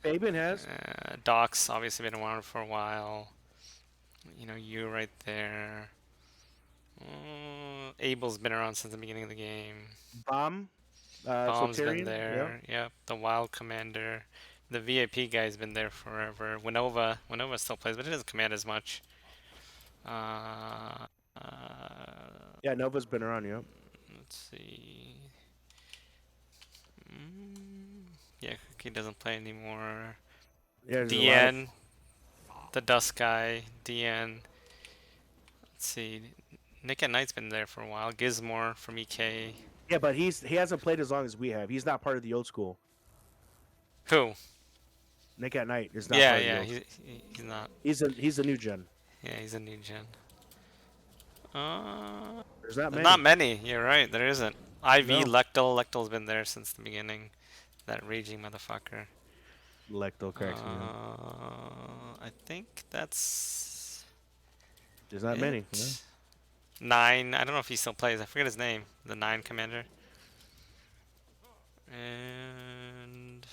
Fabian has. Doc's obviously been around for a while. You right there. Abel's been around since the beginning of the game. Bomb, Bomb's been Sotarian. Yeah. there. Yep, the Wild Commander. The VIP guy's been there forever. Winova still plays, but he doesn't command as much. Uh, Yeah, Nova's been around. Yep. let's see. Yeah, he doesn't play anymore. Yeah, there's a lot of. DN, the Dust guy. DN. Let's see. Nick at Night's been there for a while. Gizmore from EK. Yeah, but he hasn't played as long as we have. He's not part of the old school. Who? Nick at Night is not Yeah, part of the yeah. old. He's not. He's a new gen. Yeah, he's a new gen. Uh, There's not not many. many. You're right. There isn't. IV No. Lectal. Lectal's been there since the beginning. That raging motherfucker. Lecto cracks me up. I think that's There's not many. Yeah. it. Nine. I don't know if he still plays. I forget his name. The Nine commander. And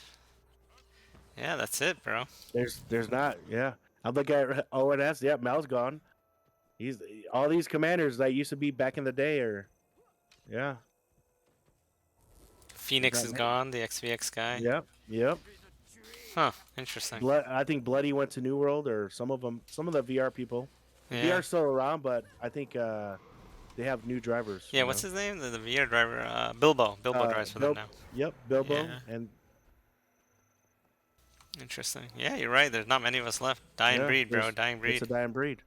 yeah, that's it, bro. There's not. Yeah. I'm looking at ONS. Yeah, Mal's gone. He's all these commanders that used to be back in the day are. Yeah. There's Phoenix not is many. gone. The XVX guy. Yep. Yep. Huh. Interesting. I think Bloody went to New World, or some of them. Some of the VR people. Yeah. VR's still around, but I think they have new drivers. Yeah. What's his name? The VR driver. Bilbo. Bilbo drives for them Bil- now. Yep, Bilbo, Yeah. and Interesting. Yeah, you're right. There's not many of us left. Dying yeah, breed, bro. Dying it's breed. a dying breed.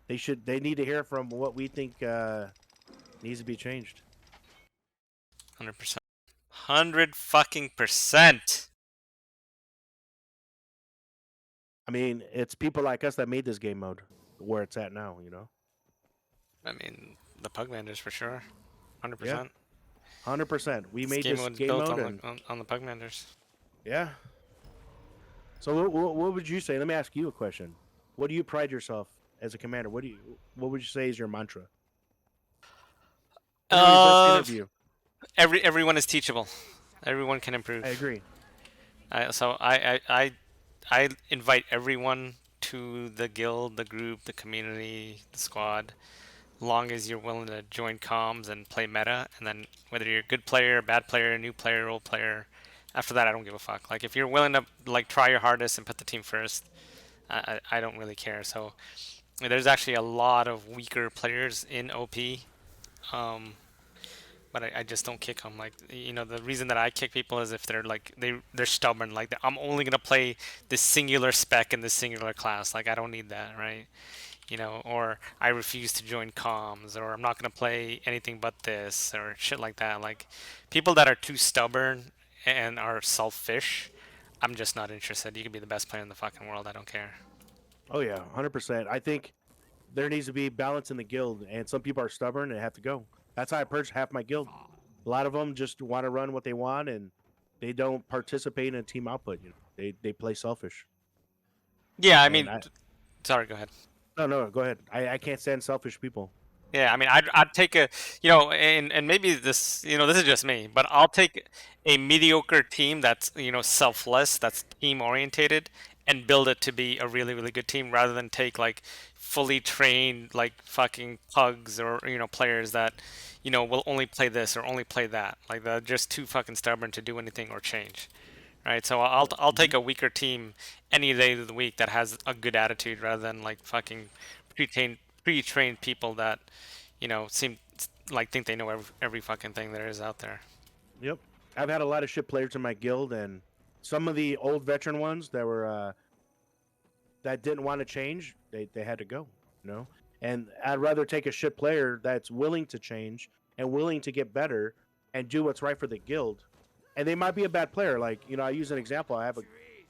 They need to hear from what we think needs to be changed. 100%. 100 fucking percent. I mean, it's people like us that made this game mode where it's at now. You know. I mean, the Pugmanders for sure. Yeah, 100%. 100%. We This made game this was game built mode, on and on the Pugmanders. yeah. So what would you say? Let me ask you a question. What do you pride yourself as a commander? What would you say is your mantra? Interview versus Uh, interview. everyone is teachable. Everyone can I improve. agree. So I invite everyone to the guild, the group, the community, the squad, long as you're willing to join comms and play meta. And then whether you're a good player, a bad player, new player, old player, after that I don't give a fuck. Like if you're willing to like try your hardest and put the team first, I don't really care. So there's actually a lot of weaker players in OP. Um, but I just don't kick them. Like the reason that I kick people is if they're like they're stubborn. Like I'm only gonna play this singular spec in this singular class. Like I don't need that, right? Or I refuse to join comms, or I'm not gonna play anything but this, or shit like that. Like people that are too stubborn and are selfish, I'm just not interested. You can be the best player in the fucking world. I don't care. Oh yeah, 100%. I think there needs to be balance in the guild, and some people are stubborn and have to go. That's how I purged half my guild. A lot of them just want to run what they want, and they don't participate in team output. They play selfish. Yeah, I And mean, I sorry, go ahead. no, go ahead. I can't stand selfish people. Yeah, I mean, I'd take and maybe this is just me, but I'll take a mediocre team that's, selfless, that's team orientated, and build it to be a really, really good team rather than take like fully trained like fucking pugs or, players that, will only play this or only play that. Like they're just too fucking stubborn to do anything or change. Right? So I'll Mhm. take a weaker team any day of the week that has a good attitude rather than like fucking pre-trained people that seem like think they know every fucking thing there is out there. Yep. I've had a lot of shit players in my guild, and some of the old veteran ones that didn't want to change, they had to go. You know, and I'd rather take a shit player that's willing to change and willing to get better and do what's right for the guild. And they might be a bad player. Like I use an example. I have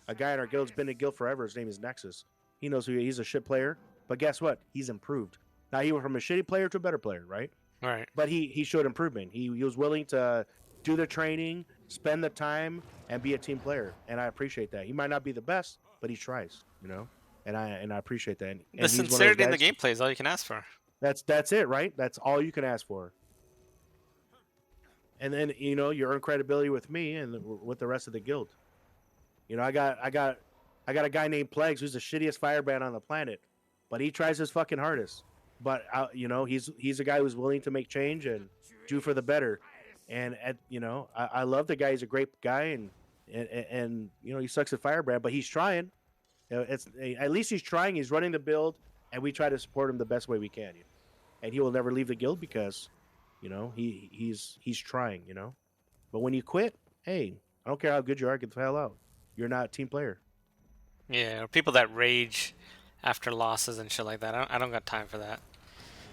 a guy in our guild who's been in guild forever. His name is Nexus. He knows he's a shit player, but guess what? He's improved. Now he went from a shitty player to a better player, right? All right. But he showed improvement. He was willing to do the training, spend the time, and be a team player, and I appreciate that. He might not be the best, but he tries, and I appreciate that. The And he's one of those sincerity in the guys. gameplay is all you can ask for. That's it, right? That's all you can ask for. And then you earn credibility with me and with the rest of the guild. I got a guy named Plagues who's the shittiest firebrand on the planet, but he tries his fucking hardest. But he's a guy who's willing to make change and do for the better. And I love the guy. He's a great guy, and he sucks at firebrand, but he's trying. It's at least he's trying. He's running the build. and we try to support him the best way we can. And he will never leave the guild because, he's trying. But when you quit, hey, I don't care how good you are, get the hell out. You're not a team player. Yeah, or people that rage after losses and shit like that. I don't got time for that.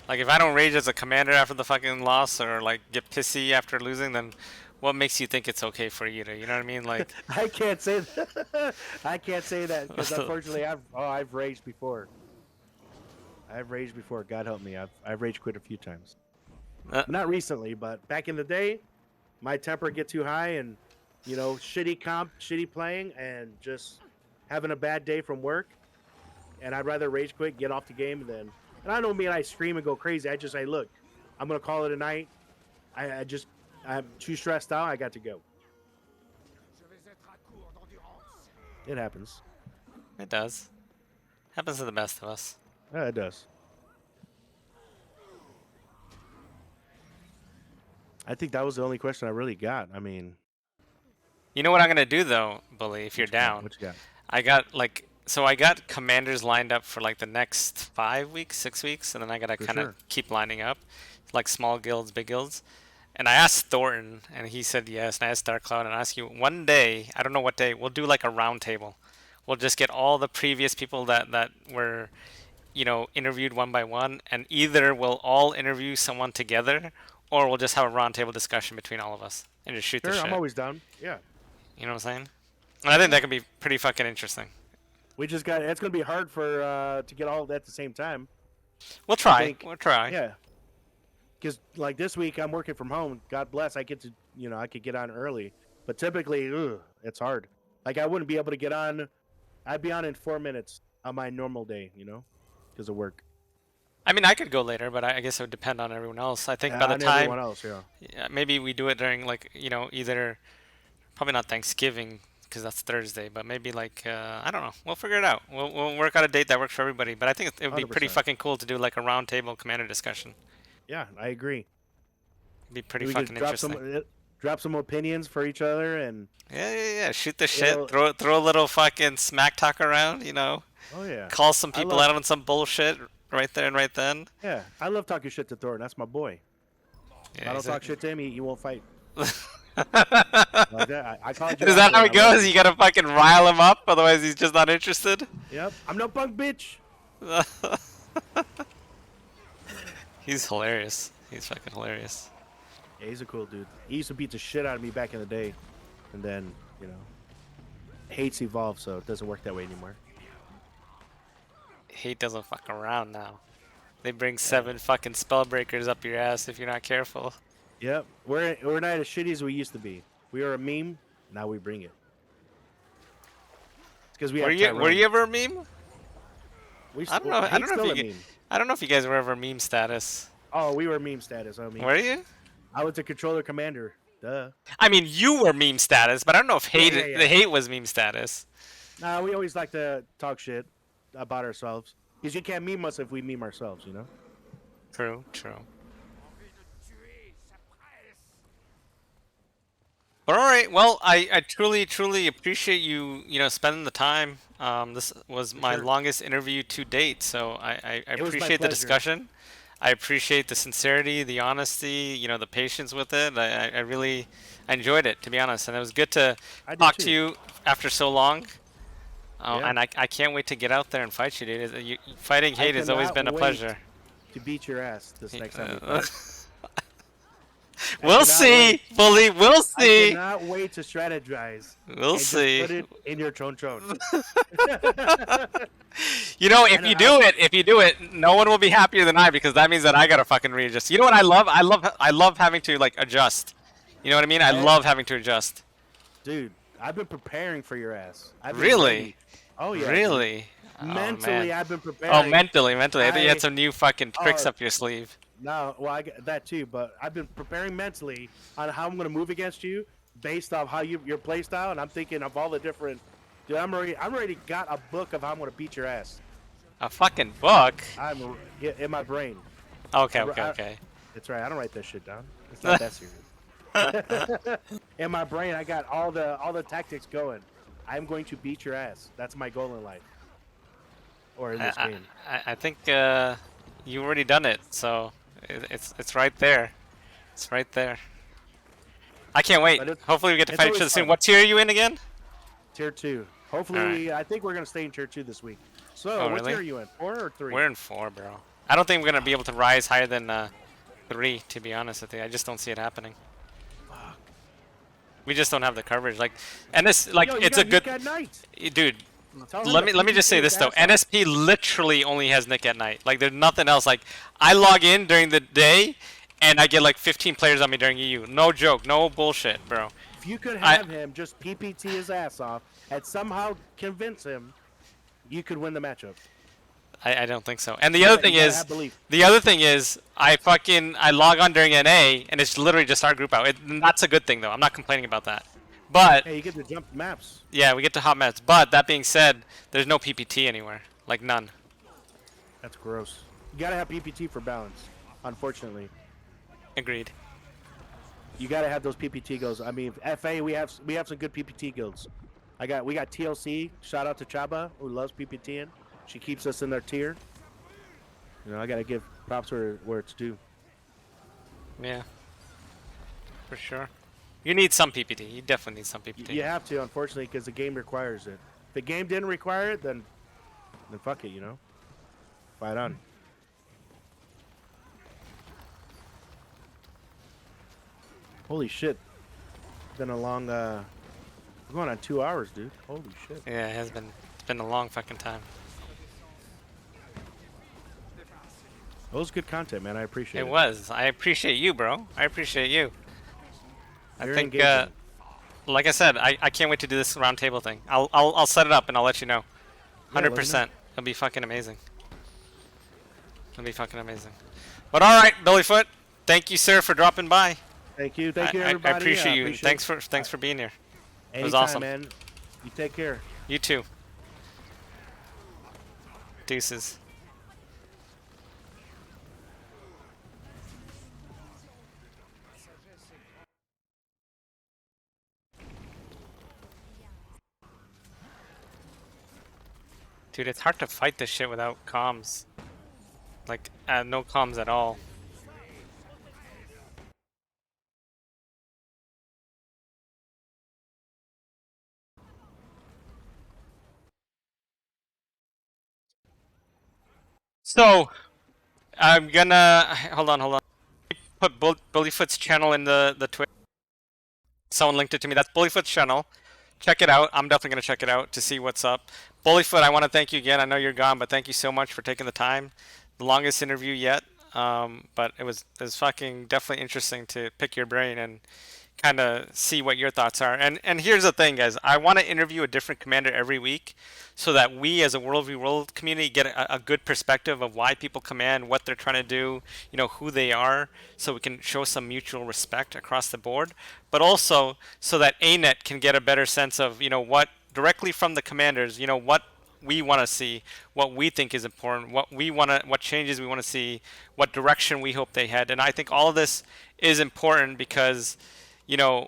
Like, if I don't rage as a commander after the fucking loss, or like get pissy after losing, then what makes you think it's okay for you to, you know what I mean? Like, I can't say that. I can't say that because unfortunately I've raged before. I've raged before. God help me. I've rage quit a few times. uh, Not recently, but back in the day, my temper get too high and shitty comp, shitty playing, and just having a bad day from work. And I'd rather rage quit, get off the game than. And I don't mean I scream and go crazy. I just say, look, I'm gonna call it a night. I'm too stressed out. I got to go. It happens. it does. Happens to the best of us. Yeah, it does. I think that was the only question I really got. I mean, You know what I'm gonna do though, Bully, if you're what you got? down? What you got? I got commanders lined up for like the next 5 weeks, 6 weeks, and then I gotta For kind of sure. keep lining up, like small guilds, big guilds. And I asked Thornton, and he said yes. And I asked Darkcloud, and I asked you one day, I don't know what day, we'll do like a round table. We'll just get all the previous people that were, interviewed one by one, and either we'll all interview someone together, or we'll just have a round table discussion between all of us and just shoot the Sure, I'm shit. always down. Yeah. You know what I'm saying? And I think Yeah. that could be pretty fucking interesting. We just got. It's gonna be hard for to get all of that at the same time. We'll I try. think. We'll try. Yeah. Because like this week I'm working from home. God bless. I get to I could get on early, but typically, it's hard. Like I wouldn't be able to get on. I'd be on in 4 minutes on my normal day. Because of work. I mean, I could go later, but I guess it would depend on everyone else. I think by the And time, everyone else. Yeah. yeah, maybe we do it during like, either probably not Thanksgiving because that's Thursday, but maybe like I don't know. We'll figure it out. We'll work out a date that works for everybody. But I think it would be pretty 100%. fucking cool to do like a roundtable commander discussion. Yeah, I agree. It'd be pretty We could fucking interesting. drop some opinions for each other, and Yeah, yeah, yeah. Shoot the shit. it'll. Throw a little fucking smack talk around. Oh yeah, Call some I people love. out on some bullshit right there and right then. Yeah, I love talking shit to Thor. That's my boy. If Yeah, I don't he's a... talk shit to him, he won't fight. Is Like that. I called you out, that how Thor. it I love goes? you. You gotta fucking rile him up, otherwise he's just not interested. Yep. I'm no punk bitch. He's hilarious. He's fucking hilarious. Yeah, he's a cool dude. He used to beat the shit out of me back in the day, and then hates evolved, so it doesn't work that way anymore. Hate doesn't fuck around now. They bring 7 fucking spell breakers up your ass if you're not careful. Yep. We're not as shitty as we used to be. We were a meme. Now we bring it. It's because we have Tyrone. Were you ever a meme? I don't know. I don't Hate's know still if a you. meme. I don't know if you guys were ever meme status. Oh, we were meme status. I mean, Were you? I was a controller commander. Duh. I mean, you were meme status, but I don't know if Yeah. the hate was meme status. Nah, we always like to talk shit about ourselves. Because you can't meme us if we meme ourselves. True, true. But all right, well, I truly, truly appreciate you, spending the time. This was my Sure. longest interview to date, so I It was my appreciate the pleasure. discussion. I appreciate the sincerity, the honesty, the patience with it. I really enjoyed it, to be honest, and it was good to I did talk to too. you after so long. Yeah. And I can't wait to get out there and fight you, dude. Fighting hate has always cannot been a wait pleasure. to beat your ass this next time we Uh, fight. we'll cannot see, wait. bully. We'll I see. cannot wait to strategize. We'll and see. Just put it in your chon. If you do it, no one will be happier than I because that means that I gotta fucking readjust. You know what I love? I love having to like adjust. You know what I mean? I love having to adjust. Dude, I've been preparing for your ass. I've been Really? ready. Oh yeah. Really? Oh, Mentally, man. I've been Oh, preparing. mentally. I thought you had I- some new fucking tricks oh, up your sleeve. No, well, I get that too, but I've been preparing mentally on how I'm going to move against you based off how your play style, and I'm thinking of all the different. Dude, I'm already got a book of how I'm going to beat your ass. A fucking book? In my brain. Okay, okay. That's right. I don't write that shit down. It's not that serious. In my brain, I got all the tactics going. I'm going to beat your ass. That's my goal in life. or in I this game. I think you already done it, so it's right there. It's right there. I can't wait. But Hopefully we get to it's fight each always other soon. fun. What tier are you in again? Tier 2. All Hopefully right. I think we're gonna stay in tier 2 this week. So Oh what tier really? are you in? 4 or 3? We're in 4, bro. I don't think we're gonna be able to rise higher than 3. To be honest with you, I just don't see it happening. Fuck. We just don't have the coverage. Like, and this like Yo, you it's a got good Nick at night. dude. Tell him Let to me just PPT say his this though. ass off. NSP literally only has Nick at night. Like there's nothing else. Like I log in during the day, and I get like 15 players on me during EU. No joke. No bullshit, bro. If you could I have him just PPT his ass off and somehow convince him, you could win the matchup. I don't think so. And the other thing You gotta is, have belief. I log on during NA and it's literally just our group out. That's a good thing though. I'm not complaining about that. But Hey, you get to jump maps. yeah, we get to hot match. But that being said, there's no PPT anywhere. Like none. That's gross. You gotta have PPT for balance. Unfortunately, Agreed. you gotta have those PPT guilds. I mean, FA we have some good PPT guilds. We got TLC. Shout out to Chaba who loves PPTing. She keeps us in their tier. You know, I gotta give props where it's due. Yeah, for sure. You need some PPT. You definitely need some PPT. You have to, unfortunately, because the game requires it. If the game didn't require it, then fuck it, you know. Fight on. Holy shit! Been a long. We're going on 2 hours, dude. Holy shit. Yeah, it has been. It's been a long fucking time. That was good content, man. I appreciate it. It was. I appreciate you, bro. I appreciate you. I Very think, engaging. like I said, I can't wait to do this round table thing. I'll set it up and I'll let you know. Yeah, let me know. 100%. It'll be fucking amazing. It'll be fucking amazing. But all right, Bullyfoot. Thank you, sir, for dropping by. Thank you, everybody. I appreciate you. Appreciate Thanks for being here. Anytime, was awesome. man. You take care. You too. Deuces. Dude, it's hard to fight this shit without comms. Like, no comms at all. So, I'm gonna hold on. Put Bullyfoot's channel in the Twitter. Someone linked it to me. That's Bullyfoot's channel. Check it out. I'm definitely gonna check it out to see what's up. Bullyfoot, I want to thank you again. I know you're gone, but thank you so much for taking the time. The longest interview yet. But it was fucking definitely interesting to pick your brain and kind of see what your thoughts are. And here's the thing, guys. I want to interview a different commander every week, so that we, as a World v World community, get a good perspective of why people command, what they're trying to do, you know, who they are, so we can show some mutual respect across the board. But also so that ANET can get a better sense of, you know, what directly from the commanders, you know, what we want to see, what we think is important, what changes we want to see, what direction we hope they head. And I think all of this is important because, you know,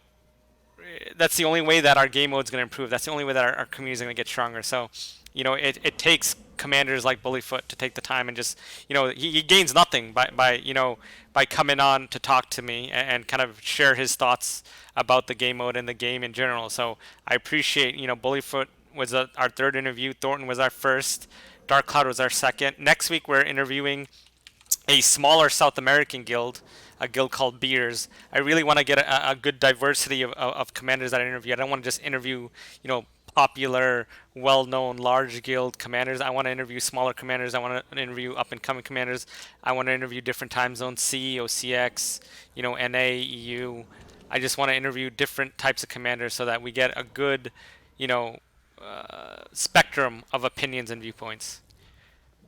that's the only way that our game mode is going to improve. That's the only way that our community is going to get stronger. So, you know, it takes commanders like Bullyfoot to take the time and just, you know, he gains nothing by coming on to talk to me and kind of share his thoughts about the game mode and the game in general. So I appreciate, you know, Bullyfoot was our third interview. Thornton was our first. Dark Cloud was our second. Next week we're interviewing a smaller South American guild, a guild called Beers. I really want to get a good diversity of commanders that I interview. I don't want to just interview, you know, popular, well-known, large guild commanders. I want to interview smaller commanders. I want to interview up-and-coming commanders. I want to interview different time zones, C, OCX, you know, NA, EU. I just want to interview different types of commanders so that we get a good, you know, spectrum of opinions and viewpoints.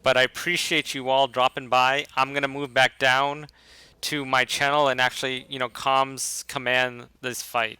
But I appreciate you all dropping by. I'm gonna move back down to my channel and actually, you know, comms command this fight.